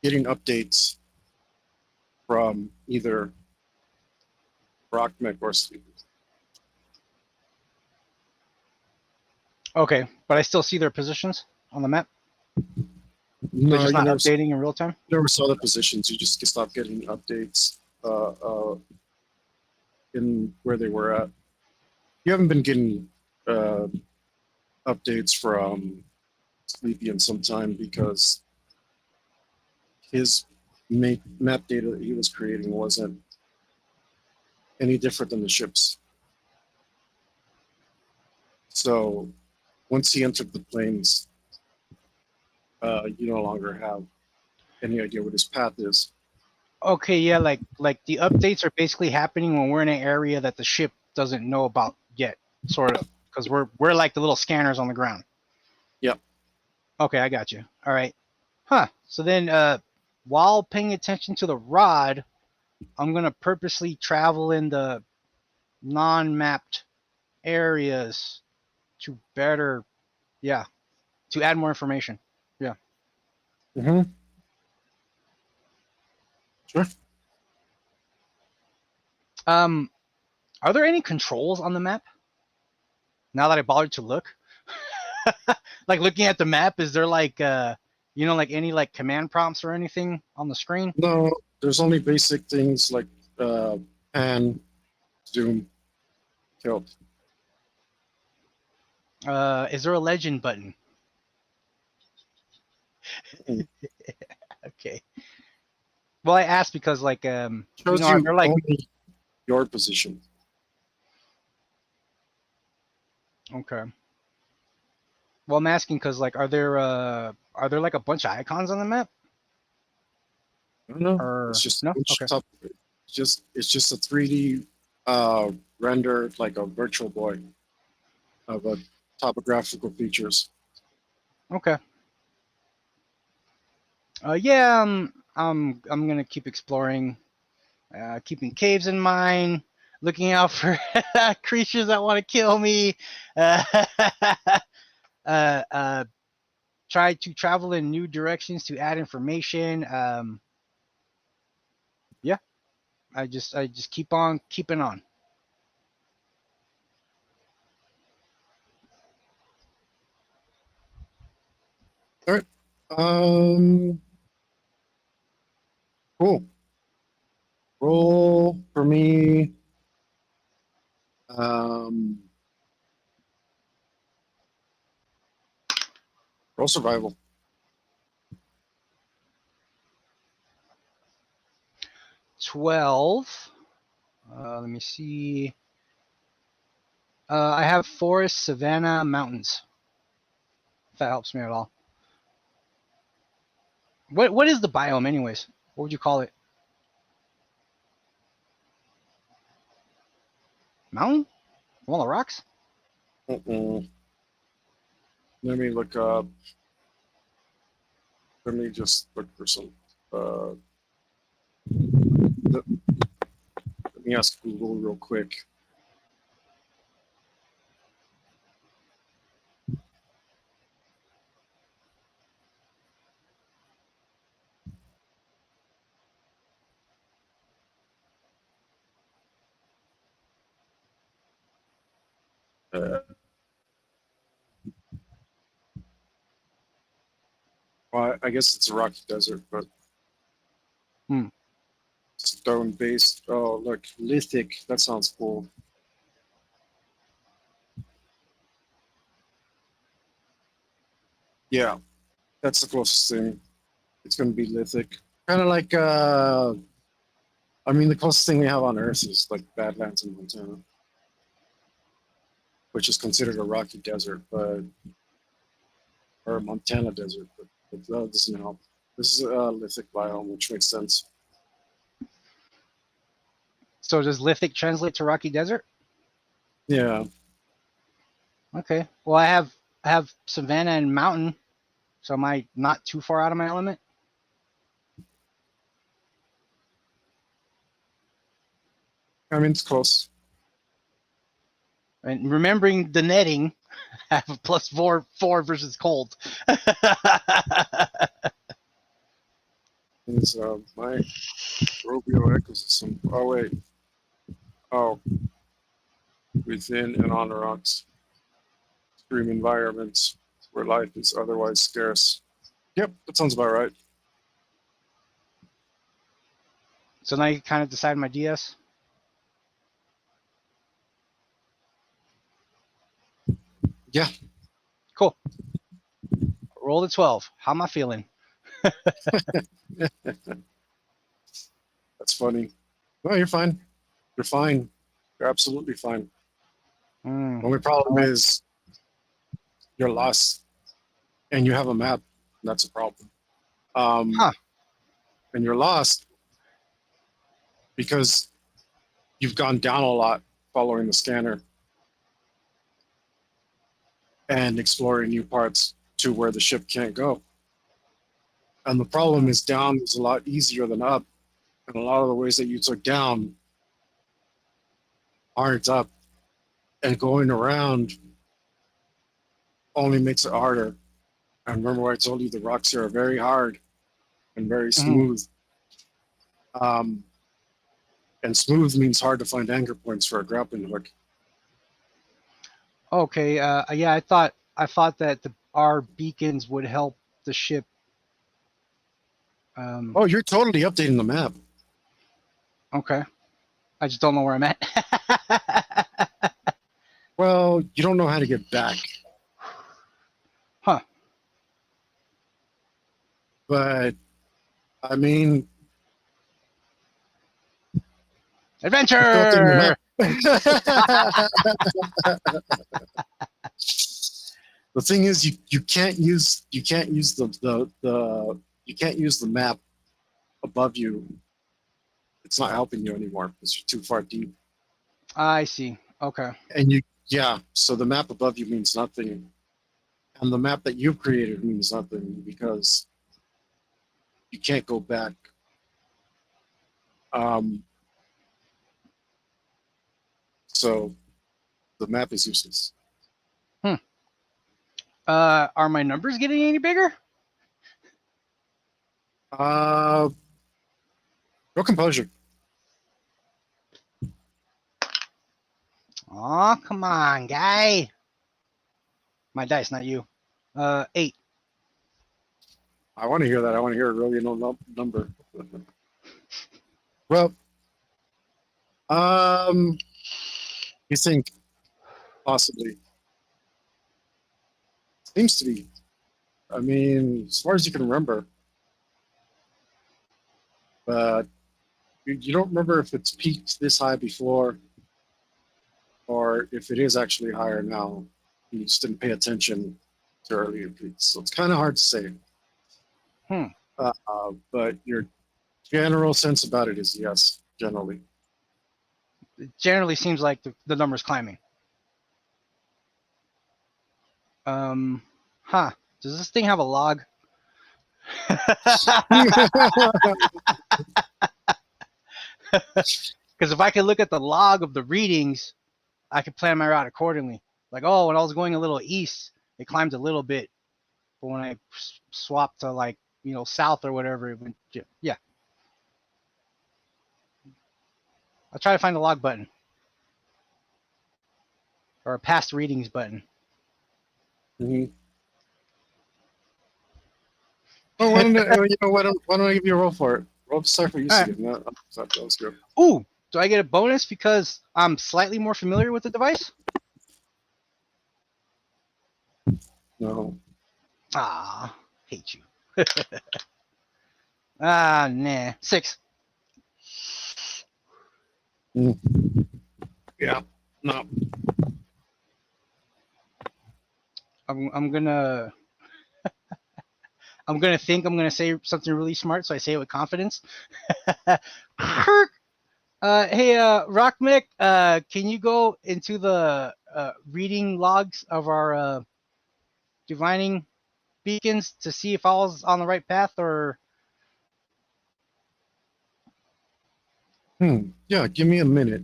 A: getting updates from either Rockmec or Sleep.
B: Okay, but I still see their positions on the map. They're
A: No,
B: just
A: you
B: not
A: never,
B: updating in real time.
A: never saw the positions. You just stop getting updates in where they were at. You haven't been getting updates from Sleepy in some time because his map data that he was creating wasn't any different than the ships. So once he entered the planes, you no longer have any idea what his path is.
B: Okay, yeah, like the updates are basically happening when we're in an area that the ship doesn't know about yet, sort of, because we're like the little scanners on the ground.
A: Yep.
B: Okay, I got you. All right. Huh. So then, while paying attention to the rod, I'm gonna purposely travel in the non-mapped areas to better, yeah, to add more information. Yeah.
A: Mm-hmm. Sure.
B: Are there any controls on the map? Now that I bothered to look, like looking at the map, is there like like any like command prompts or anything on the screen?
A: No, there's only basic things like pan, zoom, tilt.
B: Is there a legend button?
A: Mm.
B: Okay. Well, I asked because like
A: Shows
B: are
A: you
B: there like
A: only your position.
B: okay. Well, I'm asking because like are there like a bunch of icons on the map?
A: I don't know.
B: Or
A: It's just
B: no?
A: it's
B: Okay.
A: top, it's just a 3D render, like a virtual boy of a topographical features.
B: Okay. Yeah, I'm gonna keep exploring, keeping caves in mind, looking out for creatures that want to kill me. Uh, uh, try to travel in new directions to add information. Yeah, I just keep on keeping on.
A: All right. Cool. Roll for me. Roll survival.
B: 12. Let me see. I have forest, savanna, mountains. If that helps me at all. What is the biome, anyways? What would you call it? Mountain? Wall of rocks?
A: Mm-mm. Let me look up. Let me just look for some. Let me ask Google real quick. Well, I guess it's a rocky desert, but
B: Hmm.
A: stone based. Oh, look, lithic. That sounds cool. Yeah, that's the closest thing. It's going to be lithic. Kind of like, I mean, the closest thing we have on Earth is like Badlands in Montana, which is considered a rocky desert, but or a Montana desert, but that doesn't help. This is a lithic biome, which makes sense.
B: So does lithic translate to rocky desert?
A: Yeah.
B: Okay. Well, I have savanna and mountain. So am I not too far out of my element?
A: I mean, it's close.
B: And remembering the netting, I have a +4 versus cold.
A: It's my Robio ecosystem. Oh wait. Oh, within and on the rocks, extreme environments where life is otherwise scarce. Yep, that sounds about right.
B: So now you kind of decide my DS.
A: Yeah.
B: Cool. Roll the 12. How am I feeling?
A: That's funny. No, you're fine. You're fine. You're absolutely fine.
B: Mm.
A: The only problem is you're lost and you have a map. That's a problem.
B: Huh.
A: And you're lost because you've gone down a lot following the scanner and exploring new parts to where the ship can't go. And the problem is down is a lot easier than up. And a lot of the ways that you took down aren't up. And going around only makes it harder. And remember what I told you, the rocks here are very hard and very smooth. And smooth means hard to find anchor points for a grappling hook.
B: Okay. Yeah, I thought that our beacons would help the ship.
A: Oh, you're totally updating the map.
B: Okay. I just don't know where I'm at.
A: Well, you don't know how to get back.
B: Huh.
A: But, I mean,
B: Adventure!
A: the thing is, you can't use the map above you. It's not helping you anymore because you're too far deep.
B: I see. Okay.
A: And so the map above you means nothing, and the map that you've created means nothing because you can't go back. So the map is useless.
B: Are my numbers getting any bigger?
A: No composure.
B: Oh, come on, guy. My dice, not you. 8.
A: I want to hear that. I want to hear a really low number. Well, you think possibly seems to be. I mean, as far as you can remember, but you don't remember if it's peaked this high before, or if it is actually higher now. You just didn't pay attention to earlier peaks, so it's kind of hard to say.
B: Hmm.
A: But your general sense about it is yes, generally.
B: It generally seems like the number's climbing. Huh. Does this thing have a log? Because if I could look at the log of the readings, I could plan my route accordingly. Like, oh, when I was going a little east, it climbed a little bit. But when I swapped to, like, south or whatever, it went, yeah. I'll try to find the log button. Or a past readings button.
A: Mm-hmm. Well, why don't I give you a roll for it? Roll start for you,
B: All right.
A: Steve. That was good.
B: Ooh, do I get a bonus because I'm slightly more familiar with the device?
A: No.
B: Ah, hate you. Ah, nah. 6.
A: Yeah. No.
B: I'm gonna I'm gonna say something really smart, so I say it with confidence. Kirk, hey, Rockmick, can you go into the reading logs of our divining beacons to see if I was on the right path, or?
A: Yeah, give me a minute.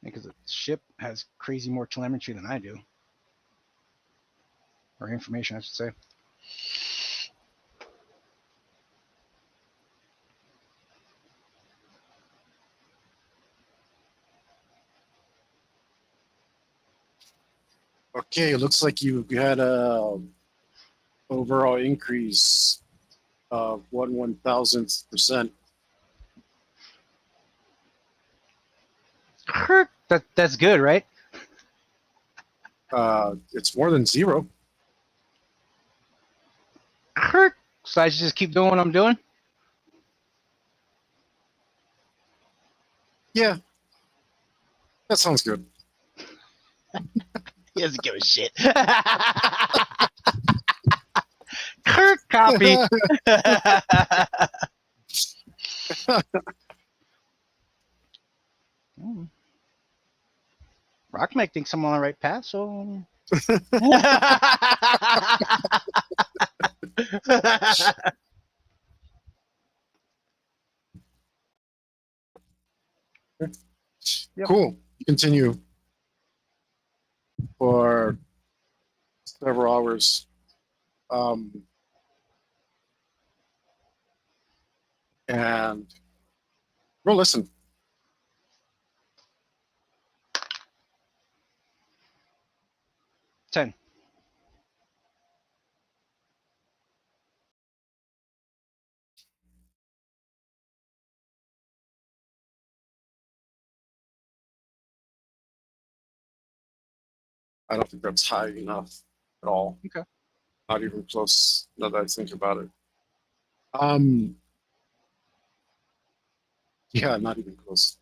B: Because the ship has crazy more telemetry than I do. Or information, I should say.
A: Okay, it looks like you had a overall increase of 1/1000%.
B: Kirk, that's good, right?
A: It's more than zero.
B: Kirk, so I should just keep doing what I'm doing?
A: Yeah, that sounds good.
B: He doesn't give a shit. Kirk, copy. Rockmec thinks I'm on the right path, so. Yep.
A: Cool. You continue for several hours. And well, listen.
B: Ten.
A: I don't think that's high enough at all.
B: Okay.
A: Not even close. Now that I think about it. Yeah, not even close.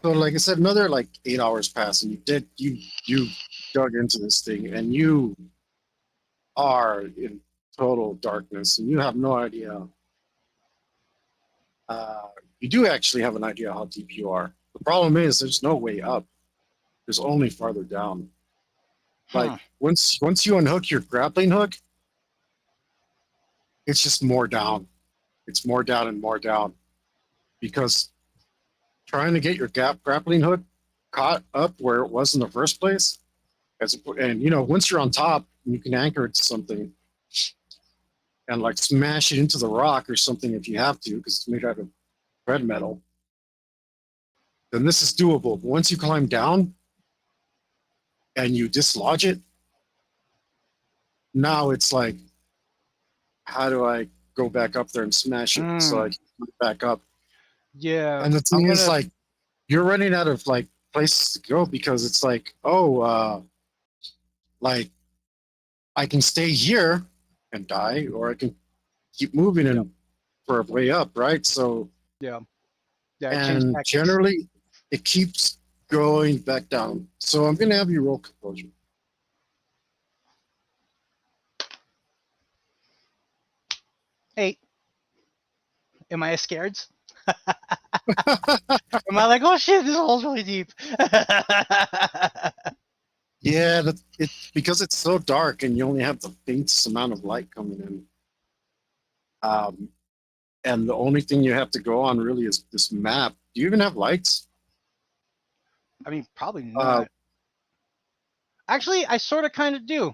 A: So like I said, another like 8 hours passed, and you dug into this thing, and you are in total darkness, and you have no idea. You do actually have an idea how deep you are. The problem is there's no way up. There's only farther down. Like once you unhook your grappling hook, it's just more down. It's more down and more down. Because trying to get your grappling hook caught up where it was in the first place, and once you're on top, you can anchor it to something. and like smash it into the rock or something if you have to, because it's made out of red metal, then this is doable. But once you climb down and you dislodge it, now it's like, how do I go back up there and smash it so I can get back up?
B: Yeah.
A: And the thing is, like, you're running out of like places to go because it's like, like I can stay here and die, or I can keep moving and for a way up, right? So
B: yeah. Yeah. I changed
A: and
B: tactics.
A: generally it keeps going back down. So I'm gonna have you roll composure.
B: Hey, am I scared? Am I like, oh shit, this hole's really deep?
A: Yeah, because it's so dark and you only have the faintest amount of light coming in. And the only thing you have to go on really is this map. Do you even have lights?
B: I mean, probably not. Actually, I sort of kind of do.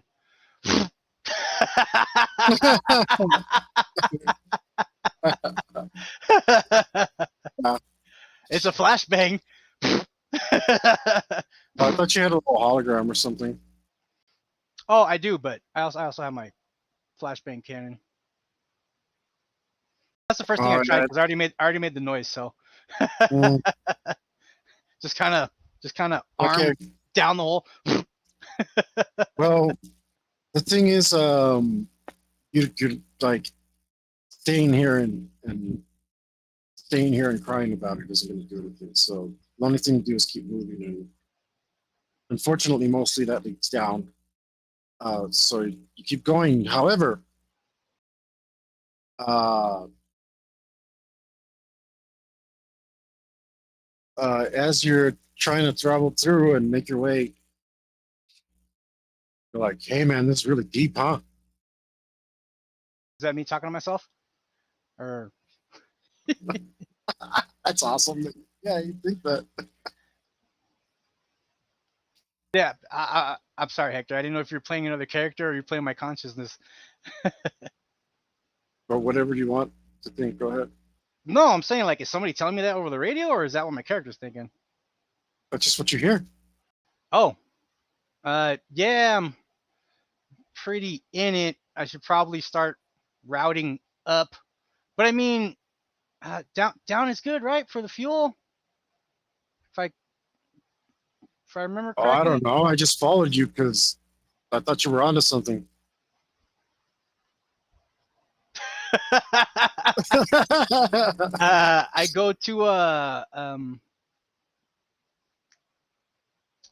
B: It's a flashbang.
A: I thought you had a little hologram or something.
B: Oh, I do, but I also have my flashbang cannon. That's the first thing I tried because I already made the noise, so
A: Mm,
B: just kind of
A: okay.
B: arm down the hole.
A: Well, the thing is, you're like staying here and staying here and crying about it isn't going to do anything. So the only thing to do is keep moving, and unfortunately, mostly that leads down. So you keep going. However, as you're trying to travel through and make your way, you're like, "Hey, man, this is really deep, huh?"
B: Is that me talking to myself? Or
A: That's awesome. Yeah, you think that.
B: yeah, I'm sorry, Hector. I didn't know if you're playing another character or you're playing my consciousness.
A: Or whatever you want to think. Go ahead.
B: No, I'm saying like, is somebody telling me that over the radio, or is that what my character's thinking?
A: That's just what you hear.
B: Oh, yeah, I'm pretty in it. I should probably start routing up. But I mean, down is good, right, for the fuel? If I remember
A: Oh, I
B: correctly.
A: don't know. I just followed you because I thought you were onto something.
B: I go to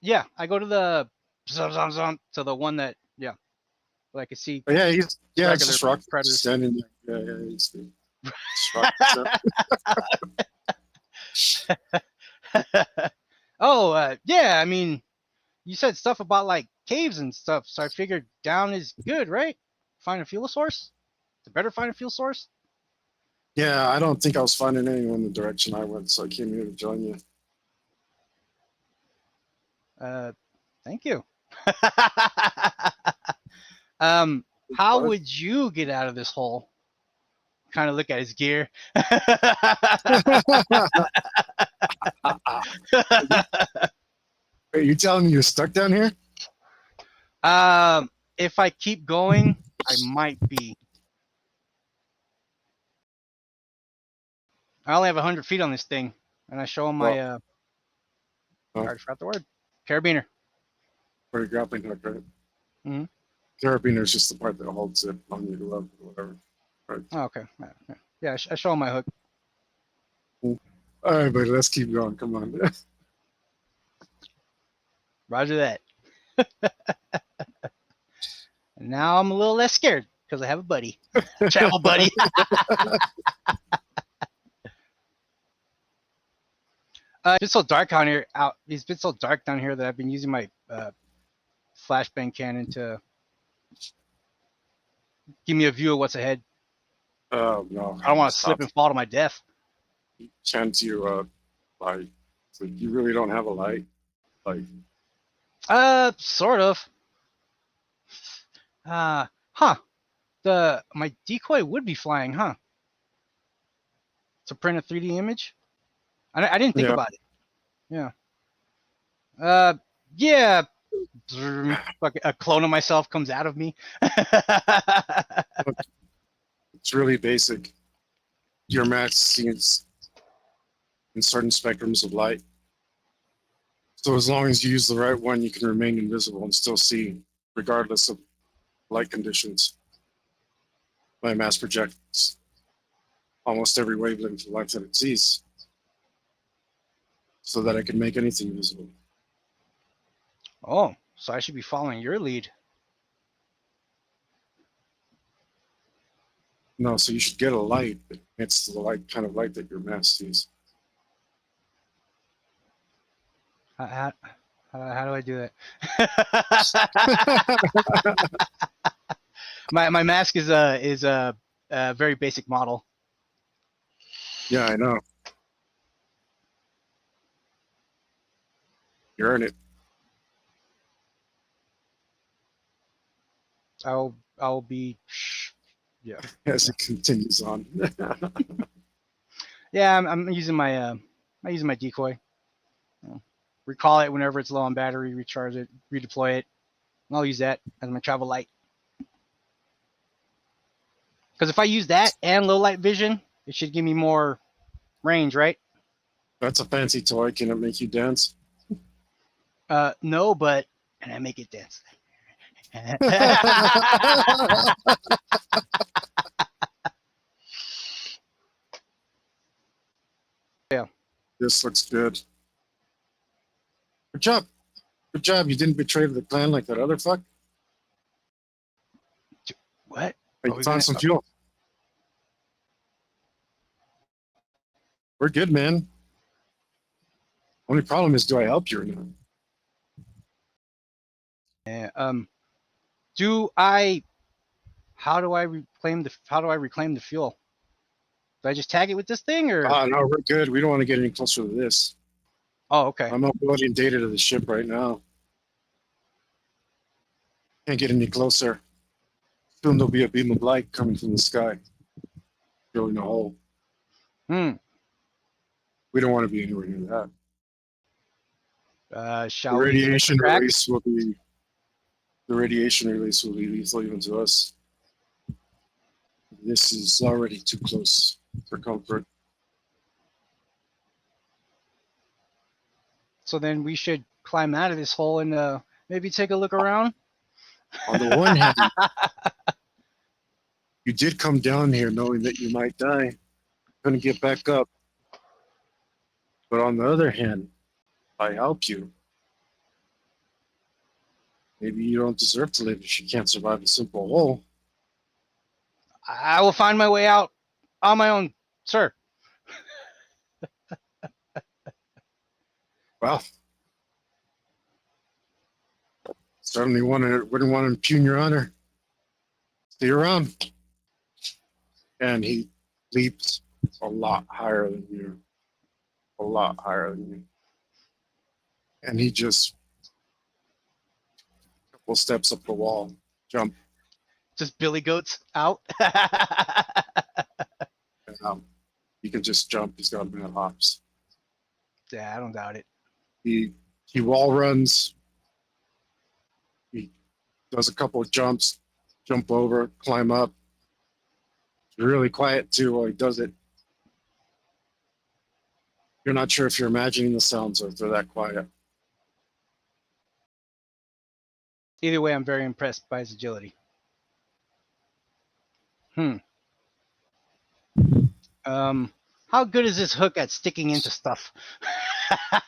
B: yeah, I go to the to the one that I can see
A: But yeah, it's
B: regular
A: just rock
B: predators.
A: standing there. Yeah, he's just rock.
B: Oh, yeah, I mean, you said stuff about like caves and stuff, so I figured down is good, right? Find a fuel source. It's better find a fuel source.
A: Yeah, I don't think I was finding anyone in the direction I went, so I came here to join you.
B: Thank you. How would you get out of this hole? Kind of look at his gear.
A: Wait, you telling me you're stuck down here?
B: If I keep going, I might be. I only have 100 feet on this thing, and I show him my I already forgot the word. Carabiner.
A: Or your grappling hook, right?
B: Mm-hmm.
A: Carabiner is just the part that holds it on your glove or whatever. Right.
B: Oh, okay. Yeah, I show him my hook.
A: All right, buddy, let's keep going. Come on.
B: Roger that. And now I'm a little less scared because I have a buddy, travel buddy. It's been so dark down here. It's been so dark down here that I've been using my flashbang cannon to give me a view of what's ahead.
A: Oh no!
B: I don't want to slip and fall to my death.
A: Chance you light. So you really don't have a light, like.
B: Sort of. Huh. my decoy would be flying, huh? To print a 3D image. I didn't think
A: Yeah.
B: about it. Yeah. Yeah. Like a clone of myself comes out of me.
A: It's really basic. Your mask sees in certain spectrums of light. So as long as you use the right one, you can remain invisible and still see, regardless of light conditions. My mask projects almost every wavelength of light that it sees, so that I can make anything visible.
B: Oh, so I should be following your lead.
A: No, so you should get a light that emits the light kind of light that your mask sees.
B: How do I do that? my mask is a very basic model.
A: Yeah, I know. You earn it.
B: I'll be yeah.
A: As it continues on.
B: Yeah, I'm using my decoy. Recall it whenever it's low on battery, recharge it, redeploy it. And I'll use that as my travel light. Because if I use that and low light vision, it should give me more range, right?
A: That's a fancy toy. Can it make you dance?
B: No, but and I make it dance. Yeah.
A: This looks good. Good job. Good job. You didn't betray the clan like that other fuck.
B: What?
A: You found some fuel. We're good, man. Only problem is, do I help you or not?
B: Yeah. How do I reclaim the fuel? Do I just tag it with this thing or?
A: No, we're good. We don't want to get any closer to this.
B: Oh, okay.
A: I'm uploading data to the ship right now. Can't get any closer. Soon there'll be a beam of light coming from the sky, drilling a hole.
B: Hmm.
A: We don't want to be anywhere near that.
B: Shall
A: The
B: we
A: radiation
B: track?
A: release will be lethal even to us. This is already too close for comfort.
B: So then we should climb out of this hole and maybe take a look around.
A: On the one hand, you did come down here knowing that you might die, couldn't get back up. But on the other hand, I help you. Maybe you don't deserve to live if you can't survive a simple hole.
B: I will find my way out on my own, sir.
A: Well, certainly wouldn't want to impugn your honor. Stay around. And he leaps a lot higher than you. A lot higher than you. And he just a couple steps up the wall, jump.
B: Just Billy Goats out.
A: And, he can just jump. He's got mad hops.
B: Yeah, I don't doubt it.
A: He wall runs. He does a couple of jumps, jump over, climb up. It's really quiet too while he does it. You're not sure if you're imagining the sounds or if they're that quiet.
B: Either way, I'm very impressed by his agility. How good is this hook at sticking into stuff?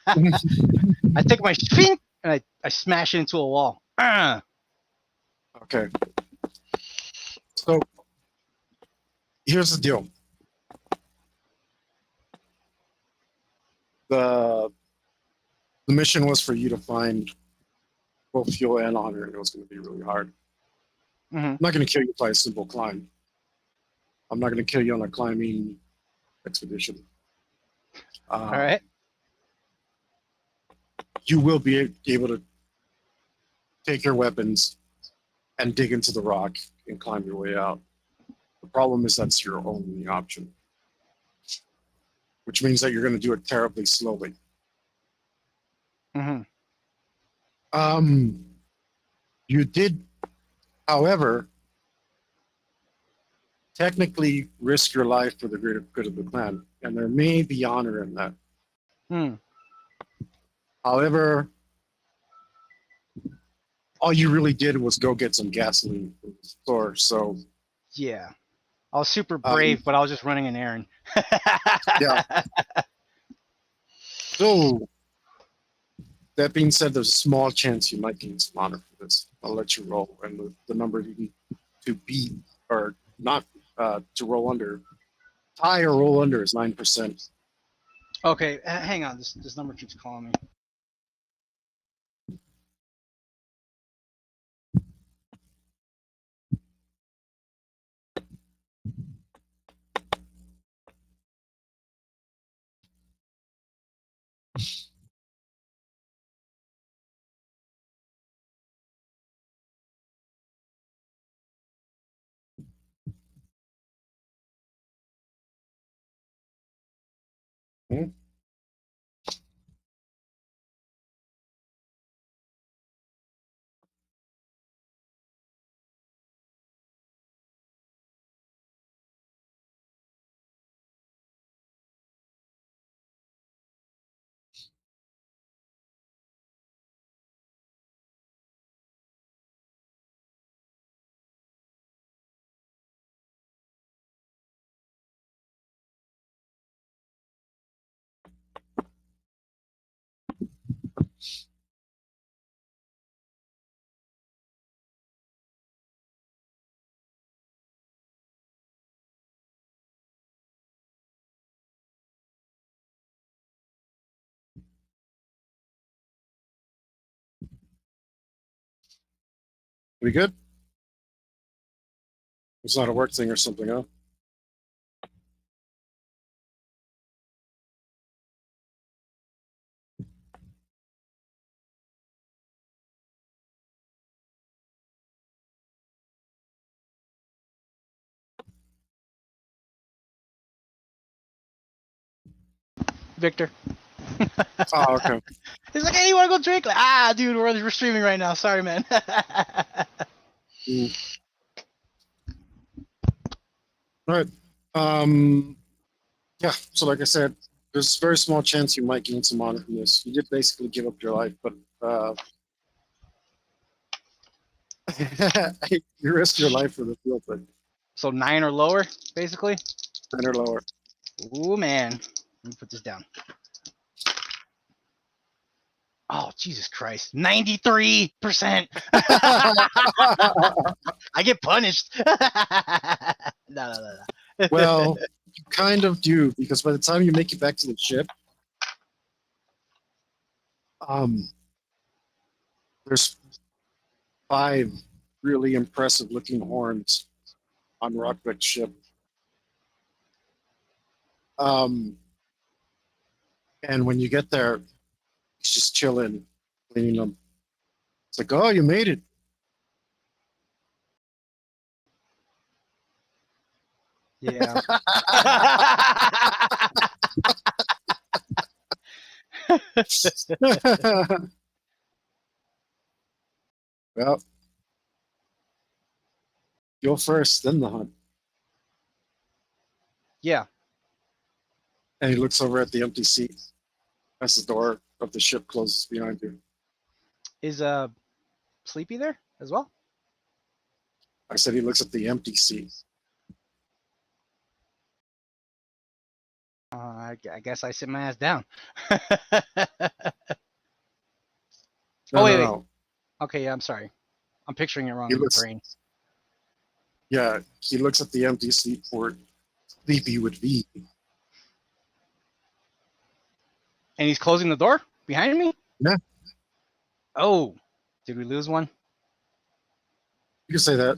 B: I take my spin and I smash it into a wall.
A: Okay. So here's the deal. The mission was for you to find both fuel and honor, and it was going to be really hard. I'm not going to kill you by a simple climb. I'm not going to kill you on a climbing expedition.
B: All right.
A: You will be able to take your weapons and dig into the rock and climb your way out. The problem is that's your only option, which means that you're going to do it terribly slowly.
B: Mm-hmm.
A: You did, however, technically risk your life for the greater good of the clan, and there may be honor in that.
B: Hmm.
A: However, all you really did was go get some gasoline from the store. So
B: Yeah. I was super brave, but I was just running an errand.
A: yeah. So that being said, there's a small chance you might gain some honor for this. I'll let you roll, and the number you need to beat or not to roll under, tie or roll under is 9%.
B: Okay, hang on. This number keeps calling me.
A: Hmm? We good? It's not a work thing or something, huh?
B: Victor.
A: Oh, okay.
B: He's like, hey, you want to go drink? Like, dude, we're streaming right now. Sorry, man.
A: Mm. All right. Yeah. So, like I said, there's a very small chance you might gain some honor from this. You did basically give up your life, but you risked your life for the field, but
B: So 9 or lower, basically.
A: 10 or lower.
B: Ooh, man. Let me put this down. Oh, Jesus Christ. 93%. I get punished. No.
A: Well, you kind of do, because by the time you make it back to the ship, there's 5 really impressive looking horns on Rockbeck's ship. And when you get there, he's just chilling, cleaning them. It's like, oh, you made it.
B: Yeah.
A: Well, go first, then the hunt.
B: Yeah.
A: And he looks over at the empty seat as the door of the ship closes behind you.
B: Is Sleepy there as well?
A: I said he looks at the empty seat.
B: I guess I sit my ass down.
A: No,
B: wait.
A: no.
B: Okay, yeah, I'm sorry. I'm picturing it wrong
A: He
B: in my
A: looks,
B: brain.
A: yeah, he looks at the empty seat where Sleepy would be.
B: And he's closing the door behind me?
A: Yeah.
B: Oh, did we lose one?
A: You can say that.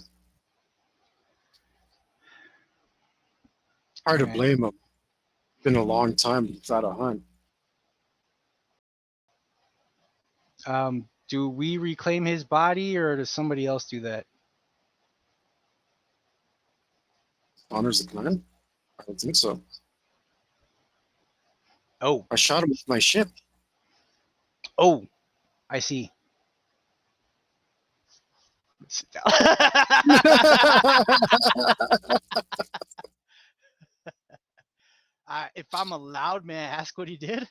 A: Hard to
B: Okay.
A: blame him. Been a long time without a hunt.
B: Do we reclaim his body or does somebody else do that?
A: honors the clan? I don't think so.
B: Oh,
A: I shot him with my ship.
B: oh, I see. Sit down. If I'm allowed, may I ask what he did?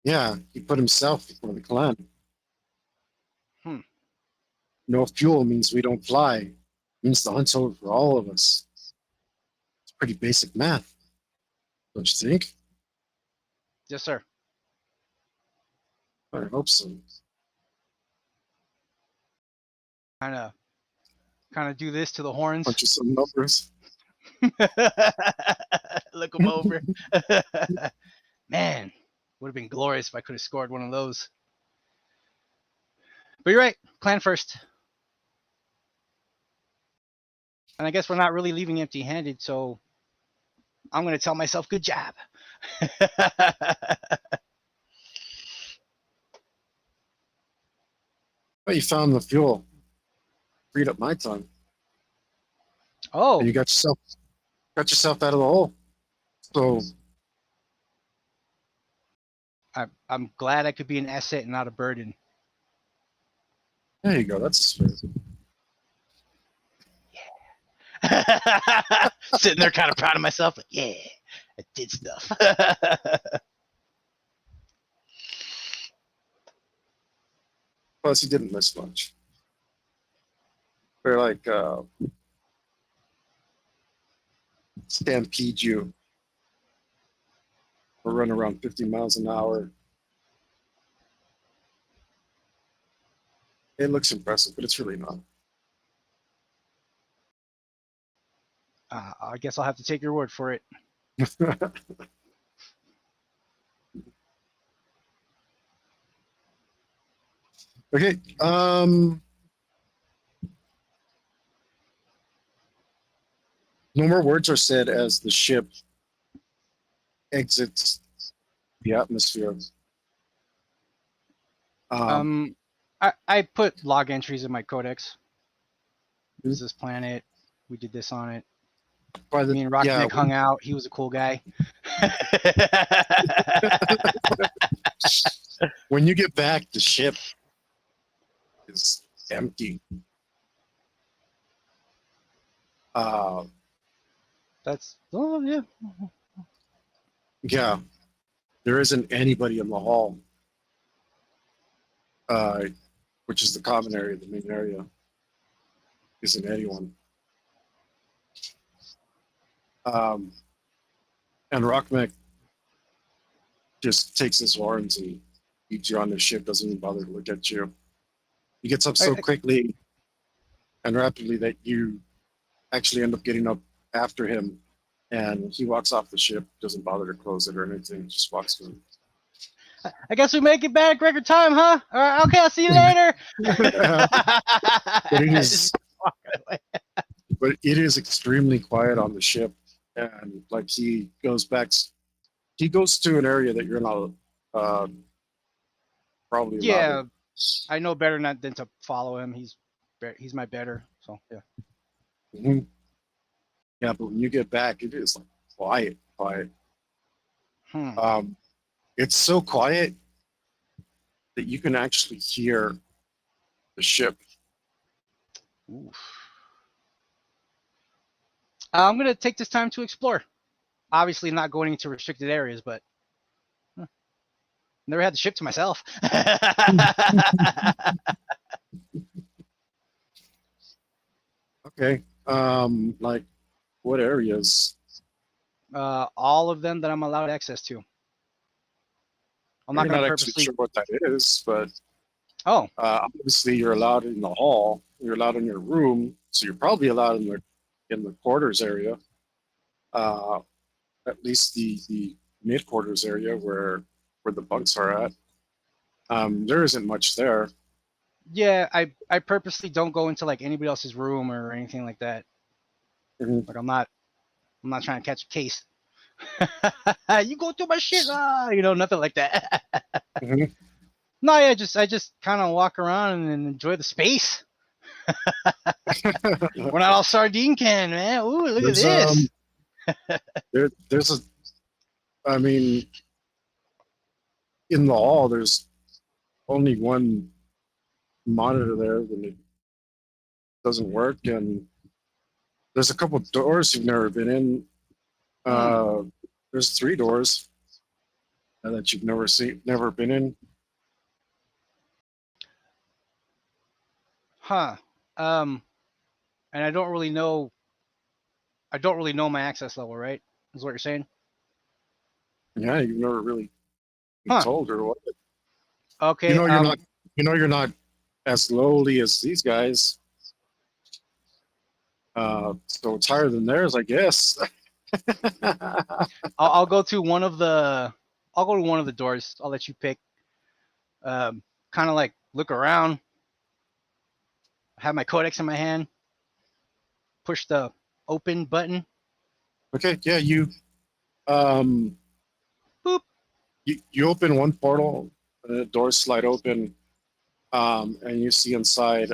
A: Yeah, he put himself before the clan.
B: Hmm.
A: No fuel means we don't fly. Means the hunt's over for all of us. It's pretty basic math, don't you think?
B: Yes, sir.
A: I hope so.
B: Kind of do this to the horns.
A: Bunch of some numbers.
B: Look him over. Man, would have been glorious if I could have scored one of those. But you're right. Clan first. And I guess we're not really leaving empty-handed, so I'm going to tell myself, good job.
A: But you found the fuel. Freed up my time.
B: Oh,
A: And you got yourself out of the hole. So
B: I'm glad I could be an asset and not a burden.
A: there you go. That's a spirit.
B: Sitting there kind of proud of myself. Like, yeah, I did stuff.
A: Plus, he didn't miss much. They're like stampede you or run around 50 miles an hour. It looks impressive, but it's really not.
B: I guess I'll have to take your word for it.
A: Okay. No more words are said as the ship exits the atmosphere.
B: I put log entries in my codex. This is this planet. We did this on it.
A: by the,
B: Me and Rocknick hung out. He was a cool guy.
A: when you get back, the ship is empty.
B: That's yeah.
A: Yeah, there isn't anybody in the hall, which is the common area, the main area. Isn't anyone. And Rockmec just takes his horns and keeps you on the ship, doesn't even bother to look at you. He gets up so quickly and rapidly that you actually end up getting up after him, and he walks off the ship, doesn't bother to close it or anything, just walks through.
B: I guess we make it back record time, huh? All right, okay, I'll see you later.
A: But it is extremely quiet on the ship, and like he goes to an area that you're not probably allowed
B: Yeah,
A: to.
B: I know better not than to follow him. He's my better. So yeah.
A: Mhm. Yeah, but when you get back, it is like quiet. It's so quiet that you can actually hear the ship.
B: Oof. I'm gonna take this time to explore. Obviously, not going into restricted areas, but never had the ship to myself.
A: Okay. Like what areas?
B: All of them that I'm allowed access to. I'm not
A: You're
B: gonna
A: not
B: purposely.
A: actually sure what that is, but
B: Oh,
A: obviously you're allowed in the hall. You're allowed in your room, so you're probably allowed in the quarters area. At least the mid quarters area where the bunks are at. There isn't much there.
B: yeah. I purposely don't go into like anybody else's room or anything like that.
A: Mhm.
B: Like I'm not trying to catch a case. You go through my shit, nothing like that.
A: Mhm.
B: No, yeah, I just kind of walk around and enjoy the space. We're not all sardine can, man. Ooh, look at
A: There's,
B: this.
A: there's a, I mean, in the hall, there's only one monitor there, and it doesn't work. And there's a couple doors you've never been in. There's 3 doors that you've never been in.
B: Huh. And I don't really know. I don't really know my access level, right? Is what you're saying?
A: Yeah, you've never really been
B: Huh.
A: told or what.
B: Okay.
A: You're not as lowly as these guys. So it's higher than theirs, I guess.
B: I'll go to one of the. I'll go to one of the doors. I'll let you pick. Kind of like look around. Have my codex in my hand. Push the open button.
A: Okay, yeah, you
B: Boop.
A: you open one portal, the doors slide open, and you see inside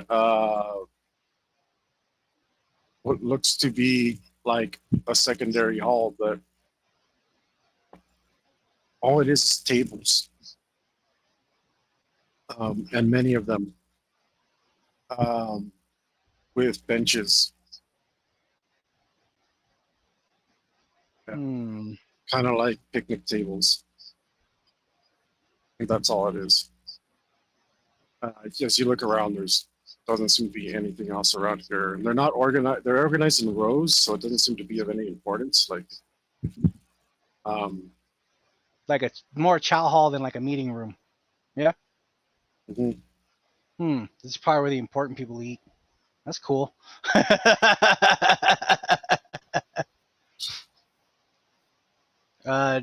A: what looks to be like a secondary hall, but all it is tables, and many of them with benches,
B: Hmm.
A: kind of like picnic tables. I think that's all it is. As you look around, there's doesn't seem to be anything else around here. And they're not organized. They're organized in rows, so it doesn't seem to be of any importance. Like,
B: Like a more chow hall than like a meeting room. Yeah.
A: mhm.
B: This is probably where the important people eat. That's cool.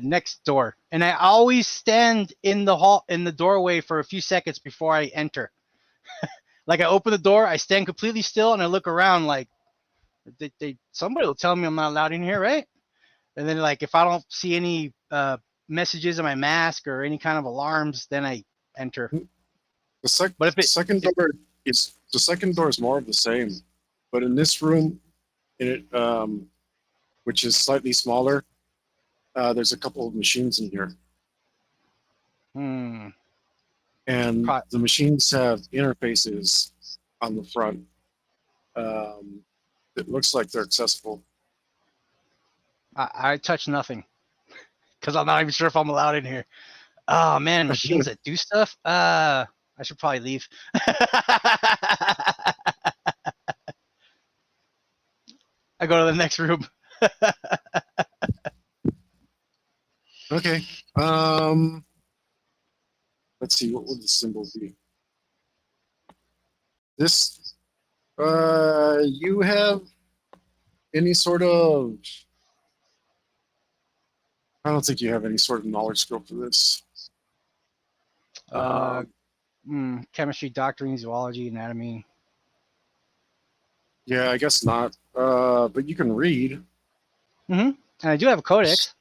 B: Next door, and I always stand in the hall in the doorway for a few seconds before I enter. Like I open the door, I stand completely still, and I look around like somebody will tell me I'm not allowed in here, right? And then like if I don't see any messages on my mask or any kind of alarms, then I enter. But if
A: Second door is more of the same, but in this room, which is slightly smaller, there's a couple of machines in here, and the machines have interfaces on the front. It looks like they're accessible.
B: I touch nothing because I'm not even sure if I'm allowed in here. Oh man, machines that do stuff. I should probably leave. I go to the next room.
A: Okay. Let's see. What would the symbol be? This. You have any sort of? I don't think you have any sort of knowledge scope for this.
B: Chemistry, doctrine, zoology, anatomy.
A: Yeah, I guess not. But you can read.
B: And I do have a codex.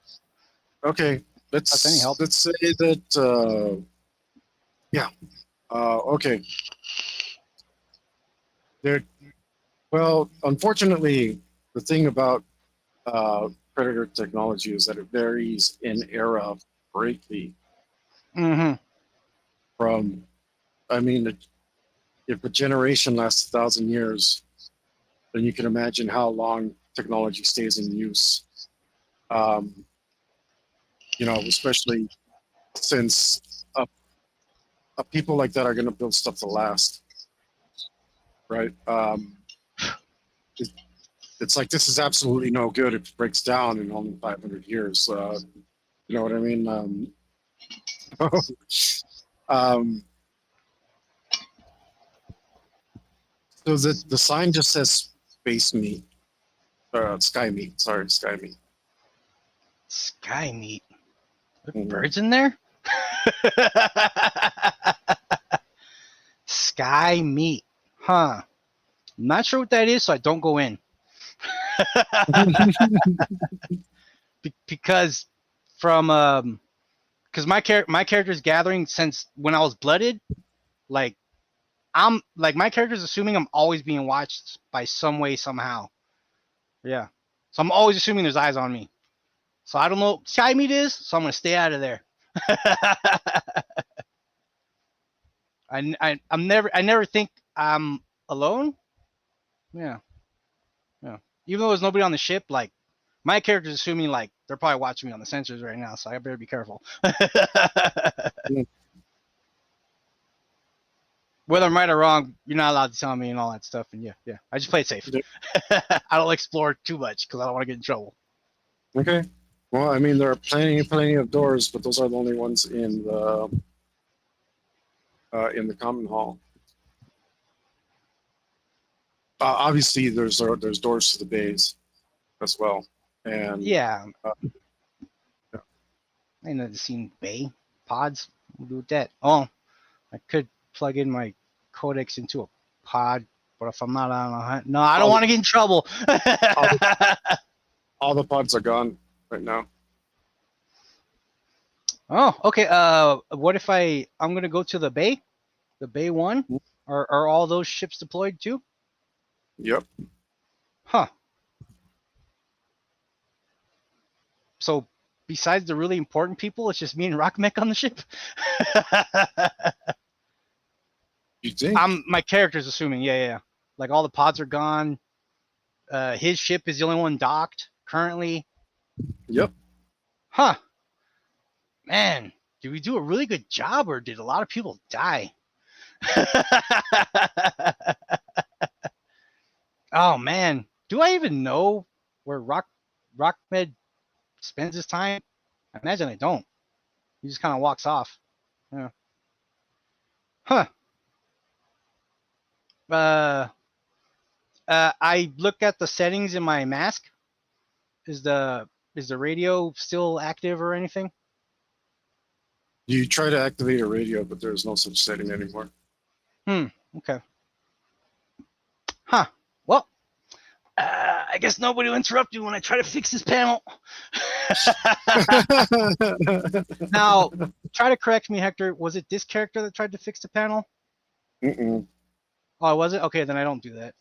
A: Okay,
B: That's any help.
A: let's say that. Yeah. Okay. Well, unfortunately, the thing about predator technology is that it varies in era greatly. From, I mean, if a generation lasts 1,000 years, then you can imagine how long technology stays in use. Especially since people like that are going to build stuff to last, right? It's like this is absolutely no good if it breaks down in only 500 years. You know what I mean? So the sign just says space meat, sky meat. Sorry, sky meat.
B: Sky meat. Birds in there? Sky meat. Huh. I'm not sure what that is, so I don't go in. Because my character's gathering since when I was blooded, like I'm like my character's assuming I'm always being watched by some way somehow. Yeah. So I'm always assuming there's eyes on me. So I don't know what sky meat is, so I'm gonna stay out of there. I never think I'm alone. Yeah. Yeah. Even though there's nobody on the ship, like my character's assuming like they're probably watching me on the sensors right now, so I better be careful. Whether I'm right or wrong, you're not allowed to tell me and all that stuff. And yeah, I just play it safe. I don't explore too much because I don't want to get in trouble.
A: Okay. Well, I mean, there are plenty of doors, but those are the only ones in the common hall. Obviously, there's doors to the bays as well, and
B: Yeah.
A: yeah.
B: I never seen bay pods. We'll do with that. Oh, I could plug in my codex into a pod, but if I'm not on a hunt, no, I don't want to get in trouble.
A: all the pods are gone right now.
B: Oh, okay. What if I'm gonna go to the bay 1? Are all those ships deployed too?
A: Yep.
B: Huh. So besides the really important people, it's just me and Rockmech on the ship.
A: You think?
B: My character's assuming, yeah. Like all the pods are gone. His ship is the only one docked currently.
A: Yep.
B: Huh. Man, did we do a really good job, or did a lot of people die? Oh man, do I even know where Rockmed spends his time? I imagine I don't. He just kind of walks off. Yeah. Huh. I look at the settings in my mask. Is the radio still active or anything?
A: You try to activate a radio, but there's no such setting anymore.
B: Okay. Huh. Well, I guess nobody will interrupt you when I try to fix this panel. Now, try to correct me, Hector. Was it this character that tried to fix the panel?
A: Mm-mm.
B: Oh, was it? Okay, then I don't do that.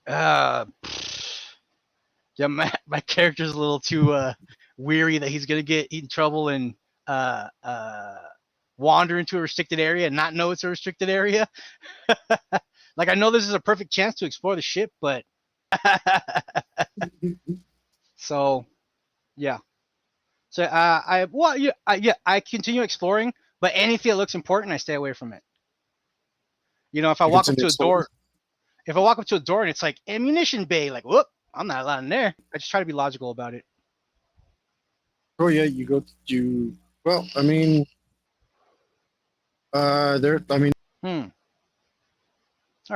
B: Yeah. Yeah, my character's a little too weary that he's gonna get in trouble and wander into a restricted area and not know it's a restricted area. Like I know this is a perfect chance to explore the ship, but so yeah. So I continue exploring, but anything that looks important, I stay away from it. You know, if I walk up to a door and it's like ammunition bay, like whoop, I'm not allowed in there. I just try to be logical about it.
A: Oh yeah, well, I mean,
B: All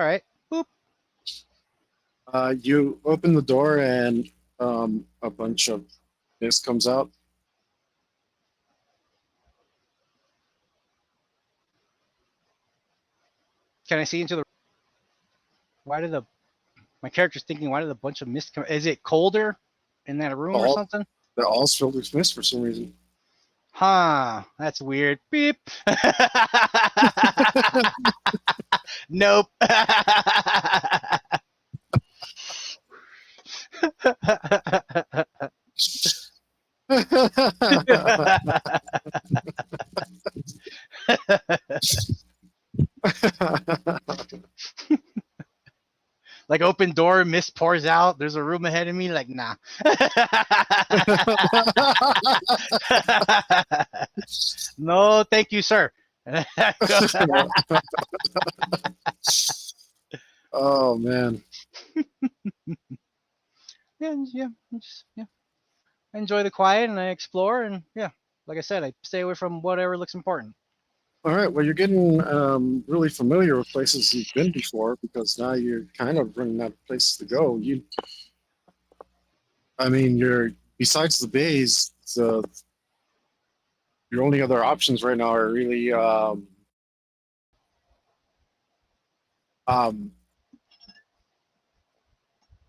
B: right. Boop.
A: you open the door and a bunch of mist comes out.
B: Can I see into the? My character's thinking, why did a bunch of mist come? Is it colder in that room or something?
A: They're all filled with mist for some reason.
B: Huh, that's weird. Beep. Nope. Like open door, mist pours out. There's a room ahead of me. Like, nah. No, thank you, sir.
A: Oh man.
B: Yeah. I enjoy the quiet and I explore and yeah, like I said, I stay away from whatever looks important.
A: All right. Well, you're getting really familiar with places you've been before because now you're kind of running out of places to go. You're besides the bays, your only other options right now are really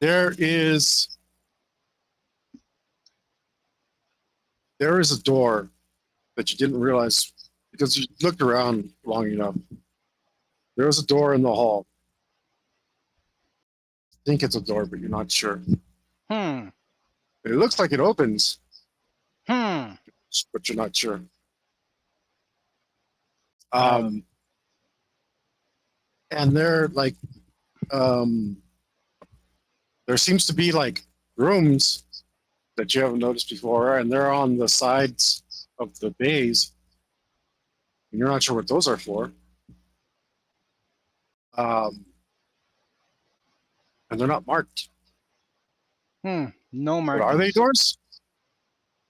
A: there is a door that you didn't realize because you looked around long enough. There was a door in the hall. I think it's a door, but you're not sure.
B: Hmm.
A: It looks like it opens,
B: Hmm.
A: but you're not sure.
B: Um,
A: And they're like, there seems to be like rooms that you haven't noticed before, and they're on the sides of the bays. And you're not sure what those are for. And they're not marked.
B: No
A: But
B: markings.
A: are they doors?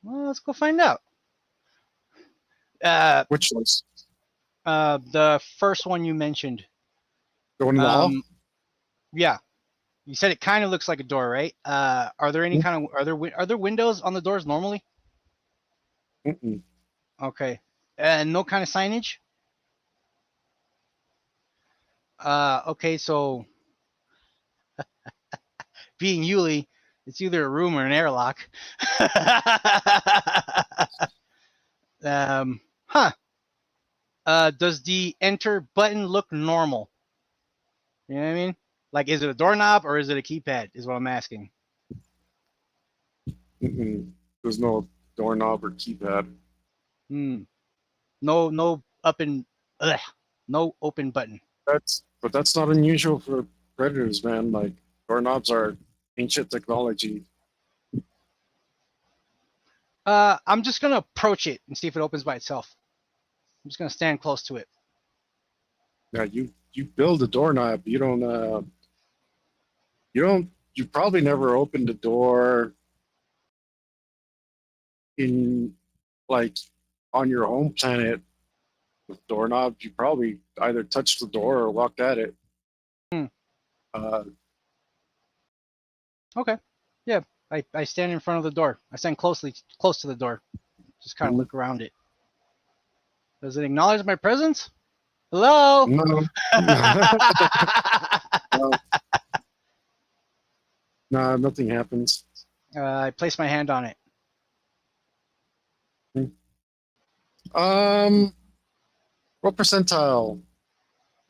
B: Well, let's go find out.
A: Which ones?
B: The first one you mentioned.
A: The one in the hall?
B: Yeah. You said it kind of looks like a door, right? Are there any
A: Mhm.
B: kind of are there windows on the doors normally?
A: Mm-mm.
B: Okay. And no kind of signage? Okay, so being Yuli, it's either a room or an airlock. Huh. Does the enter button look normal? You know what I mean? Like, is it a doorknob or is it a keypad? Is what I'm asking.
A: Mm-mm. There's no doorknob or keypad.
B: No no open button.
A: But that's not unusual for predators, man. Like doorknobs are ancient technology.
B: I'm just gonna approach it and see if it opens by itself. I'm just gonna stand close to it.
A: Yeah, you build a doorknob. You probably never opened a door in like on your home planet with doorknobs. You probably either touched the door or walked at it.
B: Hmm.
A: Uh,
B: Okay. Yeah. I stand in front of the door. I stand close to the door. Just kind of look around it. Does it acknowledge my presence? Hello?
A: no, no, no, nothing happens.
B: I place my hand on it.
A: What percentile?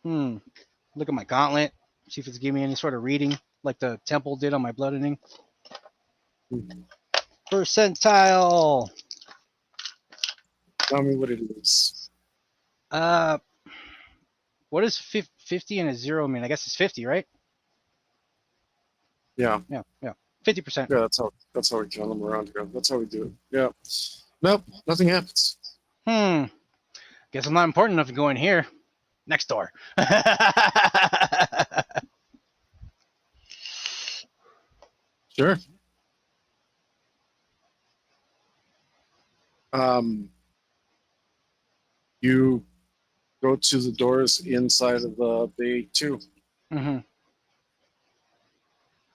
B: Look at my gauntlet. See if it's giving me any sort of reading, like the temple did on my bloodening. Percentile.
A: Tell me what it is.
B: What does 50 and a 0 mean? I guess it's 50, right?
A: Yeah,
B: Yeah. 50%.
A: yeah. That's how we count them around here. That's how we do it. Yeah. Nope, nothing happens.
B: Guess I'm not important enough to go in here. Next door.
A: Sure. You go to the doors inside of the bay too,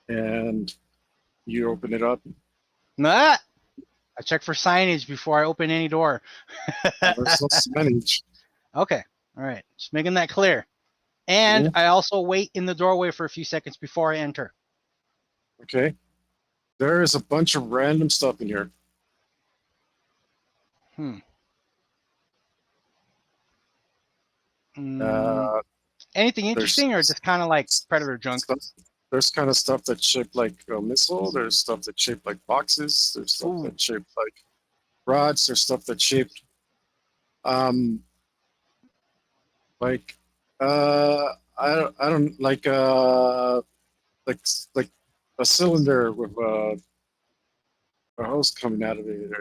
A: and you open it up.
B: Nah. I check for signage before I open any door.
A: There's no signage.
B: Okay. All right. Just making that clear. And I also wait in the doorway for a few seconds before I enter.
A: Okay. There is a bunch of random stuff in here.
B: Anything interesting, or just kind of like predator junk?
A: There's kind of stuff that's shaped like a missile. There's stuff that's shaped like boxes. There's stuff that's shaped like rods. There's stuff that's shaped like I don't like a cylinder with a hose coming out of it.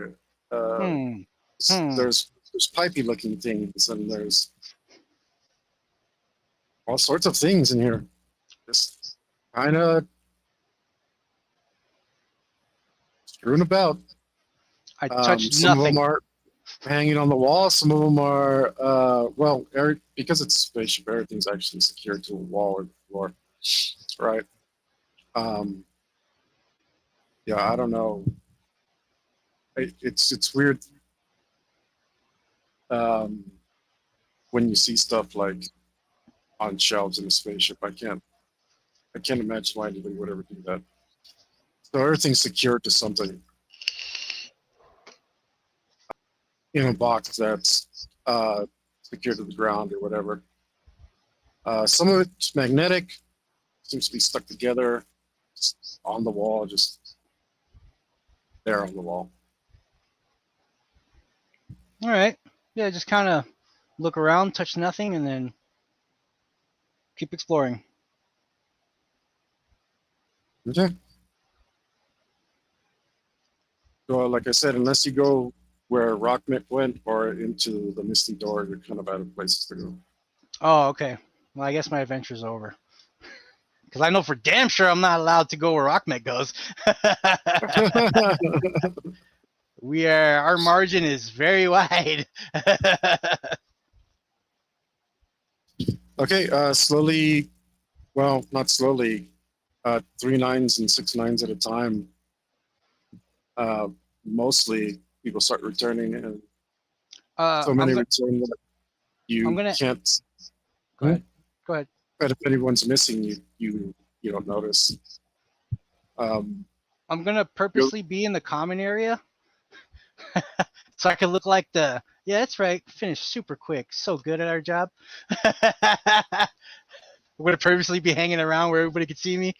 A: Or, there's pipey looking things, and there's all sorts of things in here. Just kind of screwing about.
B: I touched
A: some
B: nothing.
A: of them are hanging on the wall. Some of them are because it's spaceship. Everything's actually secured to a wall or the floor. Right. Yeah, I don't know. It's weird when you see stuff like on shelves in a spaceship. I can't imagine why anybody would ever do that. So everything's secured to something in a box that's secured to the ground or whatever. Some of it's magnetic, seems to be stuck together just on the wall, just there on the wall.
B: All right. Yeah, just kind of look around, touch nothing, and then keep exploring.
A: Okay. So, like I said, unless you go where Rockmit went or into the Misty Door, you're kind of out of places to go.
B: Oh, okay. Well, I guess my adventure's over. Because I know for damn sure I'm not allowed to go where Rockmet goes. Our margin is very wide.
A: Okay, slowly, well, not slowly, 3 9s and 6 9s at a time. Mostly people start returning, and so many return that you can't.
B: Go ahead. Go ahead.
A: But if anyone's missing, you don't notice.
B: I'm gonna purposely be in the common area, so I can look like the. Yeah, that's right. Finished super quick. So good at our job. I'm gonna purposely be hanging around where everybody can see me.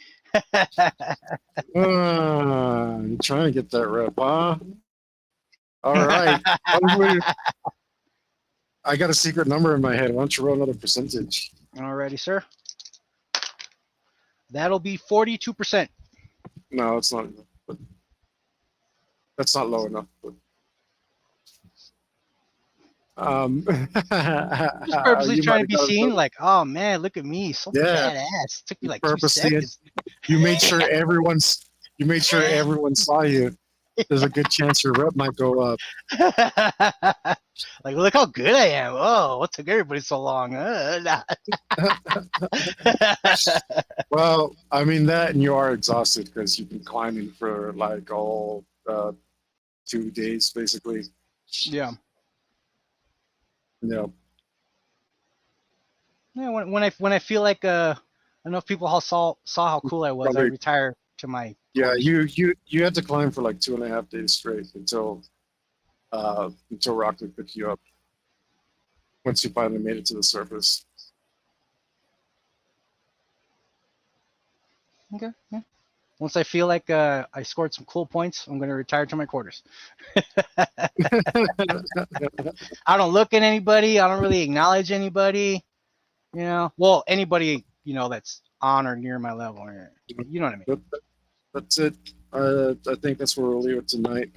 A: You're trying to get that rep, huh? All right. I got a secret number in my head. Why don't you roll another percentage?
B: Alrighty, sir. That'll be 42%.
A: No, it's not. But that's not low enough. But,
B: Just purposely trying to be seen, like, oh man, look at me, so badass. Took me like 2 seconds.
A: You made sure everyone saw you. There's a good chance your rep might go up.
B: Like, look how good I am. Oh, what took everybody so long?
A: Well, I mean that, and you are exhausted because you've been climbing for like all 2 days, basically.
B: Yeah.
A: Yeah.
B: Yeah. When I feel like enough people saw how cool I was,
A: Probably.
B: I retire to my.
A: Yeah, you had to climb for like 2.5 days straight until Rock would pick you up. Once you finally made it to the surface.
B: Okay. Yeah. Once I feel like I scored some cool points, I'm gonna retire to my quarters. I don't look at anybody. I don't really acknowledge anybody. You know, well, anybody that's on or near my level. You know what I mean?
A: That's it. I think that's where we'll leave it tonight.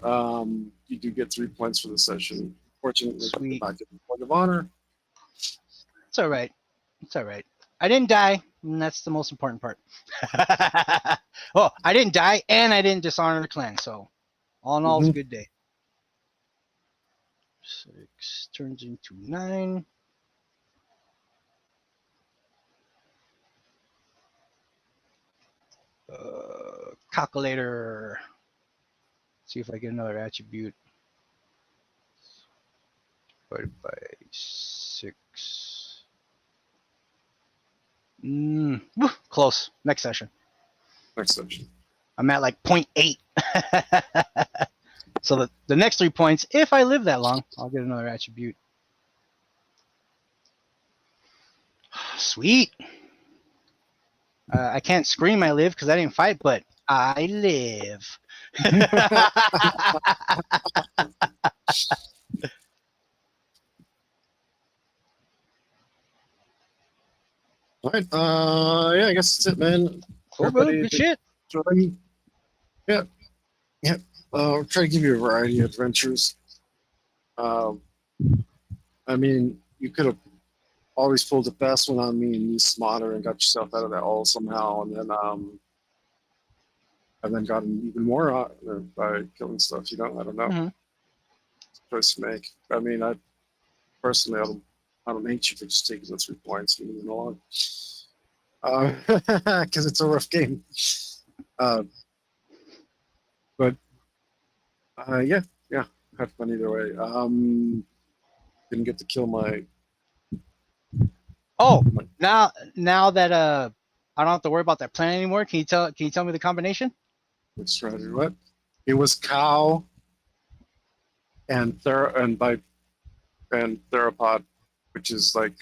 A: You do get 3 points for the session. Fortunately,
B: Sweet.
A: I get the point of honor.
B: It's all right. It's all right. I didn't die, and that's the most important part. Oh, I didn't die, and I didn't dishonor the clan. So, all in all, it's a good day. 6 turns into 9. Calculator. See if I get another attribute. Divided by 6. Close. Next session.
A: Next session.
B: I'm at like 0.8. So the next 3 points, if I live that long, I'll get another attribute. Sweet. I can't scream I live because I didn't fight, but I live.
A: All right. Yeah, I guess that's it, man.
B: Cool, brother. Good shit.
A: Yeah. I'll try to give you a variety of adventures. I mean, you could have always pulled a fast one on me and you smarter and got yourself out of that hole somehow, and then gotten even more out by killing stuff. I don't know.
B: Mm-hmm.
A: Choice to make. I mean, I personally, I don't hate you for just taking the 3 points and moving along, because it's a rough game. But yeah, had fun either way. Didn't get to kill my.
B: Oh, now that I don't have to worry about that plan anymore. Can you tell me the combination?
A: Let's try to do what? It was cow and and theropod, which is like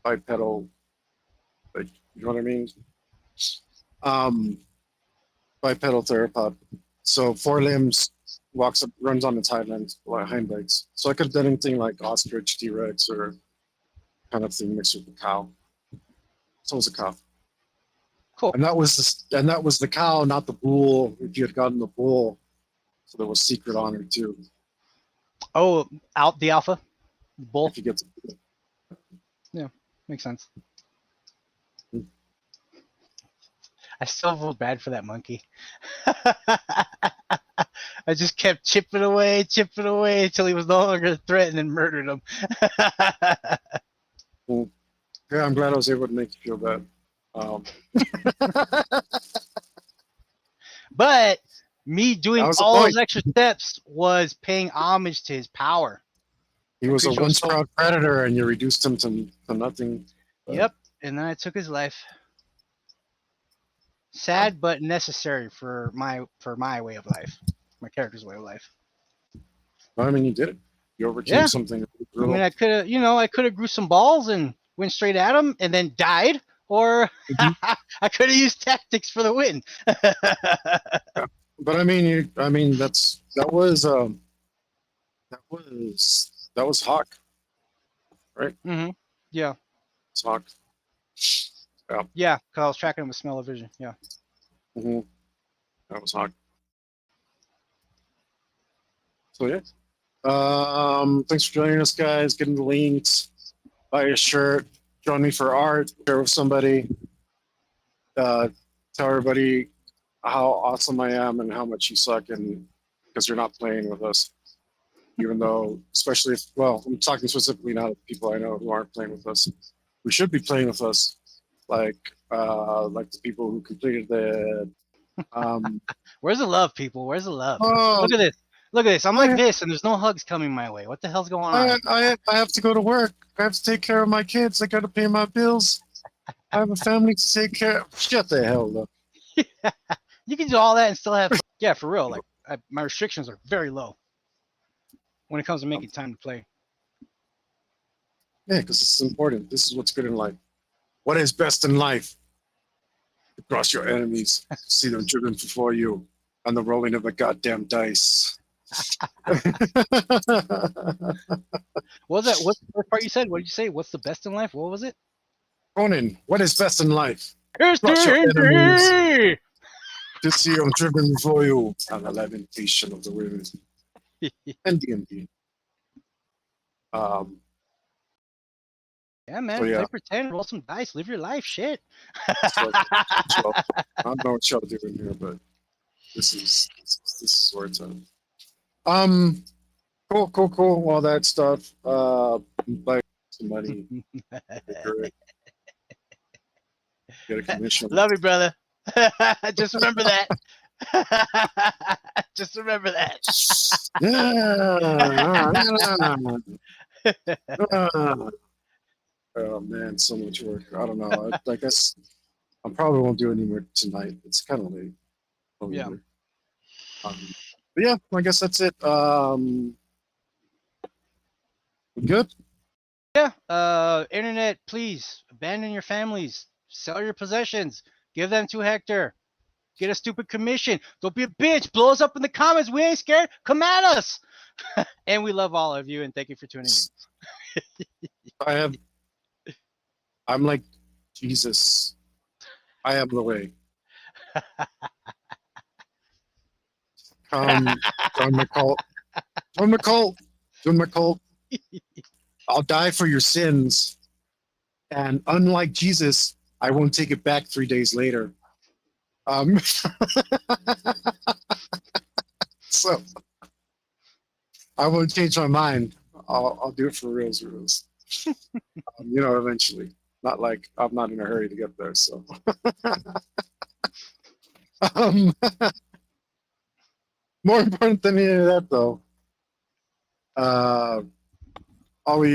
A: bipedal, like, you know what I mean? Bipedal theropod. So 4 limbs, walks up, runs on its hind legs. So I could have done anything like ostrich, T-Rex, or kind of thing mixed with a cow. So it was a cow.
B: Cool.
A: And that was the cow, not the bull. If you had gotten the bull, so there was secret on her too.
B: Oh, out the alpha, bull.
A: If you get to,
B: Makes sense. I still feel bad for that monkey. I just kept chipping away until he was no longer a threat and then murdered him.
A: yeah, I'm glad I was able to make you feel bad.
B: But me doing
A: That was the
B: all
A: point.
B: those extra steps was paying homage to his power.
A: He was a
B: Creature was
A: once
B: so-
A: proud predator, and you reduced him to nothing.
B: Yep, and then I took his life. Sad but necessary for my way of life, my character's way of life.
A: But, I mean, you did it. You overcame
B: Yeah.
A: something.
B: I mean, I could have grew some balls and went straight at him and then died, or
A: Mhm.
B: I could have used tactics for the win.
A: But I mean, that was Hawk.
B: Mm-hmm. Yeah,
A: It's Hawk.
B: yeah, because I was tracking him with smell of vision. Yeah.
A: Mm-hmm. That was Hawk. So yeah. Thanks for joining us, guys. Getting the links, buy a shirt, join me for art, share with somebody. Tell everybody how awesome I am and how much you suck, and because you're not playing with us. Even though, especially if, well, I'm talking specifically now to people I know who aren't playing with us. We should be playing with us, like the people who completed the.
B: Where's the love, people? Where's the love?
A: Oh,
B: Look at this. Look at this. I'm like this, and there's no hugs coming my way. What the hell's going on?
A: I have to go to work. I have to take care of my kids. I got to pay my bills. I have a family to take care of. Shut the hell up.
B: You can do all that and still have fun. Yeah, for real. Like my restrictions are very low when it comes to making time to play.
A: Yeah, because it's important. This is what's good in life. What is best in life? To cross your enemies, see them driven before you, and the rolling of the goddamn dice.
B: What was that? What's the first part you said? What did you say? What's the best in life? What was it?
A: Ronan, what is best in life?
B: It's
A: Cross your
B: the
A: enemies. To see them driven before you, and the lamentation of the women. And D&D.
B: Yeah, man.
A: So, yeah.
B: Play pretend, roll some dice, live your life. Shit.
A: So, I don't know what y'all doing here, but this is where it's at. Cool. All that stuff. Buy some money. Great. Get a commission.
B: Love you, brother. Just remember that. Just remember that.
A: Oh man, so much work. I don't know. I guess I probably won't do any more tonight. It's kind of late.
B: Yeah.
A: But yeah, I guess that's it. We good?
B: Yeah. Internet, please abandon your families. Sell your possessions. Give them to Hector. Get a stupid commission. Don't be a bitch. Blow us up in the comments. We ain't scared. Come at us. And we love all of you, and thank you for tuning in.
A: I'm like Jesus. I am the way. Join my cult. Join my cult. Join my cult. I'll die for your sins. And unlike Jesus, I won't take it back 3 days later. So I won't change my mind. I'll do it for reals. Eventually. Not like I'm not in a hurry to get there. So, more important than any of that, though, always.